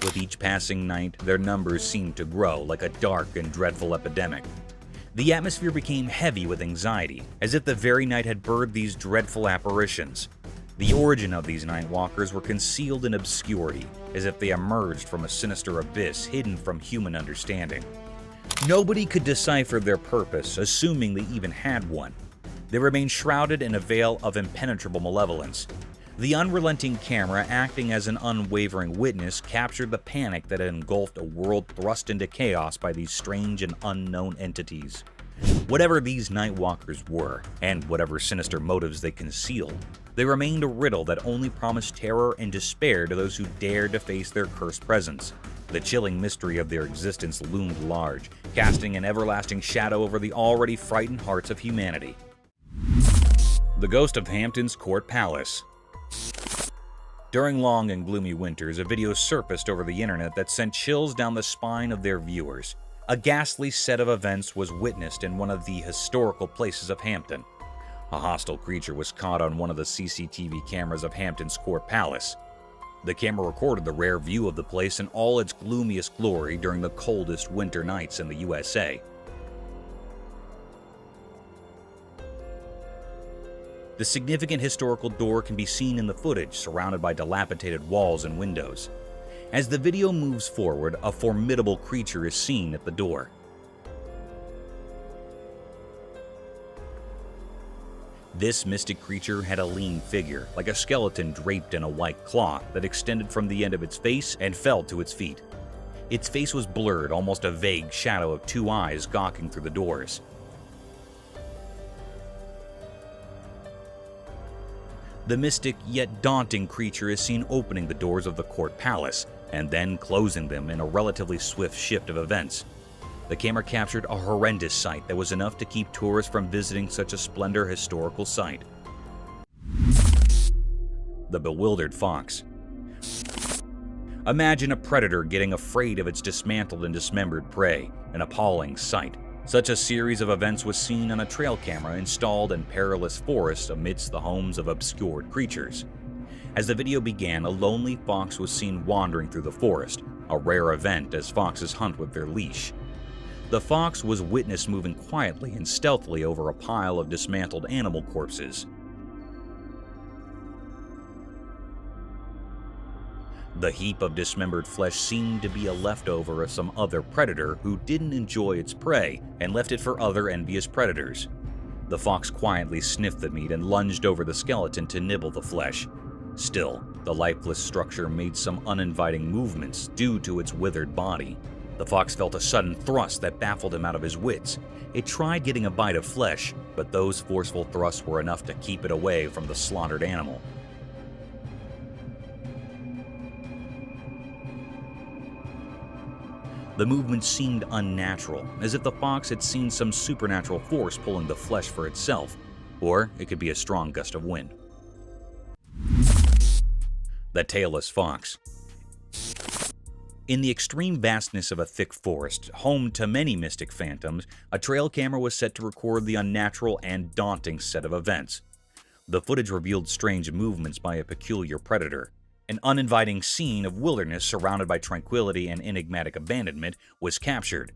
With each passing night, their numbers seemed to grow like a dark and dreadful epidemic. The atmosphere became heavy with anxiety, as if the very night had birthed these dreadful apparitions. The origin of these nightwalkers were concealed in obscurity, as if they emerged from a sinister abyss hidden from human understanding. Nobody could decipher their purpose, assuming they even had one. They remained shrouded in a veil of impenetrable malevolence. The unrelenting camera, acting as an unwavering witness, captured the panic that had engulfed a world thrust into chaos by these strange and unknown entities. Whatever these nightwalkers were, and whatever sinister motives they concealed, they remained a riddle that only promised terror and despair to those who dared to face their cursed presence. The chilling mystery of their existence loomed large, casting an everlasting shadow over the already frightened hearts of humanity. The Ghost of Hampton's Court Palace. During long and gloomy winters, a video surfaced over the internet that sent chills down the spine of their viewers. A ghastly set of events was witnessed in one of the historical places of Hampton. A hostile creature was caught on one of the CCTV cameras of Hampton's Court Palace. The camera recorded the rare view of the place in all its gloomiest glory during the coldest winter nights in the USA. The significant historical door can be seen in the footage, surrounded by dilapidated walls and windows. As the video moves forward, a formidable creature is seen at the door. This mystic creature had a lean figure, like a skeleton draped in a white cloth that extended from the end of its face and fell to its feet. Its face was blurred, almost a vague shadow of two eyes gawking through the doors. The mystic yet daunting creature is seen opening the doors of the court palace, and then closing them in a relatively swift shift of events. The camera captured a horrendous sight that was enough to keep tourists from visiting such a splendid historical site. The bewildered fox. Imagine a predator getting afraid of its dismantled and dismembered prey, an appalling sight. Such a series of events was seen on a trail camera installed in perilous forests amidst the homes of obscured creatures. As the video began, a lonely fox was seen wandering through the forest, a rare event as foxes hunt with their leash. The fox was witnessed moving quietly and stealthily over a pile of dismantled animal corpses. The heap of dismembered flesh seemed to be a leftover of some other predator who didn't enjoy its prey and left it for other envious predators. The fox quietly sniffed the meat and lunged over the skeleton to nibble the flesh. Still, the lifeless structure made some uninviting movements due to its withered body. The fox felt a sudden thrust that baffled him out of his wits. It tried getting a bite of flesh, but those forceful thrusts were enough to keep it away from the slaughtered animal. The movement seemed unnatural, as if the fox had seen some supernatural force pulling the flesh for itself, or it could be a strong gust of wind. The tailless fox. In the extreme vastness of a thick forest, home to many mystic phantoms, a trail camera was set to record the unnatural and daunting set of events. The footage revealed strange movements by a peculiar predator. An uninviting scene of wilderness surrounded by tranquility and enigmatic abandonment was captured.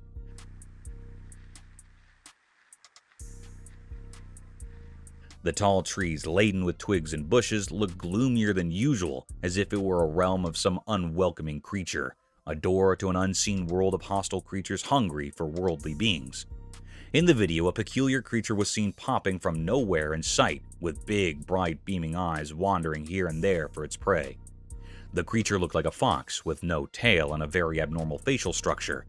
The tall trees laden with twigs and bushes looked gloomier than usual, as if it were a realm of some unwelcoming creature, a door to an unseen world of hostile creatures hungry for worldly beings. In the video, a peculiar creature was seen popping from nowhere in sight, with big, bright, beaming eyes wandering here and there for its prey. The creature looked like a fox, with no tail and a very abnormal facial structure.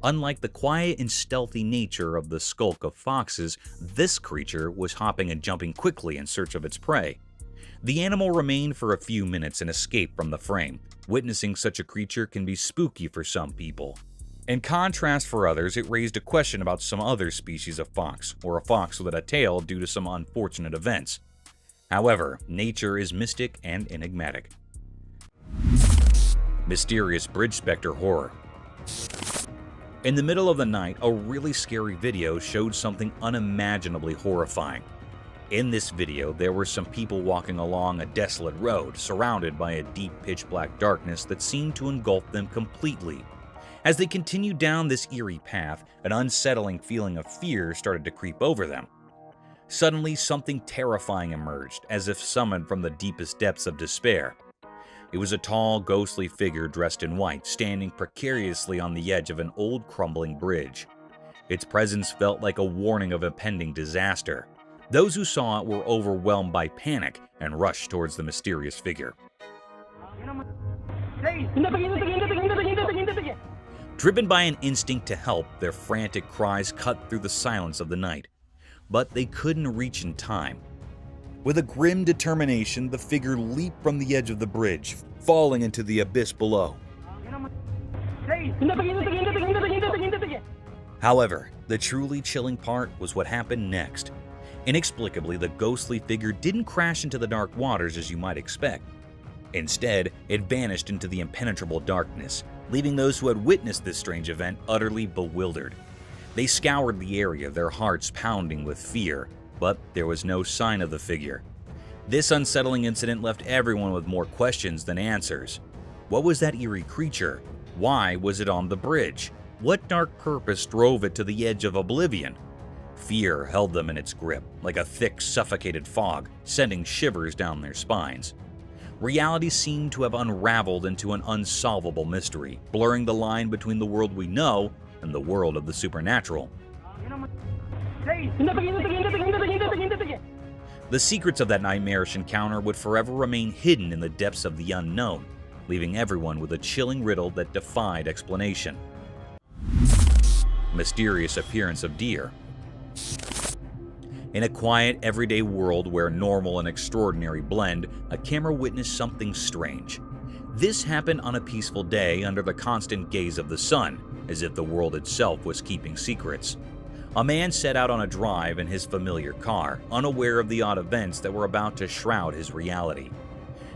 Unlike the quiet and stealthy nature of the skulk of foxes, this creature was hopping and jumping quickly in search of its prey. The animal remained for a few minutes and escaped from the frame. Witnessing such a creature can be spooky for some people. In contrast for others, it raised a question about some other species of fox, or a fox without a tail due to some unfortunate events. However, nature is mystic and enigmatic. Mysterious bridge specter horror. In the middle of the night, a really scary video showed something unimaginably horrifying. In this video, there were some people walking along a desolate road, surrounded by a deep pitch-black darkness that seemed to engulf them completely. As they continued down this eerie path, an unsettling feeling of fear started to creep over them. Suddenly, something terrifying emerged, as if summoned from the deepest depths of despair. It was a tall, ghostly figure dressed in white, standing precariously on the edge of an old, crumbling bridge. Its presence felt like a warning of impending disaster. Those who saw it were overwhelmed by panic and rushed towards the mysterious figure. Driven by an instinct to help, their frantic cries cut through the silence of the night. But they couldn't reach in time. With a grim determination, the figure leaped from the edge of the bridge, falling into the abyss below. However, the truly chilling part was what happened next. Inexplicably, the ghostly figure didn't crash into the dark waters as you might expect. Instead, it vanished into the impenetrable darkness, leaving those who had witnessed this strange event utterly bewildered. They scoured the area, their hearts pounding with fear, but there was no sign of the figure. This unsettling incident left everyone with more questions than answers. What was that eerie creature? Why was it on the bridge? What dark purpose drove it to the edge of oblivion? Fear held them in its grip, like a thick, suffocated fog, sending shivers down their spines. Reality seemed to have unraveled into an unsolvable mystery, blurring the line between the world we know and the world of the supernatural. The secrets of that nightmarish encounter would forever remain hidden in the depths of the unknown, leaving everyone with a chilling riddle that defied explanation. Mysterious appearance of deer. In a quiet, everyday world where normal and extraordinary blend, a camera witnessed something strange. This happened on a peaceful day under the constant gaze of the sun, as if the world itself was keeping secrets. A man set out on a drive in his familiar car, unaware of the odd events that were about to shroud his reality.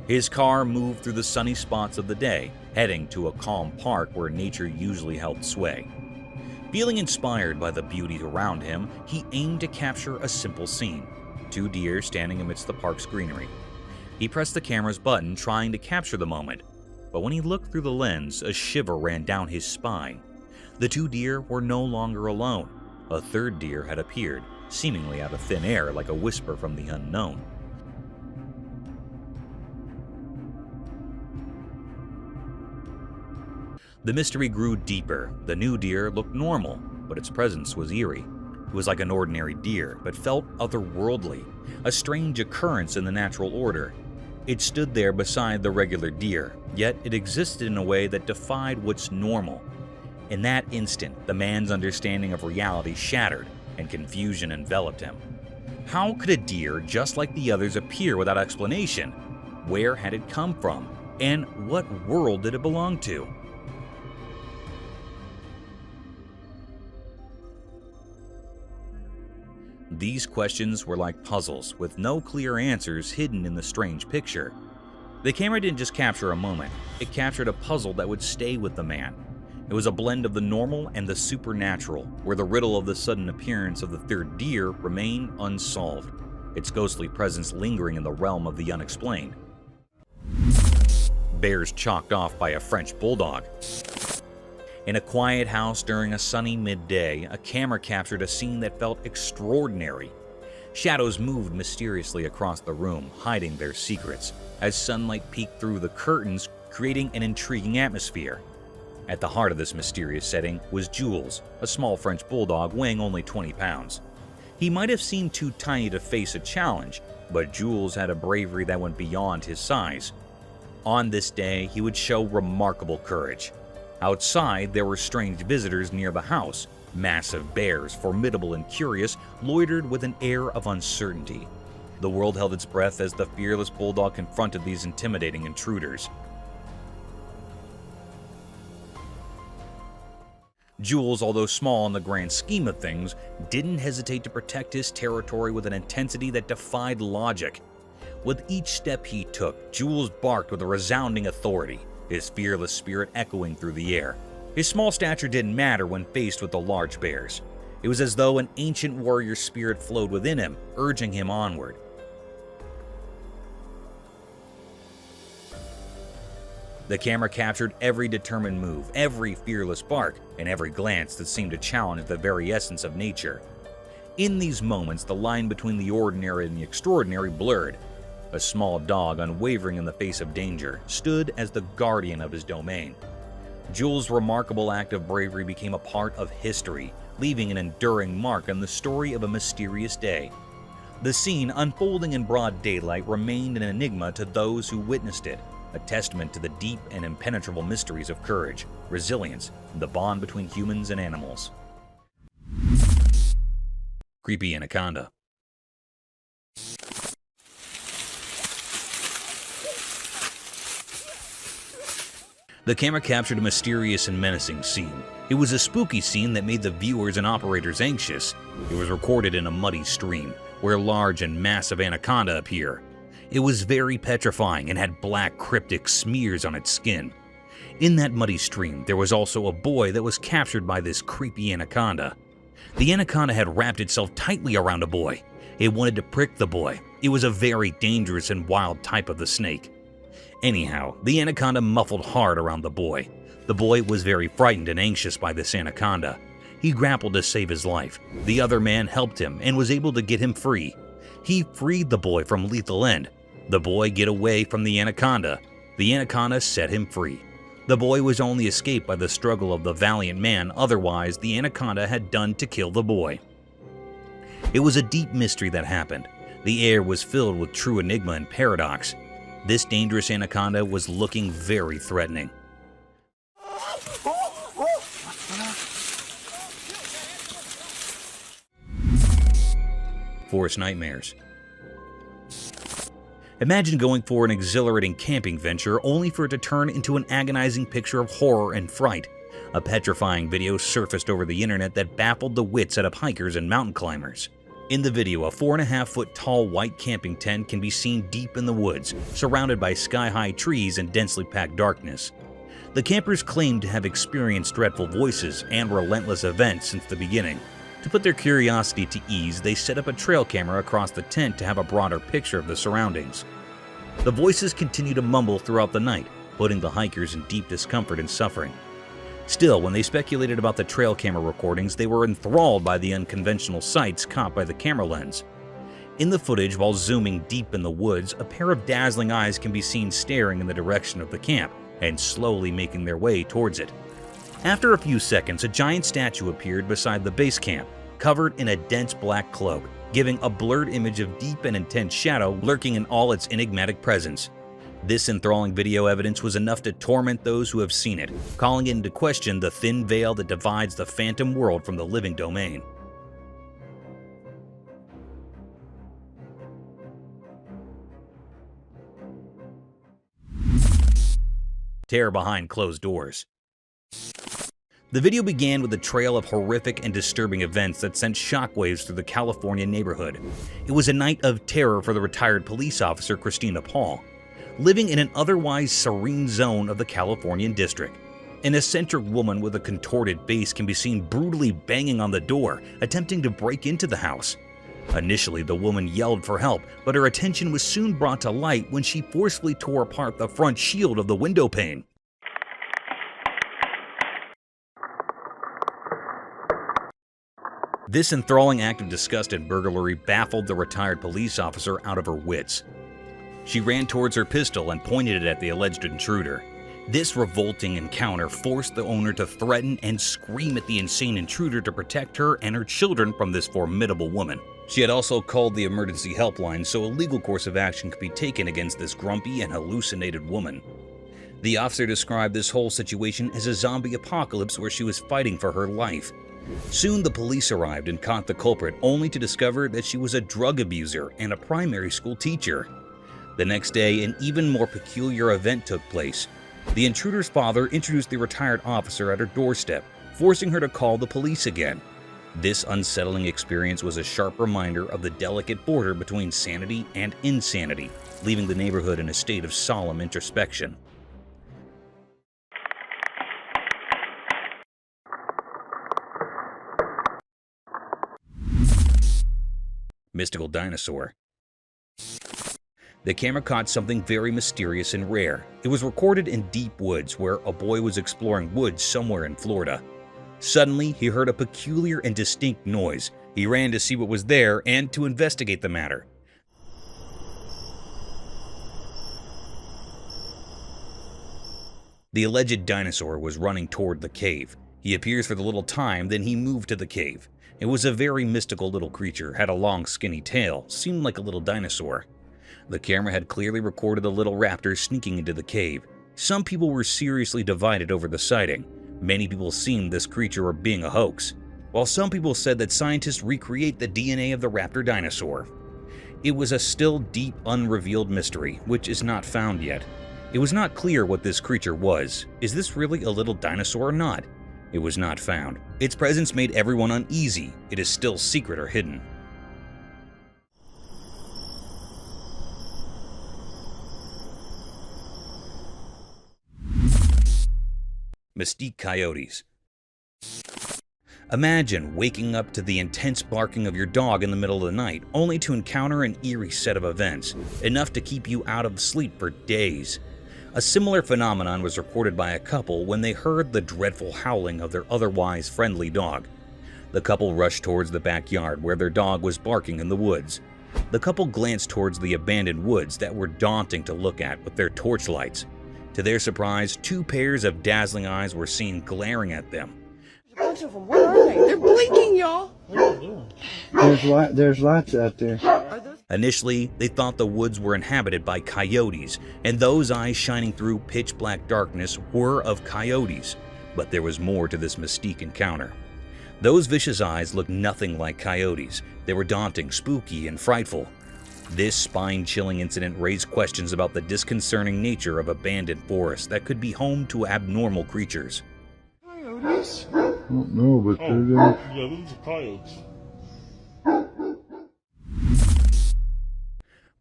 His car moved through the sunny spots of the day, heading to a calm park where nature usually held sway. Feeling inspired by the beauty around him, he aimed to capture a simple scene: 2 deer standing amidst the park's greenery. He pressed the camera's button, trying to capture the moment, but when he looked through the lens, a shiver ran down his spine. The 2 deer were no longer alone. A 3rd deer had appeared, seemingly out of thin air like a whisper from the unknown. The mystery grew deeper. The new deer looked normal, but its presence was eerie. It was like an ordinary deer, but felt otherworldly, a strange occurrence in the natural order. It stood there beside the regular deer, yet it existed in a way that defied what's normal. In that instant, the man's understanding of reality shattered, and confusion enveloped him. How could a deer just like the others appear without explanation? Where had it come from? And what world did it belong to? These questions were like puzzles, with no clear answers hidden in the strange picture. The camera didn't just capture a moment, it captured a puzzle that would stay with the man. It was a blend of the normal and the supernatural, where the riddle of the sudden appearance of the third deer remained unsolved, its ghostly presence lingering in the realm of the unexplained. Bears chalked off by a French bulldog. In a quiet house during a sunny midday, a camera captured a scene that felt extraordinary. Shadows moved mysteriously across the room, hiding their secrets, as sunlight peeked through the curtains, creating an intriguing atmosphere. At the heart of this mysterious setting was Jules, a small French bulldog weighing only 20 pounds. He might have seemed too tiny to face a challenge, but Jules had a bravery that went beyond his size. On this day, he would show remarkable courage. Outside, there were strange visitors near the house. Massive bears, formidable and curious, loitered with an air of uncertainty. The world held its breath as the fearless bulldog confronted these intimidating intruders. Jules, although small in the grand scheme of things, didn't hesitate to protect his territory with an intensity that defied logic. With each step he took, Jules barked with a resounding authority, his fearless spirit echoing through the air. His small stature didn't matter when faced with the large bears. It was as though an ancient warrior spirit flowed within him, urging him onward. The camera captured every determined move, every fearless bark, and every glance that seemed to challenge the very essence of nature. In these moments, the line between the ordinary and the extraordinary blurred. A small dog, unwavering in the face of danger, stood as the guardian of his domain. Jules' remarkable act of bravery became a part of history, leaving an enduring mark on the story of a mysterious day. The scene, unfolding in broad daylight, remained an enigma to those who witnessed it, a testament to the deep and impenetrable mysteries of courage, resilience, and the bond between humans and animals. Creepy anaconda. The camera captured a mysterious and menacing scene. It was a spooky scene that made the viewers and operators anxious. It was recorded in a muddy stream, where large and massive anaconda appear. It was very petrifying and had black cryptic smears on its skin. In that muddy stream, there was also a boy that was captured by this creepy anaconda. The anaconda had wrapped itself tightly around a boy. It wanted to prick the boy. It was a very dangerous and wild type of the snake. Anyhow, the anaconda muffled hard around the boy. The boy was very frightened and anxious by this anaconda. He grappled to save his life. The other man helped him and was able to get him free. He freed the boy from lethal end. The boy get away from the anaconda. The anaconda set him free. The boy was only escaped by the struggle of the valiant man, otherwise the anaconda had done to kill the boy. It was a deep mystery that happened. The air was filled with true enigma and paradox. This dangerous anaconda was looking very threatening. Forest nightmares. Imagine going for an exhilarating camping venture only for it to turn into an agonizing picture of horror and fright. A petrifying video surfaced over the internet that baffled the wits out of hikers and mountain climbers. In the video, a 4.5-foot tall white camping tent can be seen deep in the woods, surrounded by sky-high trees and densely packed darkness. The campers claimed to have experienced dreadful voices and relentless events since the beginning. To put their curiosity to ease, they set up a trail camera across the tent to have a broader picture of the surroundings. The voices continue to mumble throughout the night, putting the hikers in deep discomfort and suffering. Still, when they speculated about the trail camera recordings, they were enthralled by the unconventional sights caught by the camera lens. In the footage, while zooming deep in the woods, a pair of dazzling eyes can be seen staring in the direction of the camp and slowly making their way towards it. After a few seconds, a giant statue appeared beside the base camp, covered in a dense black cloak, giving a blurred image of deep and intense shadow lurking in all its enigmatic presence. This enthralling video evidence was enough to torment those who have seen it, calling into question the thin veil that divides the phantom world from the living domain. Terror behind closed doors. The video began with a trail of horrific and disturbing events that sent shockwaves through the California neighborhood. It was a night of terror for the retired police officer Christina Paul, living in an otherwise serene zone of the Californian district. An eccentric woman with a contorted face can be seen brutally banging on the door, attempting to break into the house. Initially, the woman yelled for help, but her attention was soon brought to light when she forcefully tore apart the front shield of the window pane. This enthralling act of disgust and burglary baffled the retired police officer out of her wits. She ran towards her pistol and pointed it at the alleged intruder. This revolting encounter forced the owner to threaten and scream at the insane intruder to protect her and her children from this formidable woman. She had also called the emergency helpline so a legal course of action could be taken against this grumpy and hallucinated woman. The officer described this whole situation as a zombie apocalypse where she was fighting for her life. Soon the police arrived and caught the culprit, only to discover that she was a drug abuser and a primary school teacher. The next day, an even more peculiar event took place. The intruder's father introduced the retired officer at her doorstep, forcing her to call the police again. This unsettling experience was a sharp reminder of the delicate border between sanity and insanity, leaving the neighborhood in a state of solemn introspection. Mystical dinosaur. The camera caught something very mysterious and rare. It was recorded in deep woods where a boy was exploring woods somewhere in Florida. Suddenly, he heard a peculiar and distinct noise. He ran to see what was there and to investigate the matter. The alleged dinosaur was running toward the cave. He appears for the little time, then he moved to the cave. It was a very mystical little creature, had a long skinny tail, seemed like a little dinosaur. The camera had clearly recorded the little raptor sneaking into the cave. Some people were seriously divided over the sighting. Many people seemed this creature were being a hoax, while some people said that scientists recreate the DNA of the raptor dinosaur. It was a still deep, unrevealed mystery, which is not found yet. It was not clear what this creature was. Is this really a little dinosaur or not? It was not found. Its presence made everyone uneasy. It is still secret or hidden. Mesquite coyotes. Imagine waking up to the intense barking of your dog in the middle of the night, only to encounter an eerie set of events, enough to keep you out of sleep for days. A similar phenomenon was recorded by a couple when they heard the dreadful howling of their otherwise friendly dog. The couple rushed towards the backyard where their dog was barking in the woods. The couple glanced towards the abandoned woods that were daunting to look at with their torchlights. To their surprise, two pairs of dazzling eyes were seen glaring at them. A bunch of them. Where are they? They're blinking, y'all. There's lights out there. Initially, they thought the woods were inhabited by coyotes, and those eyes shining through pitch-black darkness were of coyotes. But there was more to this mystique encounter. Those vicious eyes looked nothing like coyotes. They were daunting, spooky, and frightful. This spine-chilling incident raised questions about the disconcerting nature of abandoned forests that could be home to abnormal creatures. Coyotes? I don't know, but they're there. Yeah, these are coyotes.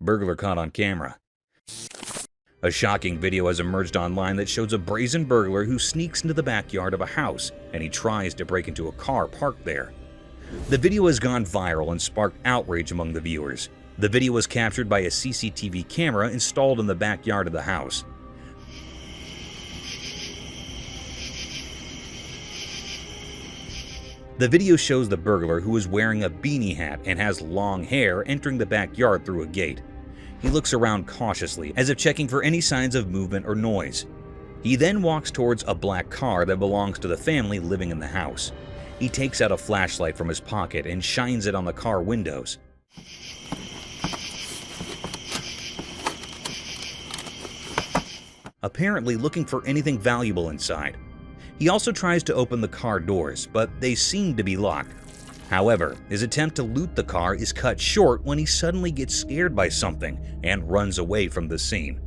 Burglar caught on camera. A shocking video has emerged online that shows a brazen burglar who sneaks into the backyard of a house and he tries to break into a car parked there. The video has gone viral and sparked outrage among the viewers. The video was captured by a CCTV camera installed in the backyard of the house. The video shows the burglar, who is wearing a beanie hat and has long hair, entering the backyard through a gate. He looks around cautiously, as if checking for any signs of movement or noise. He then walks towards a black car that belongs to the family living in the house. He takes out a flashlight from his pocket and shines it on the car windows. Apparently looking for anything valuable inside. He also tries to open the car doors, but they seem to be locked. However, his attempt to loot the car is cut short when he suddenly gets scared by something and runs away from the scene.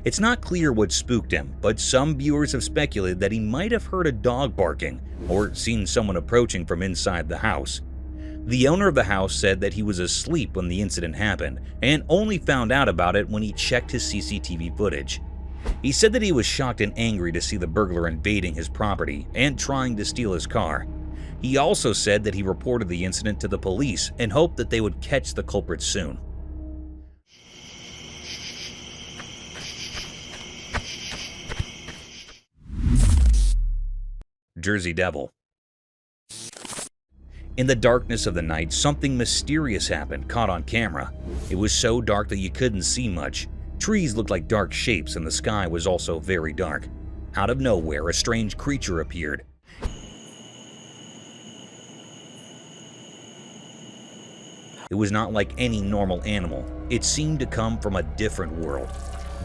It's not clear what spooked him, but some viewers have speculated that he might have heard a dog barking or seen someone approaching from inside the house. The owner of the house said that he was asleep when the incident happened and only found out about it when he checked his CCTV footage. He said that he was shocked and angry to see the burglar invading his property and trying to steal his car. He also said that he reported the incident to the police and hoped that they would catch the culprit soon. Jersey Devil. In the darkness of the night, something mysterious happened, caught on camera. It was so dark that you couldn't see much. Trees looked like dark shapes and the sky was also very dark. Out of nowhere, a strange creature appeared. It was not like any normal animal. It seemed to come from a different world.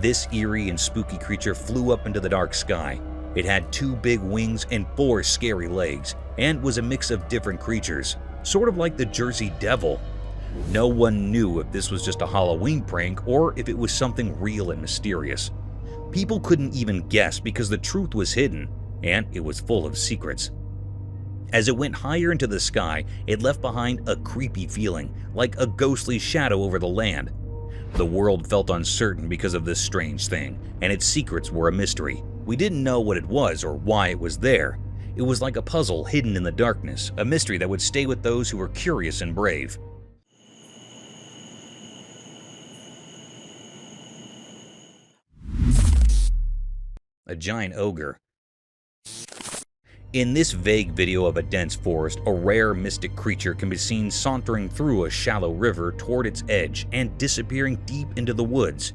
This eerie and spooky creature flew up into the dark sky. It had 2 big wings and 4 scary legs, and was a mix of different creatures, sort of like the Jersey Devil. No one knew if this was just a Halloween prank or if it was something real and mysterious. People couldn't even guess because the truth was hidden, and it was full of secrets. As it went higher into the sky, it left behind a creepy feeling, like a ghostly shadow over the land. The world felt uncertain because of this strange thing, and its secrets were a mystery. We didn't know what it was or why it was there. It was like a puzzle hidden in the darkness, a mystery that would stay with those who were curious and brave. A giant ogre. In this vague video of a dense forest, a rare mystic creature can be seen sauntering through a shallow river toward its edge and disappearing deep into the woods.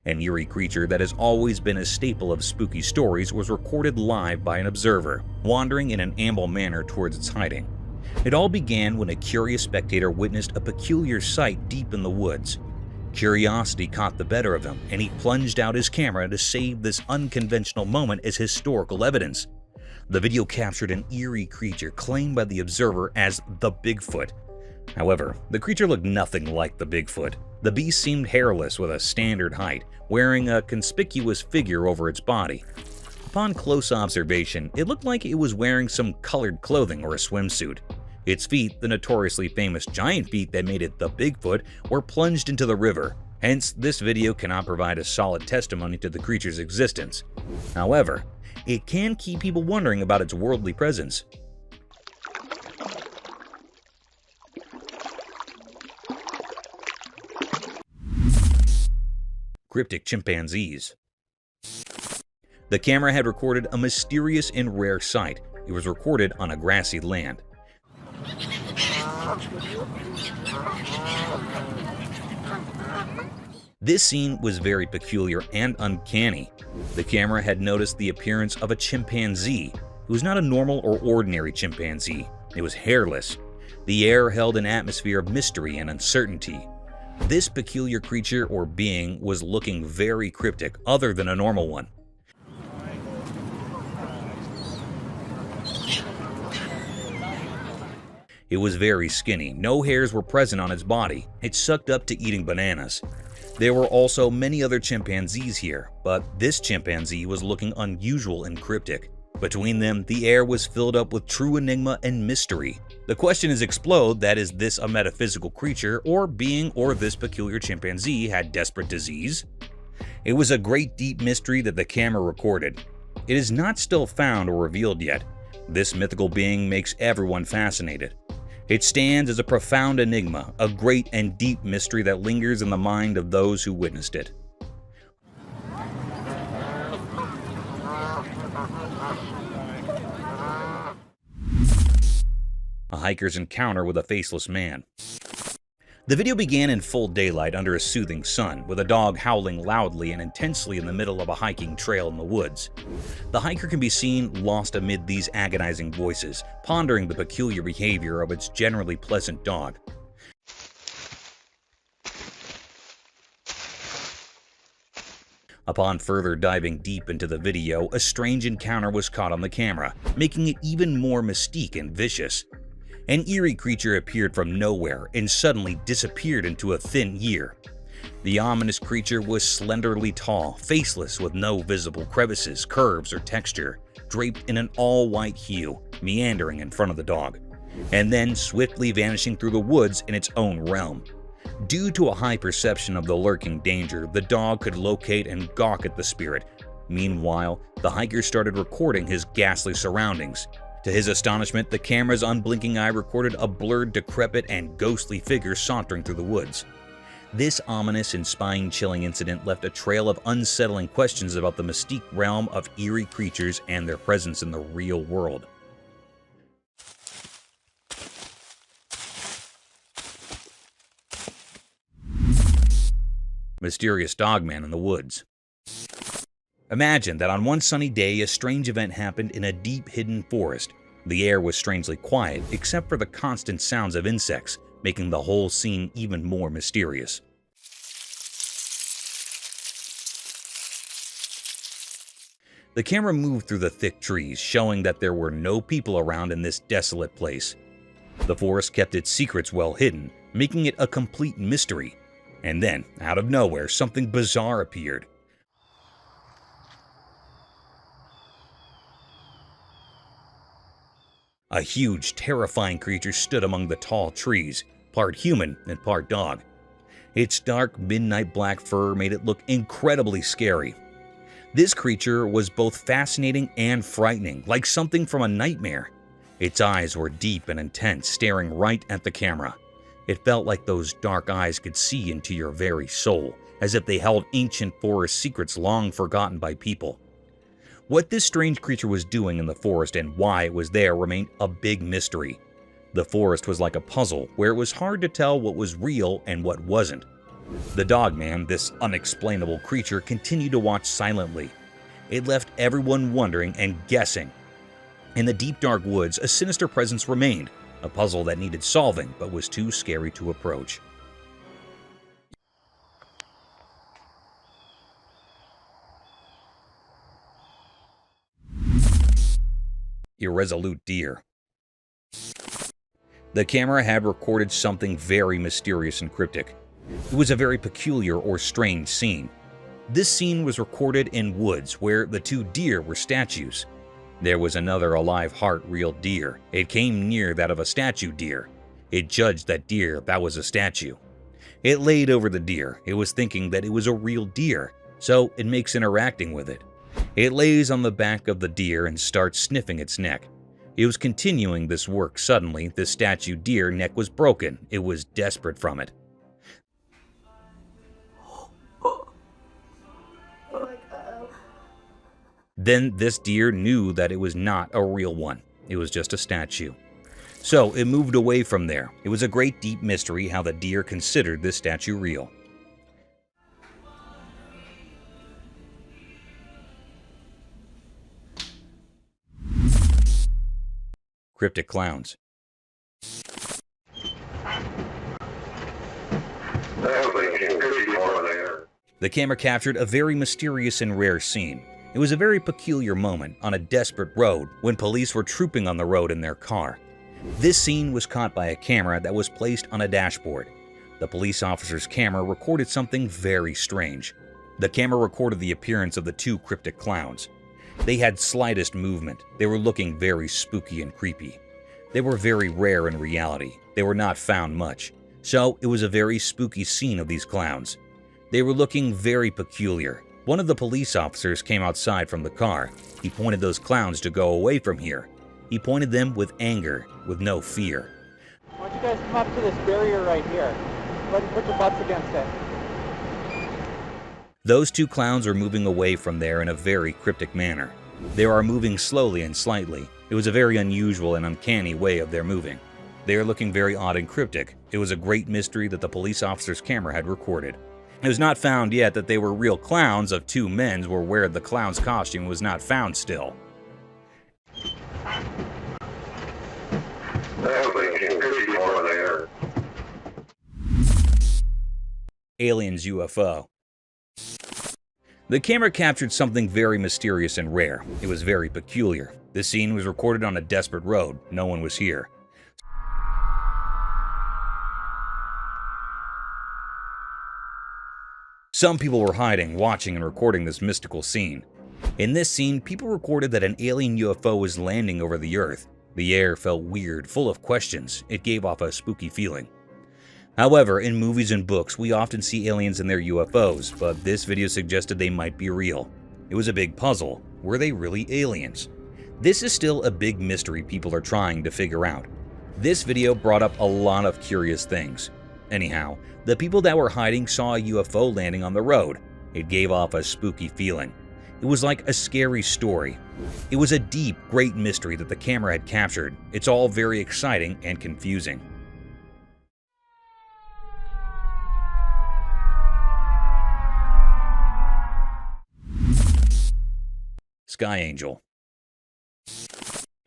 An eerie creature that has always been a staple of spooky stories was recorded live by an observer, wandering in an amble manner towards its hiding. It all began when a curious spectator witnessed a peculiar sight deep in the woods. Curiosity caught the better of him, and he plunged out his camera to save this unconventional moment as historical evidence. The video captured an eerie creature claimed by the observer as the Bigfoot. However, the creature looked nothing like the Bigfoot. The beast seemed hairless with a standard height, wearing a conspicuous figure over its body. Upon close observation, it looked like it was wearing some colored clothing or a swimsuit. Its feet, the notoriously famous giant feet that made it the Bigfoot, were plunged into the river. Hence, this video cannot provide a solid testimony to the creature's existence. However, it can keep people wondering about its worldly presence. Cryptic chimpanzees. The camera had recorded a mysterious and rare sight. It was recorded on a grassy land. This scene was very peculiar and uncanny. The camera had noticed the appearance of a chimpanzee. It was not a normal or ordinary chimpanzee. It was hairless. The air held an atmosphere of mystery and uncertainty. This peculiar creature or being was looking very cryptic, other than a normal one. It was very skinny. No hairs were present on its body. It sucked up to eating bananas. There were also many other chimpanzees here, but this chimpanzee was looking unusual and cryptic. Between them, the air was filled up with true enigma and mystery. The question is exploded that is this a metaphysical creature or being, or this peculiar chimpanzee had desperate disease? It was a great deep mystery that the camera recorded. It is not still found or revealed yet. This mythical being makes everyone fascinated. It stands as a profound enigma, a great and deep mystery that lingers in the mind of those who witnessed it. hiker's encounter with a faceless man. The video began in full daylight under a soothing sun, with a dog howling loudly and intensely in the middle of a hiking trail in the woods. The hiker can be seen lost amid these agonizing voices, pondering the peculiar behavior of its generally pleasant dog. Upon further diving deep into the video, a strange encounter was caught on the camera, making it even more mystique and vicious. An eerie creature appeared from nowhere and suddenly disappeared into a thin ear. The ominous creature was slenderly tall, faceless with no visible crevices, curves, or texture, draped in an all-white hue, meandering in front of the dog, and then swiftly vanishing through the woods in its own realm. Due to a high perception of the lurking danger, the dog could locate and gawk at the spirit. Meanwhile, the hiker started recording his ghastly surroundings. To his astonishment, the camera's unblinking eye recorded a blurred, decrepit, and ghostly figure sauntering through the woods. This ominous and spine-chilling incident left a trail of unsettling questions about the mystique realm of eerie creatures and their presence in the real world. Mysterious dogman in the woods. Imagine that on one sunny day, a strange event happened in a deep hidden forest. The air was strangely quiet, except for the constant sounds of insects, making the whole scene even more mysterious. The camera moved through the thick trees, showing that there were no people around in this desolate place. The forest kept its secrets well hidden, making it a complete mystery. And then, out of nowhere, something bizarre appeared. A huge, terrifying creature stood among the tall trees, part human and part dog. Its dark, midnight black fur made it look incredibly scary. This creature was both fascinating and frightening, like something from a nightmare. Its eyes were deep and intense, staring right at the camera. It felt like those dark eyes could see into your very soul, as if they held ancient forest secrets long forgotten by people. What this strange creature was doing in the forest and why it was there remained a big mystery. The forest was like a puzzle, where it was hard to tell what was real and what wasn't. The dogman, this unexplainable creature, continued to watch silently. It left everyone wondering and guessing. In the deep dark woods, a sinister presence remained, a puzzle that needed solving but was too scary to approach. Irresolute deer. The camera had recorded something very mysterious and cryptic. It was a very peculiar or strange scene. This scene was recorded in woods where the two deer were statues. There was another alive heart real deer. It came near that of a statue deer. It judged that deer that was a statue. It laid over the deer. It was thinking that it was a real deer, so it makes interacting with it. It lays on the back of the deer and starts sniffing its neck. It was continuing this work. Suddenly, the statue deer neck was broken. It was desperate from it. Then this deer knew that it was not a real one. It was just a statue. So it moved away from there. It was a great deep mystery how the deer considered this statue real. Cryptic clowns. The camera captured a very mysterious and rare scene. It was a very peculiar moment on a desperate road when police were trooping on the road in their car. This scene was caught by a camera that was placed on a dashboard. The police officer's camera recorded something very strange. The camera recorded the appearance of the two cryptic clowns. They had slightest movement. They were looking very spooky and creepy. They were very rare in reality. They were not found much. So it was a very spooky scene of these clowns. They were looking very peculiar. One of the police officers came outside from the car. He pointed those clowns to go away from here. He pointed them with anger, with no fear. Why don't you guys come up to this barrier right here? Put your butts against it. Those two clowns are moving away from there in a very cryptic manner. They are moving slowly and slightly. It was a very unusual and uncanny way of their moving. They are looking very odd and cryptic. It was a great mystery that the police officer's camera had recorded. It was not found yet that they were real clowns of two men or where the clown's costume was not found still. Aliens UFO. The camera captured something very mysterious and rare. It was very peculiar. This scene was recorded on a desperate road. No one was here. Some people were hiding, watching, and recording this mystical scene. In this scene, people recorded that an alien UFO was landing over the Earth. The air felt weird, full of questions. It gave off a spooky feeling. However, in movies and books, we often see aliens in their UFOs, but this video suggested they might be real. It was a big puzzle. Were they really aliens? This is still a big mystery people are trying to figure out. This video brought up a lot of curious things. Anyhow, the people that were hiding saw a UFO landing on the road. It gave off a spooky feeling. It was like a scary story. It was a deep, great mystery that the camera had captured. It's all very exciting and confusing. Sky Angel.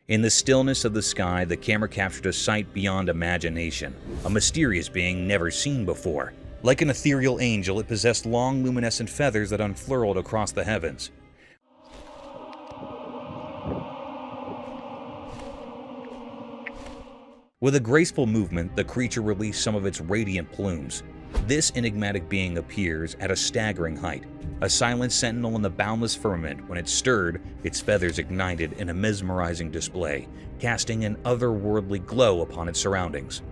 In the stillness of the sky, the camera captured a sight beyond imagination, a mysterious being never seen before. Like an ethereal angel, it possessed long, luminescent feathers that unfurled across the heavens. With a graceful movement, the creature released some of its radiant plumes. This enigmatic being appears at a staggering height, a silent sentinel in the boundless firmament. When it stirred, its feathers ignited in a mesmerizing display, casting an otherworldly glow upon its surroundings.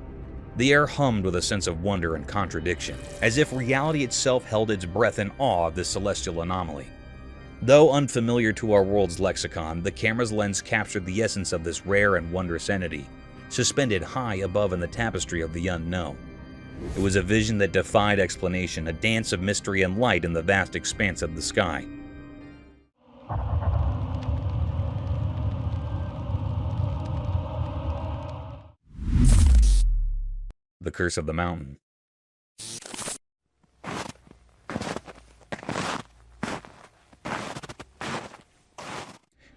The air hummed with a sense of wonder and contradiction, as if reality itself held its breath in awe of this celestial anomaly. Though unfamiliar to our world's lexicon, the camera's lens captured the essence of this rare and wondrous entity, suspended high above in the tapestry of the unknown. It was a vision that defied explanation, a dance of mystery and light in the vast expanse of the sky. The Curse of the Mountain.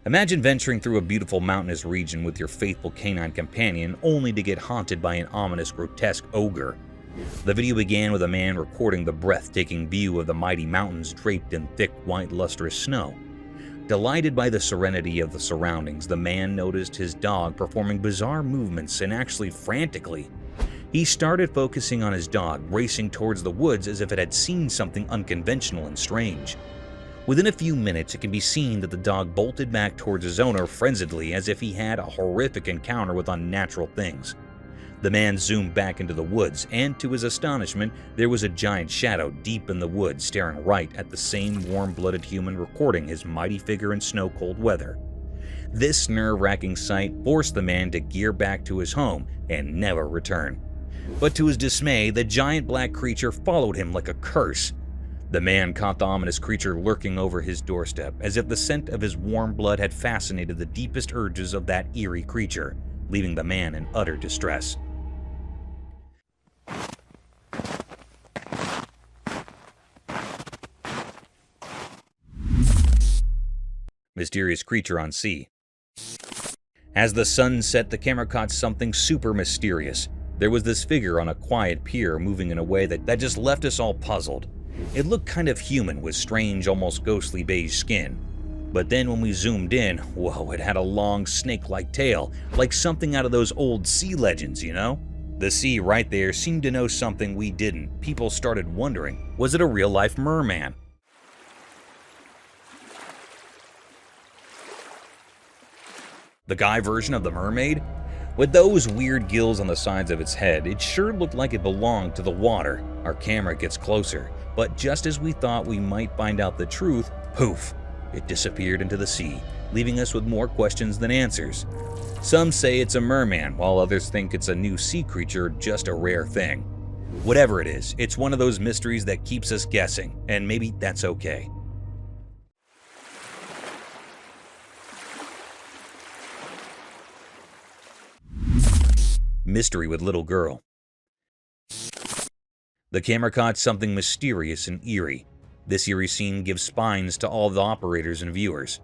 Imagine venturing through a beautiful mountainous region with your faithful canine companion only to get haunted by an ominous, grotesque ogre. The video began with a man recording the breathtaking view of the mighty mountains draped in thick, white, lustrous snow. Delighted by the serenity of the surroundings, the man noticed his dog performing bizarre movements and actually frantically. He started focusing on his dog, racing towards the woods as if it had seen something unconventional and strange. Within a few minutes, it can be seen that the dog bolted back towards his owner frenziedly as if he had a horrific encounter with unnatural things. The man zoomed back into the woods, and to his astonishment, there was a giant shadow deep in the woods staring right at the same warm-blooded human recording his mighty figure in snow-cold weather. This nerve-wracking sight forced the man to gear back to his home and never return. But to his dismay, the giant black creature followed him like a curse. The man caught the ominous creature lurking over his doorstep, as if the scent of his warm blood had fascinated the deepest urges of that eerie creature, leaving the man in utter distress. Mysterious creature on sea. As the sun set, the camera caught something super mysterious. There was this figure on a quiet pier moving in a way that just left us all puzzled. It looked kind of human with strange, almost ghostly beige skin. But then when we zoomed in, whoa, it had a long snake-like tail, like something out of those old sea legends, you know? The sea right there seemed to know something we didn't. People started wondering, was it a real-life merman? The guy version of the mermaid? With those weird gills on the sides of its head, it sure looked like it belonged to the water. Our camera gets closer, but just as we thought we might find out the truth, poof, it disappeared into the sea, leaving us with more questions than answers. Some say it's a merman, while others think it's a new sea creature, just a rare thing. Whatever it is, it's one of those mysteries that keeps us guessing, and maybe that's okay. Mystery with little girl. The camera caught something mysterious and eerie. This eerie scene gives spines to all the operators and viewers.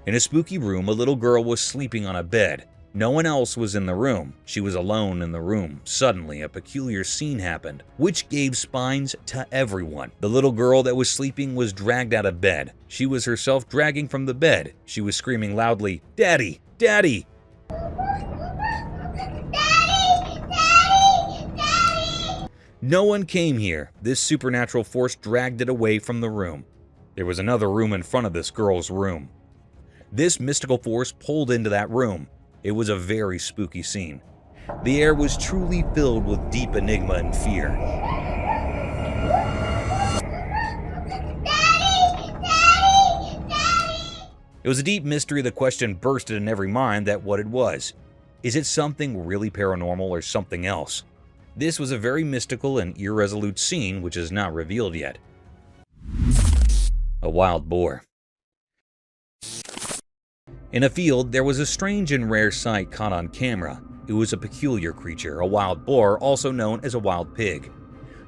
In a spooky room, a little girl was sleeping on a bed. No one else was in the room. She was alone in the room. Suddenly, a peculiar scene happened, which gave spines to everyone. The little girl that was sleeping was dragged out of bed. She was herself dragging from the bed. She was screaming loudly, "Daddy! Daddy!" No one came here. This supernatural force dragged it away from the room. There was another room in front of this girl's room. This mystical force pulled into that room. It was a very spooky scene. The air was truly filled with deep enigma and fear. It was a deep mystery. The question bursted in every mind that what it was. Is it something really paranormal or something else? This was a very mystical and irresolute scene which is not revealed yet. A wild boar. In a field, there was a strange and rare sight caught on camera. It was a peculiar creature, a wild boar, also known as a wild pig.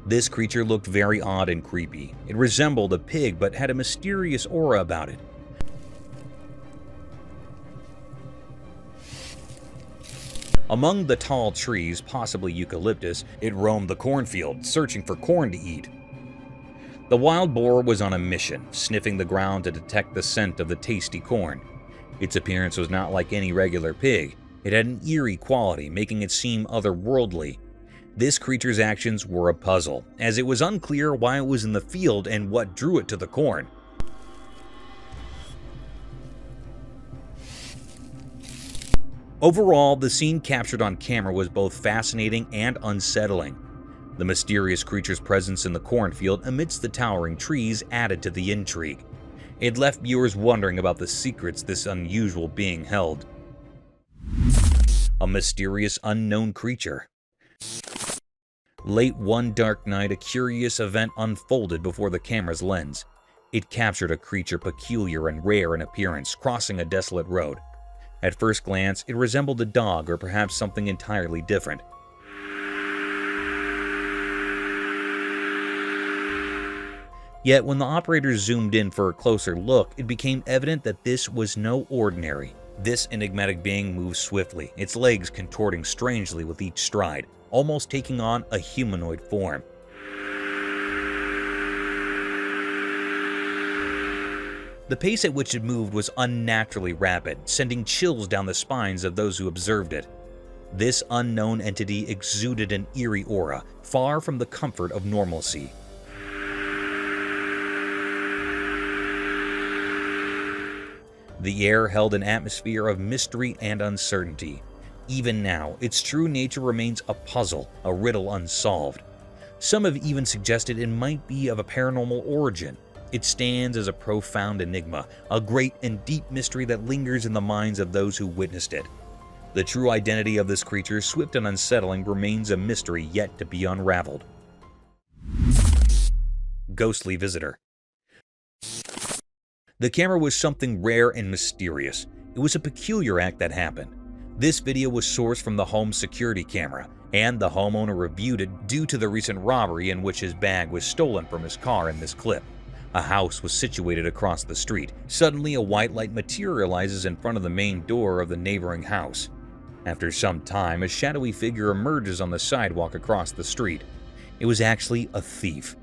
This creature looked very odd and creepy. It resembled a pig but had a mysterious aura about it. Among the tall trees, possibly eucalyptus, it roamed the cornfield, searching for corn to eat. The wild boar was on a mission, sniffing the ground to detect the scent of the tasty corn. Its appearance was not like any regular pig. It had an eerie quality, making it seem otherworldly. This creature's actions were a puzzle, as it was unclear why it was in the field and what drew it to the corn. Overall, the scene captured on camera was both fascinating and unsettling. The mysterious creature's presence in the cornfield amidst the towering trees added to the intrigue. It left viewers wondering about the secrets this unusual being held. A mysterious unknown creature. Late one dark night, a curious event unfolded before the camera's lens. It captured a creature peculiar and rare in appearance, crossing a desolate road. At first glance, it resembled a dog or perhaps something entirely different. Yet when the operators zoomed in for a closer look, it became evident that this was no ordinary. This enigmatic being moved swiftly, its legs contorting strangely with each stride, almost taking on a humanoid form. The pace at which it moved was unnaturally rapid, sending chills down the spines of those who observed it. This unknown entity exuded an eerie aura, far from the comfort of normalcy. The air held an atmosphere of mystery and uncertainty. Even now, its true nature remains a puzzle, a riddle unsolved. Some have even suggested it might be of a paranormal origin. It stands as a profound enigma, a great and deep mystery that lingers in the minds of those who witnessed it. The true identity of this creature, swift and unsettling, remains a mystery yet to be unraveled. Ghostly visitor. The camera was something rare and mysterious. It was a peculiar act that happened. This video was sourced from the home security camera, and the homeowner reviewed it due to the recent robbery in which his bag was stolen from his car in this clip. A house was situated across the street. Suddenly, a white light materializes in front of the main door of the neighboring house. After some time, a shadowy figure emerges on the sidewalk across the street. It was actually a thief.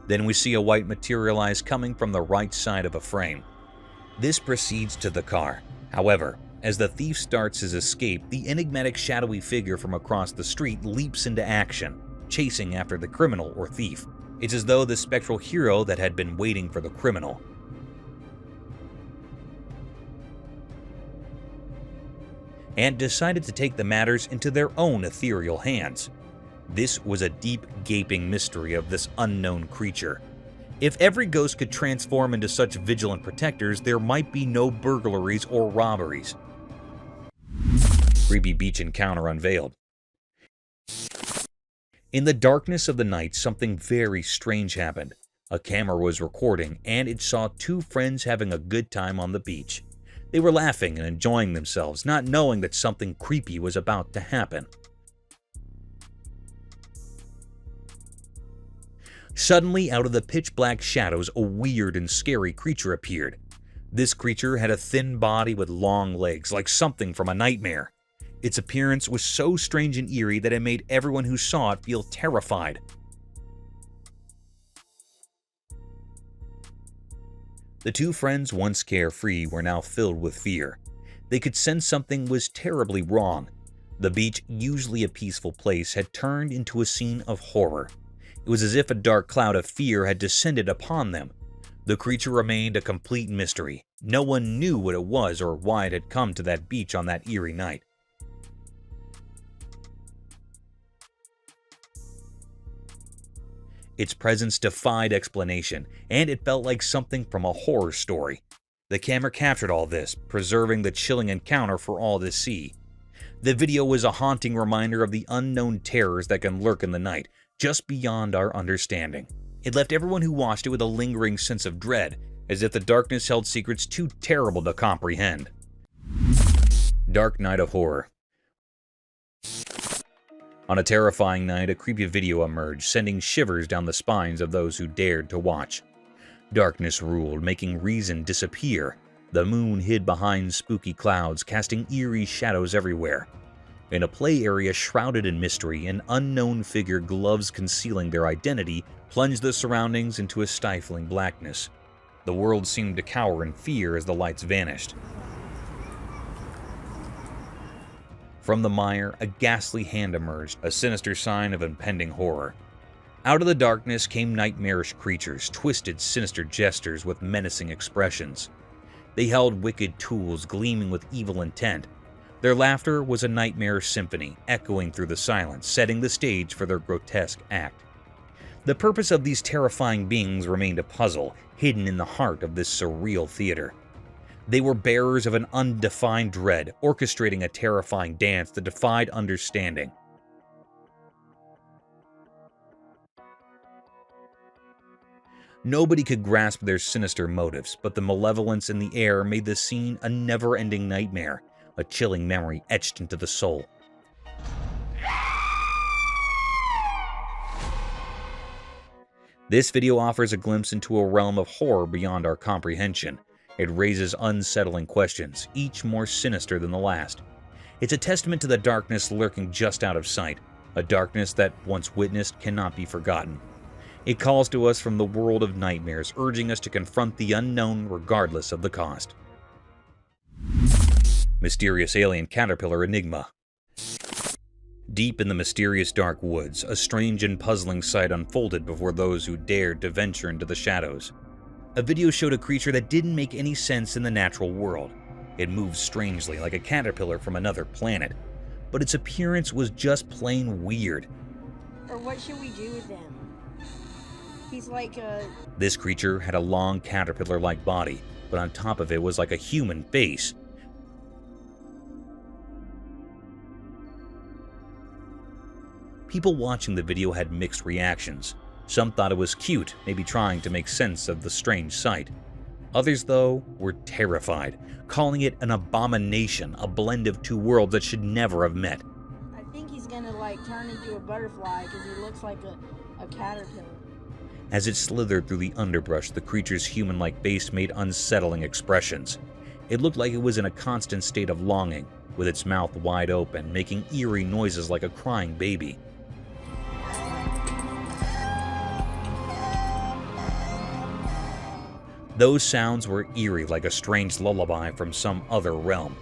Then we see a white materialize coming from the right side of a frame. This proceeds to the car. However, as the thief starts his escape, the enigmatic shadowy figure from across the street leaps into action, chasing after the criminal or thief. It's as though the spectral hero that had been waiting for the criminal. And decided to take the matters into their own ethereal hands. This was a deep, gaping mystery of this unknown creature. If every ghost could transform into such vigilant protectors, there might be no burglaries or robberies. Creepy beach encounter unveiled. In the darkness of the night, something very strange happened. A camera was recording, and it saw two friends having a good time on the beach. They were laughing and enjoying themselves, not knowing that something creepy was about to happen. Suddenly, out of the pitch-black shadows, a weird and scary creature appeared. This creature had a thin body with long legs, like something from a nightmare. Its appearance was so strange and eerie that it made everyone who saw it feel terrified. The two friends, once carefree, were now filled with fear. They could sense something was terribly wrong. The beach, usually a peaceful place, had turned into a scene of horror. It was as if a dark cloud of fear had descended upon them. The creature remained a complete mystery. No one knew what it was or why it had come to that beach on that eerie night. Its presence defied explanation, and it felt like something from a horror story. The camera captured all this, preserving the chilling encounter for all to see. The video was a haunting reminder of the unknown terrors that can lurk in the night, just beyond our understanding. It left everyone who watched it with a lingering sense of dread, as if the darkness held secrets too terrible to comprehend. Dark night of horror. On a terrifying night, a creepy video emerged, sending shivers down the spines of those who dared to watch. Darkness ruled, making reason disappear. The moon hid behind spooky clouds, casting eerie shadows everywhere. In a play area shrouded in mystery, an unknown figure, gloves concealing their identity, plunged the surroundings into a stifling blackness. The world seemed to cower in fear as the lights vanished. From the mire, a ghastly hand emerged, a sinister sign of impending horror. Out of the darkness came nightmarish creatures, twisted, sinister gestures with menacing expressions. They held wicked tools gleaming with evil intent. Their laughter was a nightmare symphony, echoing through the silence, setting the stage for their grotesque act. The purpose of these terrifying beings remained a puzzle, hidden in the heart of this surreal theater. They were bearers of an undefined dread, orchestrating a terrifying dance that defied understanding. Nobody could grasp their sinister motives, but the malevolence in the air made the scene a never-ending nightmare, a chilling memory etched into the soul. This video offers a glimpse into a realm of horror beyond our comprehension. It raises unsettling questions, each more sinister than the last. It's a testament to the darkness lurking just out of sight, a darkness that, once witnessed, cannot be forgotten. It calls to us from the world of nightmares, urging us to confront the unknown regardless of the cost. Mysterious alien caterpillar enigma. Deep in the mysterious dark woods, a strange and puzzling sight unfolded before those who dared to venture into the shadows. A video showed a creature that didn't make any sense in the natural world. It moved strangely like a caterpillar from another planet, but its appearance was just plain weird. Or what should we do with him? He's like a... This creature had a long caterpillar-like body, but on top of it was like a human face. People watching the video had mixed reactions. Some thought it was cute, maybe trying to make sense of the strange sight. Others, though, were terrified, calling it an abomination, a blend of two worlds that should never have met. I think he's gonna like turn into a butterfly because he looks like a caterpillar. As it slithered through the underbrush, the creature's human-like face made unsettling expressions. It looked like it was in a constant state of longing, with its mouth wide open, making eerie noises like a crying baby. Those sounds were eerie like a strange lullaby from some other realm.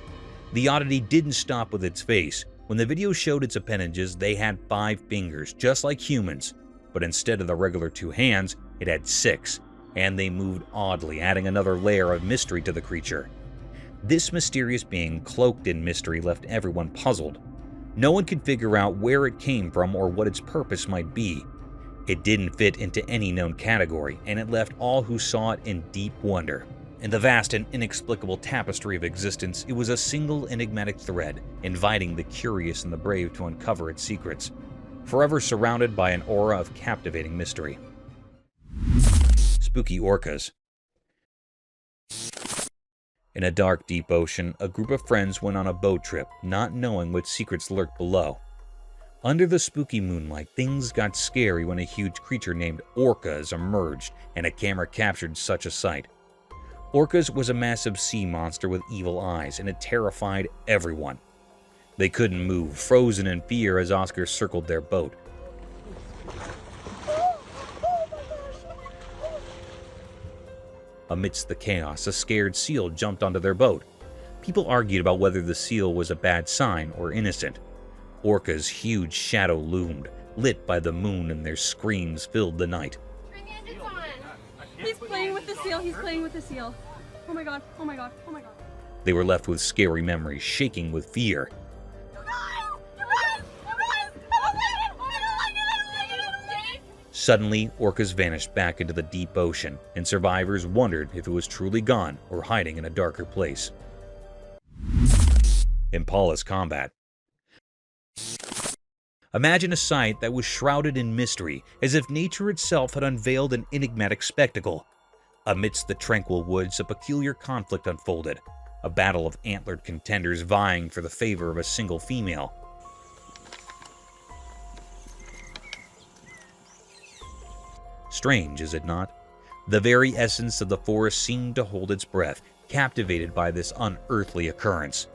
The oddity didn't stop with its face. When the video showed its appendages, they had 5 fingers, just like humans, but instead of the regular 2 hands, it had 6, and they moved oddly, adding another layer of mystery to the creature. This mysterious being, cloaked in mystery, left everyone puzzled. No one could figure out where it came from or what its purpose might be. It didn't fit into any known category, and it left all who saw it in deep wonder. In the vast and inexplicable tapestry of existence, it was a single enigmatic thread, inviting the curious and the brave to uncover its secrets. forever surrounded by an aura of captivating mystery. Spooky orcas. In a dark, deep ocean, a group of friends went on a boat trip, not knowing what secrets lurked below. Under the spooky moonlight, things got scary when a huge creature named orcas emerged, and a camera captured such a sight. Orcas was a massive sea monster with evil eyes, and it terrified everyone. They couldn't move, frozen in fear as Oscar circled their boat. Amidst the chaos, a scared seal jumped onto their boat. People argued about whether the seal was a bad sign or innocent. Orca's huge shadow loomed, lit by the moon, and their screams filled the night. He's playing with the seal. He's playing with the seal. Oh my god. Oh my god. Oh my god. They were left with scary memories, shaking with fear. Suddenly, orcas vanished back into the deep ocean, and survivors wondered if it was truly gone or hiding in a darker place. Impala's combat. Imagine a sight that was shrouded in mystery, as if nature itself had unveiled an enigmatic spectacle. Amidst the tranquil woods, a peculiar conflict unfolded, a battle of antlered contenders vying for the favor of a single female. Strange, is it not? The very essence of the forest seemed to hold its breath, captivated by this unearthly occurrence.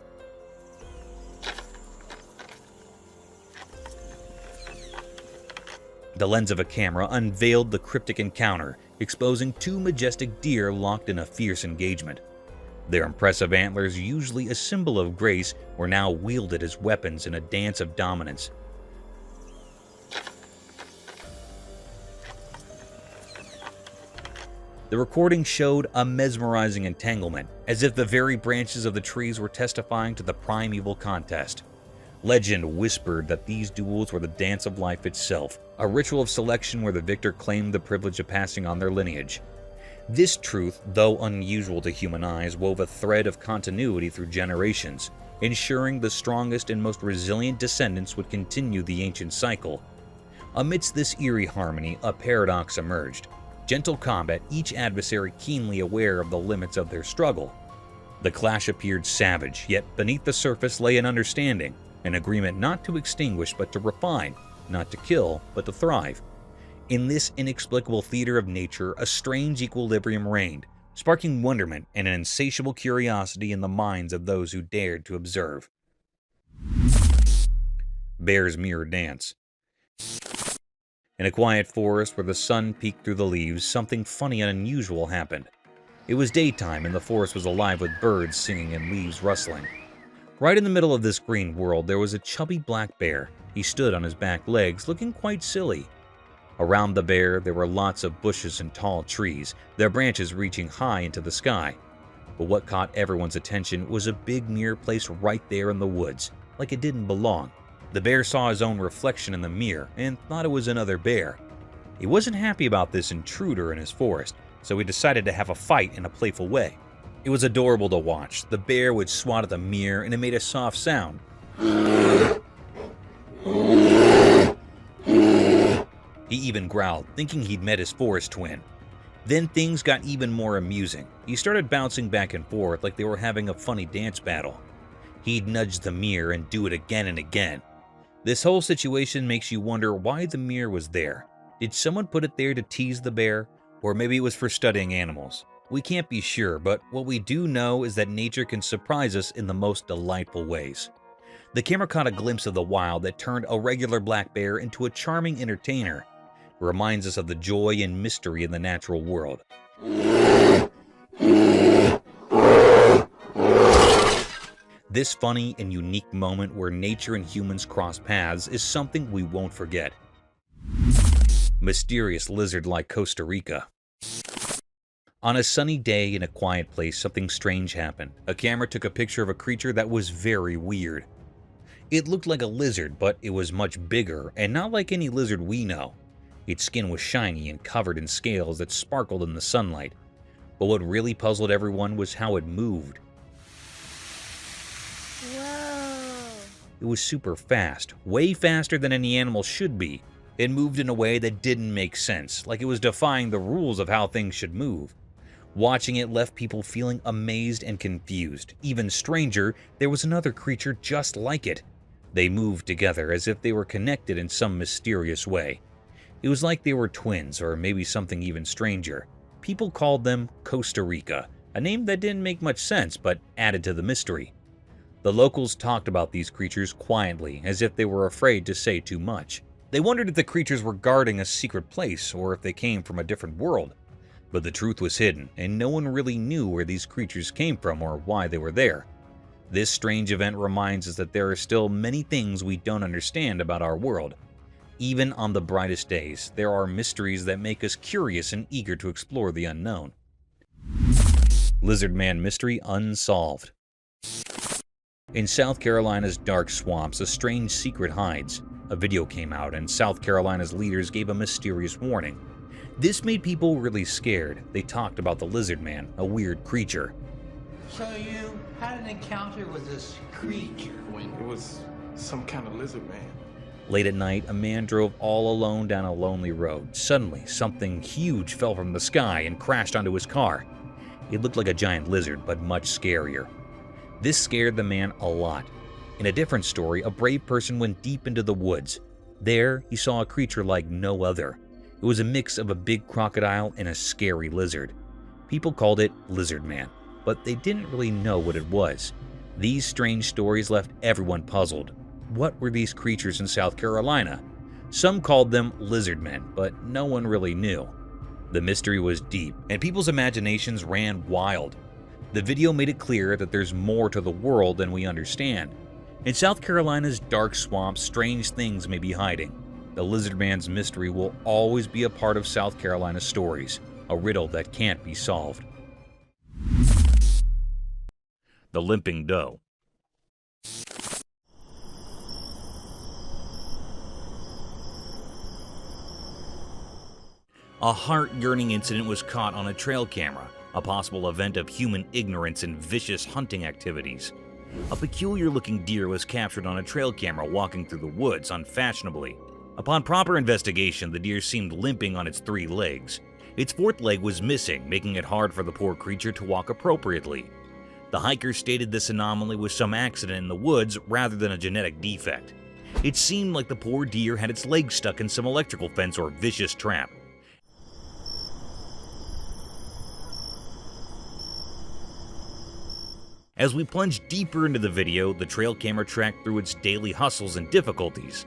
The lens of a camera unveiled the cryptic encounter, exposing two majestic deer locked in a fierce engagement. Their impressive antlers, usually a symbol of grace, were now wielded as weapons in a dance of dominance. The recording showed a mesmerizing entanglement, as if the very branches of the trees were testifying to the primeval contest. Legend whispered that these duels were the dance of life itself, a ritual of selection where the victor claimed the privilege of passing on their lineage. This truth, though unusual to human eyes, wove a thread of continuity through generations, ensuring the strongest and most resilient descendants would continue the ancient cycle. Amidst this eerie harmony, a paradox emerged. Gentle combat, each adversary keenly aware of the limits of their struggle. The clash appeared savage, yet beneath the surface lay an understanding, an agreement not to extinguish but to refine, not to kill but to thrive. In this inexplicable theater of nature, a strange equilibrium reigned, sparking wonderment and an insatiable curiosity in the minds of those who dared to observe. Bear's Mirror Dance. In a quiet forest where the sun peeked through the leaves, something funny and unusual happened. It was daytime and the forest was alive with birds singing and leaves rustling. Right in the middle of this green world there was a chubby black bear. He stood on his back legs, looking quite silly. Around the bear there were lots of bushes and tall trees, their branches reaching high into the sky. But what caught everyone's attention was a big mirror placed right there in the woods, like it didn't belong. The bear saw his own reflection in the mirror and thought it was another bear. He wasn't happy about this intruder in his forest, so he decided to have a fight in a playful way. It was adorable to watch. The bear would swat at the mirror and it made a soft sound. He even growled, thinking he'd met his forest twin. Then things got even more amusing. He started bouncing back and forth like they were having a funny dance battle. He'd nudge the mirror and do it again and again. This whole situation makes you wonder why the mirror was there. Did someone put it there to tease the bear? Or maybe it was for studying animals. We can't be sure, but what we do know is that nature can surprise us in the most delightful ways. The camera caught a glimpse of the wild that turned a regular black bear into a charming entertainer. It reminds us of the joy and mystery in the natural world. This funny and unique moment where nature and humans cross paths is something we won't forget. Mysterious lizard like Costa Rica. On a sunny day in a quiet place, something strange happened. A camera took a picture of a creature that was very weird. It looked like a lizard, but it was much bigger and not like any lizard we know. Its skin was shiny and covered in scales that sparkled in the sunlight. But what really puzzled everyone was how it moved. Whoa. It was super fast, way faster than any animal should be. It moved in a way that didn't make sense, like it was defying the rules of how things should move. Watching it left people feeling amazed and confused. Even stranger, there was another creature just like it. They moved together as if they were connected in some mysterious way. It was like they were twins, or maybe something even stranger. People called them Costa Rica, a name that didn't make much sense but added to the mystery. The locals talked about these creatures quietly, as if they were afraid to say too much. They wondered if the creatures were guarding a secret place or if they came from a different world. But the truth was hidden, and no one really knew where these creatures came from or why they were there. This strange event reminds us that there are still many things we don't understand about our world. Even on the brightest days, there are mysteries that make us curious and eager to explore the unknown. Lizard Man Mystery Unsolved. In South Carolina's dark swamps, a strange secret hides. A video came out, and South Carolina's leaders gave a mysterious warning. This made people really scared. They talked about the Lizard Man, a weird creature. So you had an encounter with this creature? It was some kind of lizard man. Late at night, a man drove all alone down a lonely road. Suddenly, something huge fell from the sky and crashed onto his car. It looked like a giant lizard, but much scarier. This scared the man a lot. In a different story, a brave person went deep into the woods. There, he saw a creature like no other. It was a mix of a big crocodile and a scary lizard. People called it Lizard Man, but they didn't really know what it was. These strange stories left everyone puzzled. What were these creatures in South Carolina? Some called them lizard men, but no one really knew. The mystery was deep, and people's imaginations ran wild. The video made it clear that there's more to the world than we understand. In South Carolina's dark swamps, strange things may be hiding. The Lizard Man's mystery will always be a part of South Carolina's stories, a riddle that can't be solved. The Limping Doe. A heart-yearning incident was caught on a trail camera, a possible event of human ignorance and vicious hunting activities. A peculiar-looking deer was captured on a trail camera walking through the woods unfashionably. Upon proper investigation, the deer seemed limping on its 3 legs. Its 4th leg was missing, making it hard for the poor creature to walk appropriately. The hiker stated this anomaly was some accident in the woods rather than a genetic defect. It seemed like the poor deer had its legs stuck in some electrical fence or vicious trap. As we plunge deeper into the video, the trail camera tracked through its daily hustles and difficulties.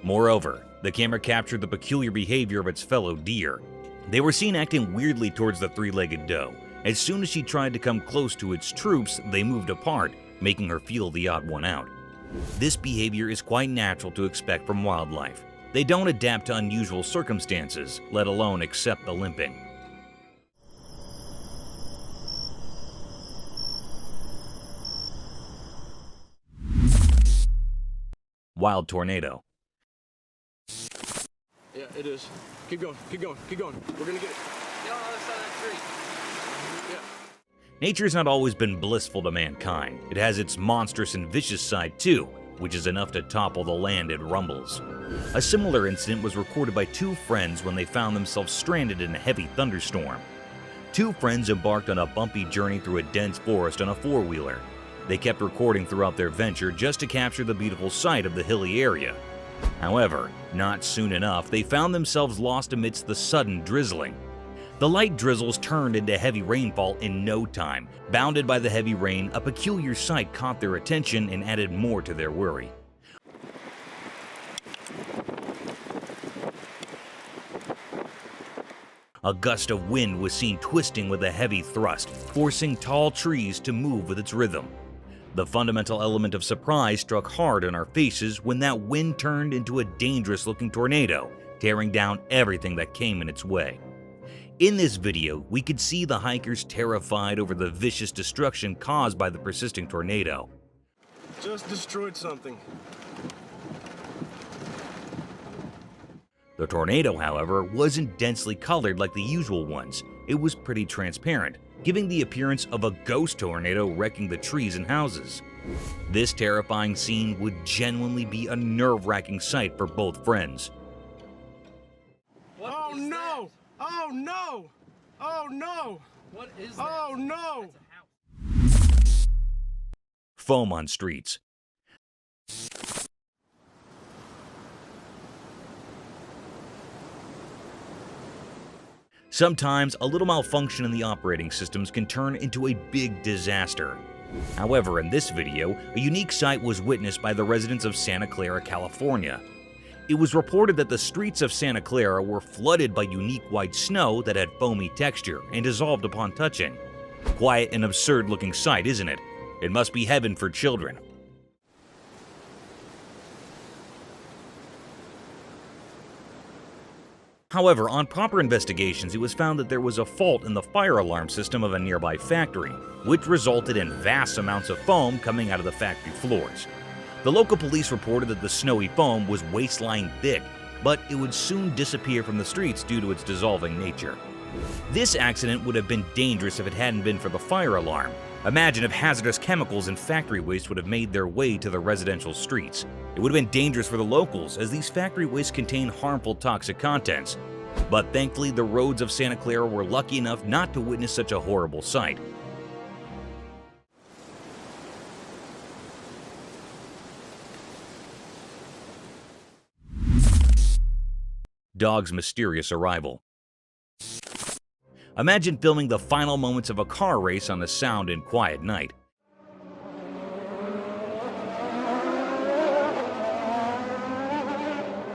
Moreover, the camera captured the peculiar behavior of its fellow deer. They were seen acting weirdly towards the 3-legged doe. As soon as she tried to come close to its troops, they moved apart, making her feel the odd one out. This behavior is quite natural to expect from wildlife. They don't adapt to unusual circumstances, let alone accept the limping. Wild tornado. Yeah, it is. Keep going, keep going, keep going. We're gonna get it. Get on the other side of that tree. Yeah. Nature's not always been blissful to mankind. It has its monstrous and vicious side too, which is enough to topple the land it rumbles. A similar incident was recorded by 2 friends when they found themselves stranded in a heavy thunderstorm. 2 friends embarked on a bumpy journey through a dense forest on a 4-wheeler. They kept recording throughout their venture just to capture the beautiful sight of the hilly area. However, not soon enough, they found themselves lost amidst the sudden drizzling. The light drizzles turned into heavy rainfall in no time. Bounded by the heavy rain, a peculiar sight caught their attention and added more to their worry. A gust of wind was seen twisting with a heavy thrust, forcing tall trees to move with its rhythm. The fundamental element of surprise struck hard in our faces when that wind turned into a dangerous-looking tornado, tearing down everything that came in its way. In this video, we could see the hikers terrified over the vicious destruction caused by the persisting tornado. Just destroyed something. The tornado, however, wasn't densely colored like the usual ones. It was pretty transparent, giving the appearance of a ghost tornado wrecking the trees and houses. This terrifying scene would genuinely be a nerve-wracking sight for both friends. Oh no! Oh no! Oh no! What is that? Oh no! Foam on streets. Sometimes, a little malfunction in the operating systems can turn into a big disaster. However, in this video, a unique sight was witnessed by the residents of Santa Clara, California. It was reported that the streets of Santa Clara were flooded by unique white snow that had foamy texture and dissolved upon touching. Quite an absurd-looking sight, isn't it? It must be heaven for children. However, on proper investigations, it was found that there was a fault in the fire alarm system of a nearby factory, which resulted in vast amounts of foam coming out of the factory floors. The local police reported that the snowy foam was waist-line thick, but it would soon disappear from the streets due to its dissolving nature. This accident would have been dangerous if it hadn't been for the fire alarm. Imagine if hazardous chemicals and factory waste would have made their way to the residential streets. It would have been dangerous for the locals, as these factory wastes contain harmful toxic contents. But thankfully, the roads of Santa Clara were lucky enough not to witness such a horrible sight. Dog's mysterious arrival. Imagine filming the final moments of a car race on a sound and quiet night.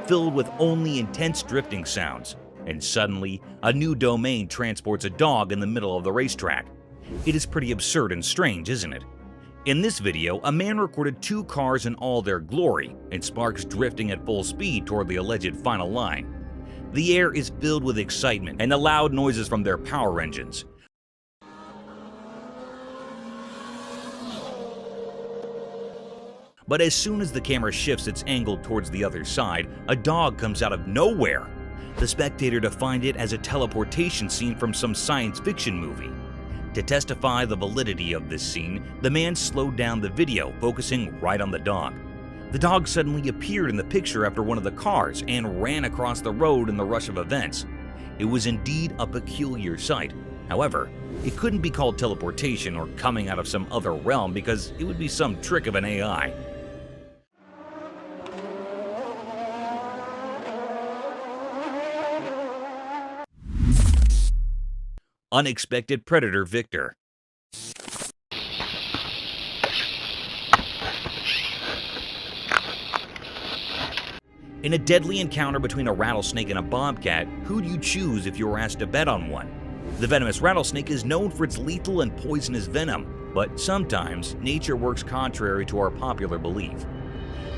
Filled with only intense drifting sounds, and suddenly, a new domain transports a dog in the middle of the racetrack. It is pretty absurd and strange, isn't it? In this video, a man recorded 2 cars in all their glory, and sparks drifting at full speed toward the alleged final line. The air is filled with excitement and the loud noises from their power engines. But as soon as the camera shifts its angle towards the other side, a dog comes out of nowhere. The spectator defined it as a teleportation scene from some science fiction movie. To testify the validity of this scene, the man slowed down the video, focusing right on the dog. The dog suddenly appeared in the picture after one of the cars and ran across the road in the rush of events. It was indeed a peculiar sight. However, it couldn't be called teleportation or coming out of some other realm because it would be some trick of an AI. Unexpected predator victor. In a deadly encounter between a rattlesnake and a bobcat, who'd you choose if you were asked to bet on one? The venomous rattlesnake is known for its lethal and poisonous venom, but sometimes nature works contrary to our popular belief.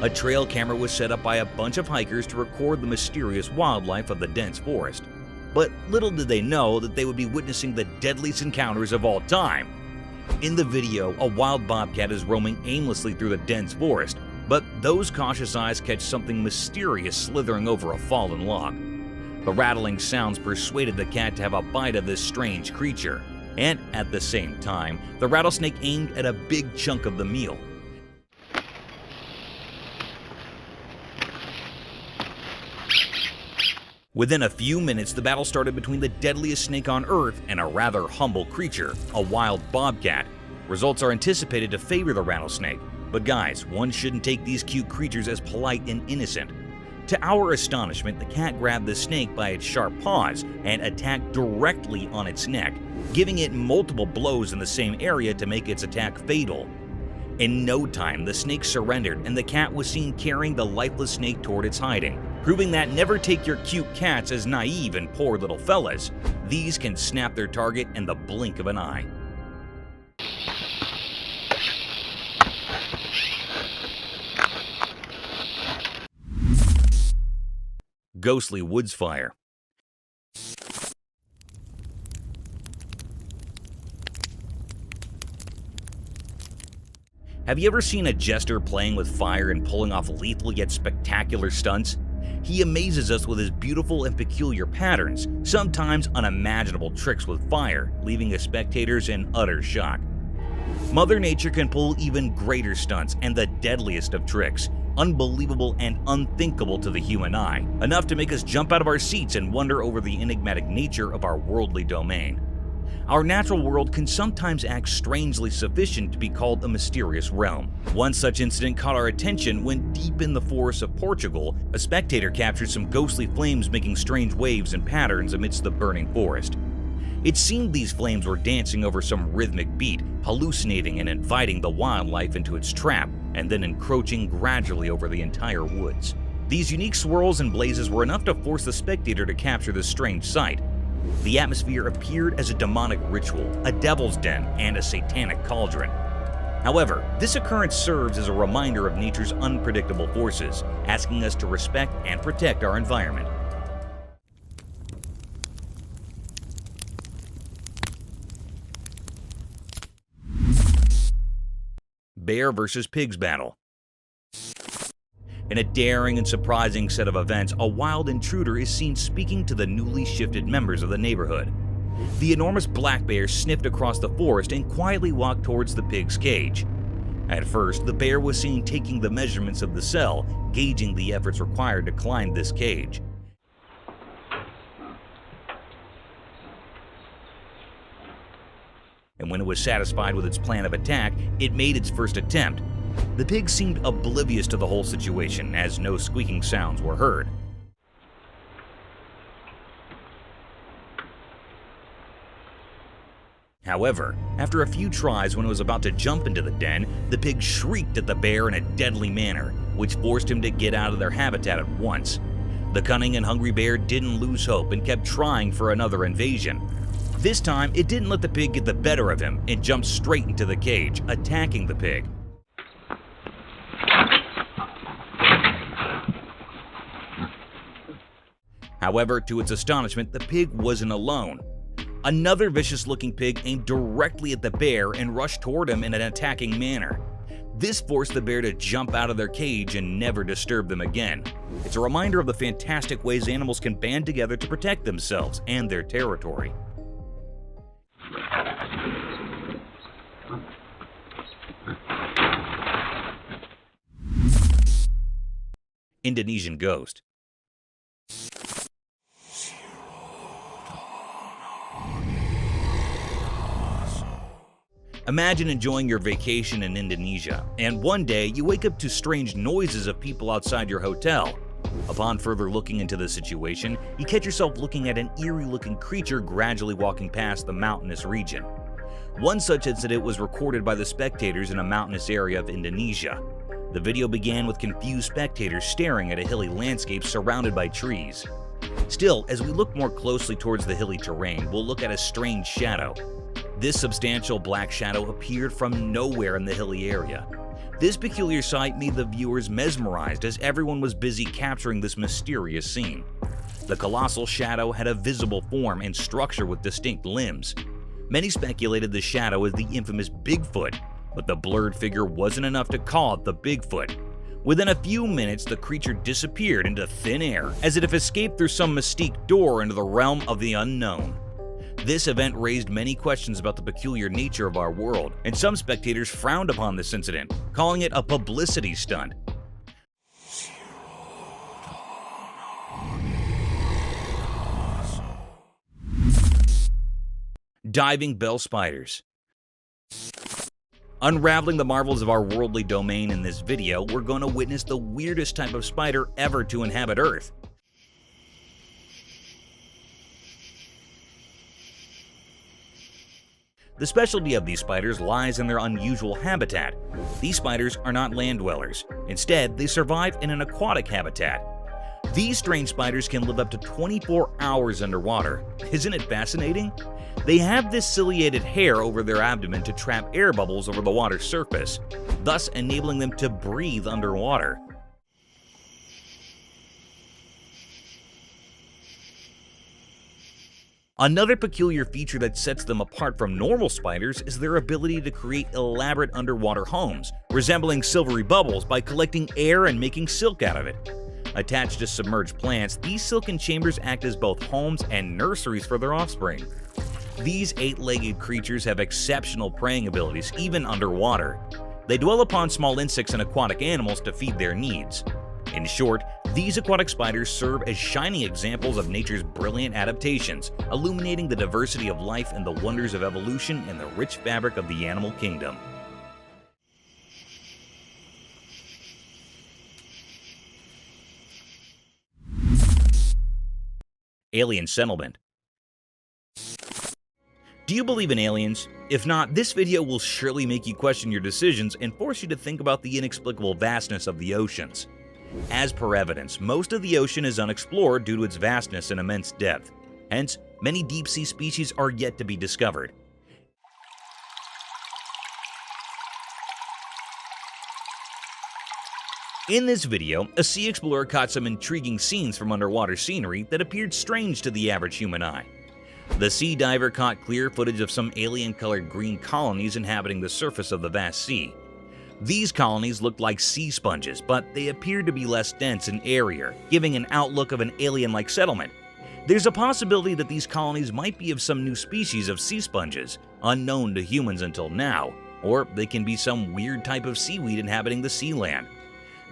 A trail camera was set up by a bunch of hikers to record the mysterious wildlife of the dense forest. But little did they know that they would be witnessing the deadliest encounters of all time. In the video, a wild bobcat is roaming aimlessly through the dense forest, but those cautious eyes catch something mysterious slithering over a fallen log. The rattling sounds persuaded the cat to have a bite of this strange creature, and at the same time, the rattlesnake aimed at a big chunk of the meal. Within a few minutes, the battle started between the deadliest snake on Earth and a rather humble creature, a wild bobcat. Results are anticipated to favor the rattlesnake. But guys, one shouldn't take these cute creatures as polite and innocent. To our astonishment, the cat grabbed the snake by its sharp paws and attacked directly on its neck, giving it multiple blows in the same area to make its attack fatal. In no time, the snake surrendered and the cat was seen carrying the lifeless snake toward its hiding, proving that never take your cute cats as naive and poor little fellas. These can snap their target in the blink of an eye. Ghostly woods fire. Have you ever seen a jester playing with fire and pulling off lethal yet spectacular stunts? He amazes us with his beautiful and peculiar patterns, sometimes unimaginable tricks with fire, leaving his spectators in utter shock. Mother Nature can pull even greater stunts and the deadliest of tricks, unbelievable and unthinkable to the human eye, enough to make us jump out of our seats and wonder over the enigmatic nature of our worldly domain. Our natural world can sometimes act strangely sufficient to be called a mysterious realm. One such incident caught our attention when, deep in the forests of Portugal, a spectator captured some ghostly flames making strange waves and patterns amidst the burning forest. It seemed these flames were dancing over some rhythmic beat, hallucinating and inviting the wildlife into its trap, and then encroaching gradually over the entire woods. These unique swirls and blazes were enough to force the spectator to capture this strange sight. The atmosphere appeared as a demonic ritual, a devil's den, and a satanic cauldron. However, this occurrence serves as a reminder of nature's unpredictable forces, asking us to respect and protect our environment. Bear versus pigs battle. In a daring and surprising set of events, a wild intruder is seen speaking to the newly shifted members of the neighborhood. The enormous black bear sniffed across the forest and quietly walked towards the pig's cage. At first, the bear was seen taking the measurements of the cell, gauging the efforts required to climb this cage. And when it was satisfied with its plan of attack, it made its first attempt. The pig seemed oblivious to the whole situation, as no squeaking sounds were heard. However, after a few tries when it was about to jump into the den, the pig shrieked at the bear in a deadly manner, which forced him to get out of their habitat at once. The cunning and hungry bear didn't lose hope and kept trying for another invasion. This time, it didn't let the pig get the better of him and jumped straight into the cage, attacking the pig. However, to its astonishment, the pig wasn't alone. Another vicious-looking pig aimed directly at the bear and rushed toward him in an attacking manner. This forced the bear to jump out of their cage and never disturb them again. It's a reminder of the fantastic ways animals can band together to protect themselves and their territory. Indonesian ghost. Imagine enjoying your vacation in Indonesia, and one day you wake up to strange noises of people outside your hotel. Upon further looking into the situation, you catch yourself looking at an eerie-looking creature gradually walking past the mountainous region. One such incident was recorded by the spectators in a mountainous area of Indonesia. The video began with confused spectators staring at a hilly landscape surrounded by trees. Still, as we look more closely towards the hilly terrain, we'll look at a strange shadow. This substantial black shadow appeared from nowhere in the hilly area. This peculiar sight made the viewers mesmerized as everyone was busy capturing this mysterious scene. The colossal shadow had a visible form and structure with distinct limbs. Many speculated the shadow as the infamous Bigfoot, but the blurred figure wasn't enough to call it the Bigfoot. Within a few minutes, the creature disappeared into thin air, as if it escaped through some mystique door into the realm of the unknown. This event raised many questions about the peculiar nature of our world, and some spectators frowned upon this incident, calling it a publicity stunt. Diving bell spiders. Unraveling the marvels of our worldly domain in this video, we're going to witness the weirdest type of spider ever to inhabit Earth. The specialty of these spiders lies in their unusual habitat. These spiders are not land dwellers. Instead, they survive in an aquatic habitat. These strange spiders can live up to 24 hours underwater. Isn't it fascinating? They have this ciliated hair over their abdomen to trap air bubbles over the water's surface, thus enabling them to breathe underwater. Another peculiar feature that sets them apart from normal spiders is their ability to create elaborate underwater homes, resembling silvery bubbles by collecting air and making silk out of it. Attached to submerged plants, these silken chambers act as both homes and nurseries for their offspring. These 8-legged creatures have exceptional preying abilities even underwater. They dwell upon small insects and aquatic animals to feed their needs. In short, these aquatic spiders serve as shining examples of nature's brilliant adaptations, illuminating the diversity of life and the wonders of evolution in the rich fabric of the animal kingdom. Alien settlement. Do you believe in aliens? If not, this video will surely make you question your decisions and force you to think about the inexplicable vastness of the oceans. As per evidence, most of the ocean is unexplored due to its vastness and immense depth. Hence, many deep-sea species are yet to be discovered. In this video, a sea explorer caught some intriguing scenes from underwater scenery that appeared strange to the average human eye. The sea diver caught clear footage of some alien-colored green colonies inhabiting the surface of the vast sea. These colonies looked like sea sponges, but they appeared to be less dense and airier, giving an outlook of an alien-like settlement. There's a possibility that these colonies might be of some new species of sea sponges, unknown to humans until now, or they can be some weird type of seaweed inhabiting the sea land.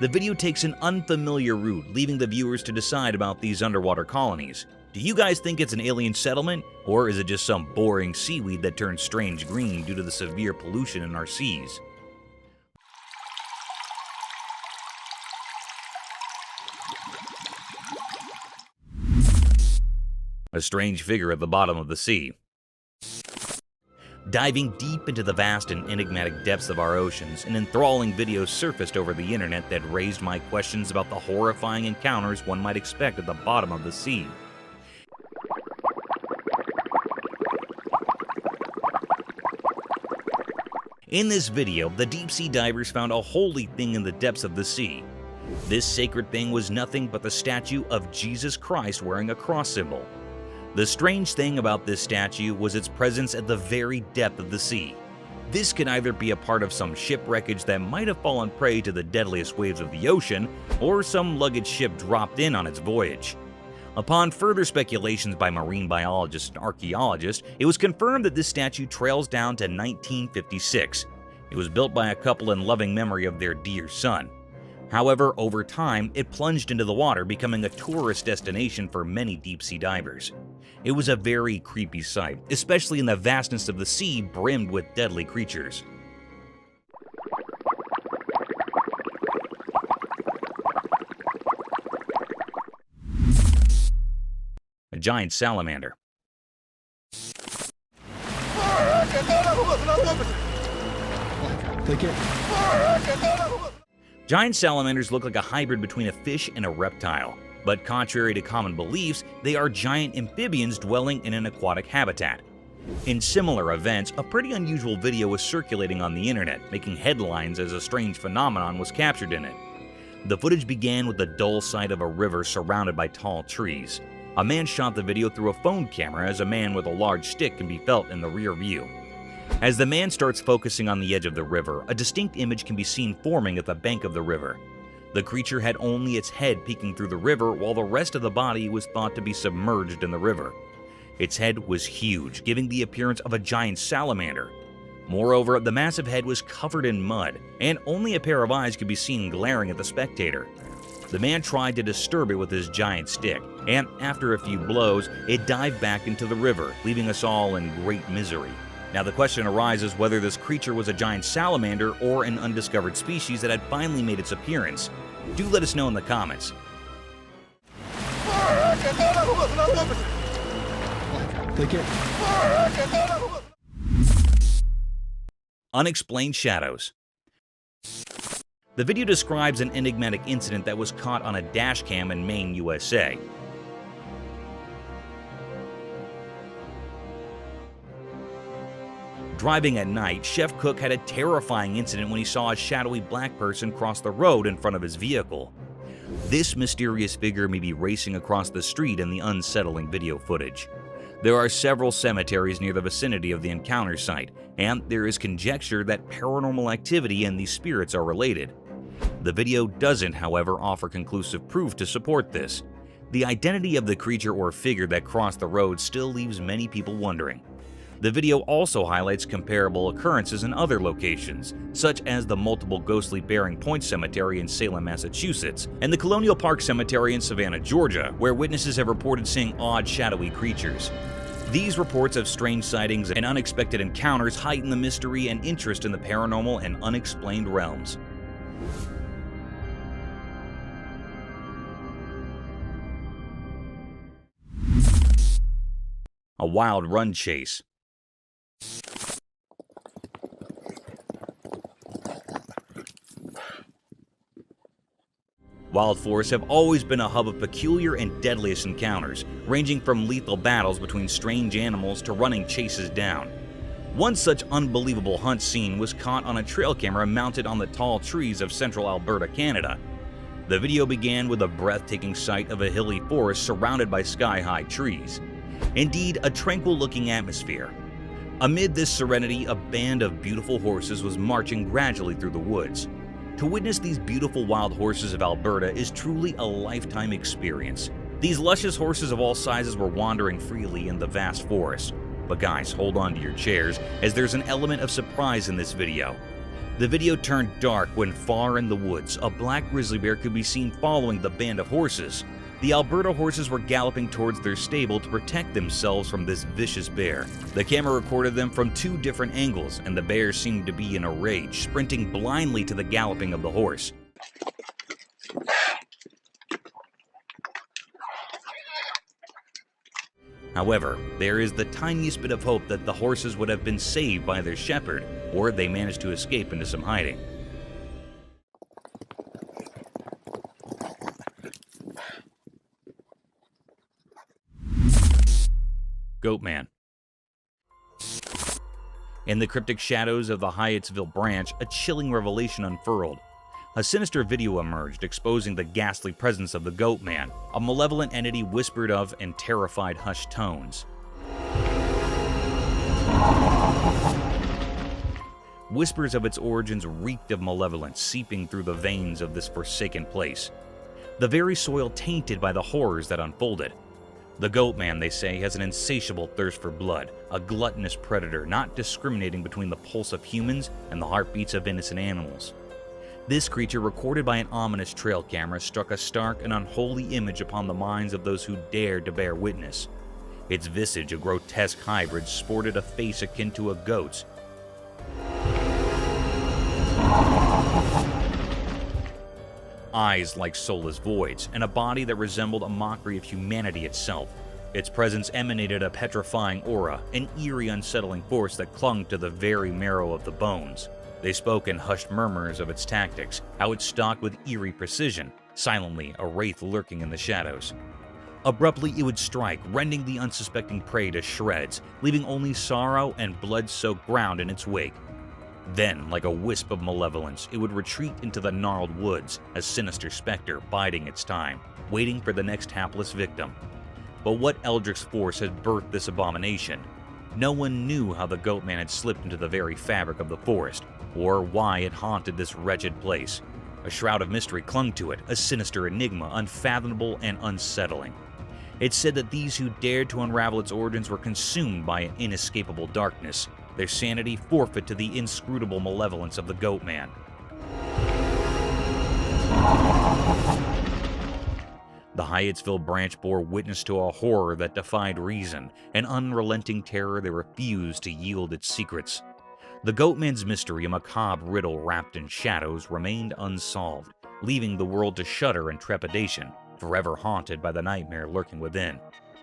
The video takes an unfamiliar route, leaving the viewers to decide about these underwater colonies. Do you guys think it's an alien settlement, or is it just some boring seaweed that turns strange green due to the severe pollution in our seas? A strange figure at the bottom of the sea. Diving deep into the vast and enigmatic depths of our oceans, an enthralling video surfaced over the internet that raised my questions about the horrifying encounters one might expect at the bottom of the sea. In this video, the deep-sea divers found a holy thing in the depths of the sea. This sacred thing was nothing but the statue of Jesus Christ wearing a cross symbol. The strange thing about this statue was its presence at the very depth of the sea. This could either be a part of some shipwreckage that might have fallen prey to the deadliest waves of the ocean, or some luggage ship dropped in on its voyage. Upon further speculations by marine biologists and archaeologists, it was confirmed that this statue trails down to 1956. It was built by a couple in loving memory of their dear son. However, over time, it plunged into the water, becoming a tourist destination for many deep-sea divers. It was a very creepy sight, especially in the vastness of the sea brimmed with deadly creatures. A giant salamander. Take it. Giant salamanders look like a hybrid between a fish and a reptile, but contrary to common beliefs, they are giant amphibians dwelling in an aquatic habitat. In similar events, a pretty unusual video was circulating on the internet, making headlines as a strange phenomenon was captured in it. The footage began with the dull sight of a river surrounded by tall trees. A man shot the video through a phone camera as a man with a large stick can be felt in the rear view. As the man starts focusing on the edge of the river, a distinct image can be seen forming at the bank of the river. The creature had only its head peeking through the river, while the rest of the body was thought to be submerged in the river. Its head was huge, giving the appearance of a giant salamander. Moreover, the massive head was covered in mud, and only a pair of eyes could be seen glaring at the spectator. The man tried to disturb it with his giant stick, and after a few blows, it dived back into the river, leaving us all in great misery. Now the question arises whether this creature was a giant salamander or an undiscovered species that had finally made its appearance. Do let us know in the comments. Take it. Unexplained shadows. The video describes an enigmatic incident that was caught on a dash cam in Maine, USA. Driving at night, Chef Cook had a terrifying incident when he saw a shadowy black person cross the road in front of his vehicle. This mysterious figure may be racing across the street in the unsettling video footage. There are several cemeteries near the vicinity of the encounter site, and there is conjecture that paranormal activity and these spirits are related. The video doesn't, however, offer conclusive proof to support this. The identity of the creature or figure that crossed the road still leaves many people wondering. The video also highlights comparable occurrences in other locations, such as the multiple ghostly Bearing Point Cemetery in Salem, Massachusetts, and the Colonial Park Cemetery in Savannah, Georgia, where witnesses have reported seeing odd, shadowy creatures. These reports of strange sightings and unexpected encounters heighten the mystery and interest in the paranormal and unexplained realms. A wild run chase. Wild forests have always been a hub of peculiar and deadliest encounters, ranging from lethal battles between strange animals to running chases down. One such unbelievable hunt scene was caught on a trail camera mounted on the tall trees of central Alberta, Canada. The video began with a breathtaking sight of a hilly forest surrounded by sky-high trees. Indeed, a tranquil-looking atmosphere. Amid this serenity, a band of beautiful horses was marching gradually through the woods. To witness these beautiful wild horses of Alberta is truly a lifetime experience. These luscious horses of all sizes were wandering freely in the vast forest. But guys, hold on to your chairs, as there's an element of surprise in this video. The video turned dark when far in the woods, a black grizzly bear could be seen following the band of horses. The Alberta horses were galloping towards their stable to protect themselves from this vicious bear. The camera recorded them from two different angles, and the bear seemed to be in a rage, sprinting blindly to the galloping of the horse. However, there is the tiniest bit of hope that the horses would have been saved by their shepherd, or they managed to escape into some hiding. Goatman. In the cryptic shadows of the Hyattsville branch, a chilling revelation unfurled. A sinister video emerged, exposing the ghastly presence of the Goatman, a malevolent entity whispered of in terrified hushed tones. Whispers of its origins reeked of malevolence, seeping through the veins of this forsaken place. The very soil tainted by the horrors that unfolded. The Goatman, they say, has an insatiable thirst for blood, a gluttonous predator not discriminating between the pulse of humans and the heartbeats of innocent animals. This creature, recorded by an ominous trail camera, struck a stark and unholy image upon the minds of those who dared to bear witness. Its visage, a grotesque hybrid, sported a face akin to a goat's. Eyes like soulless voids, and a body that resembled a mockery of humanity itself. Its presence emanated a petrifying aura, an eerie, unsettling force that clung to the very marrow of the bones. They spoke in hushed murmurs of its tactics, how it stalked with eerie precision, silently a wraith lurking in the shadows. Abruptly it would strike, rending the unsuspecting prey to shreds, leaving only sorrow and blood-soaked ground in its wake. Then, like a wisp of malevolence, it would retreat into the gnarled woods, a sinister specter biding its time, waiting for the next hapless victim. But what eldritch force had birthed this abomination? No one knew how the Goatman had slipped into the very fabric of the forest, or why it haunted this wretched place. A shroud of mystery clung to it, a sinister enigma, unfathomable and unsettling. It said that these who dared to unravel its origins were consumed by an inescapable darkness, their sanity forfeit to the inscrutable malevolence of the Goatman. The Hyattsville branch bore witness to a horror that defied reason, an unrelenting terror that refused to yield its secrets. The Goatman's mystery, a macabre riddle wrapped in shadows, remained unsolved, leaving the world to shudder in trepidation, forever haunted by the nightmare lurking within.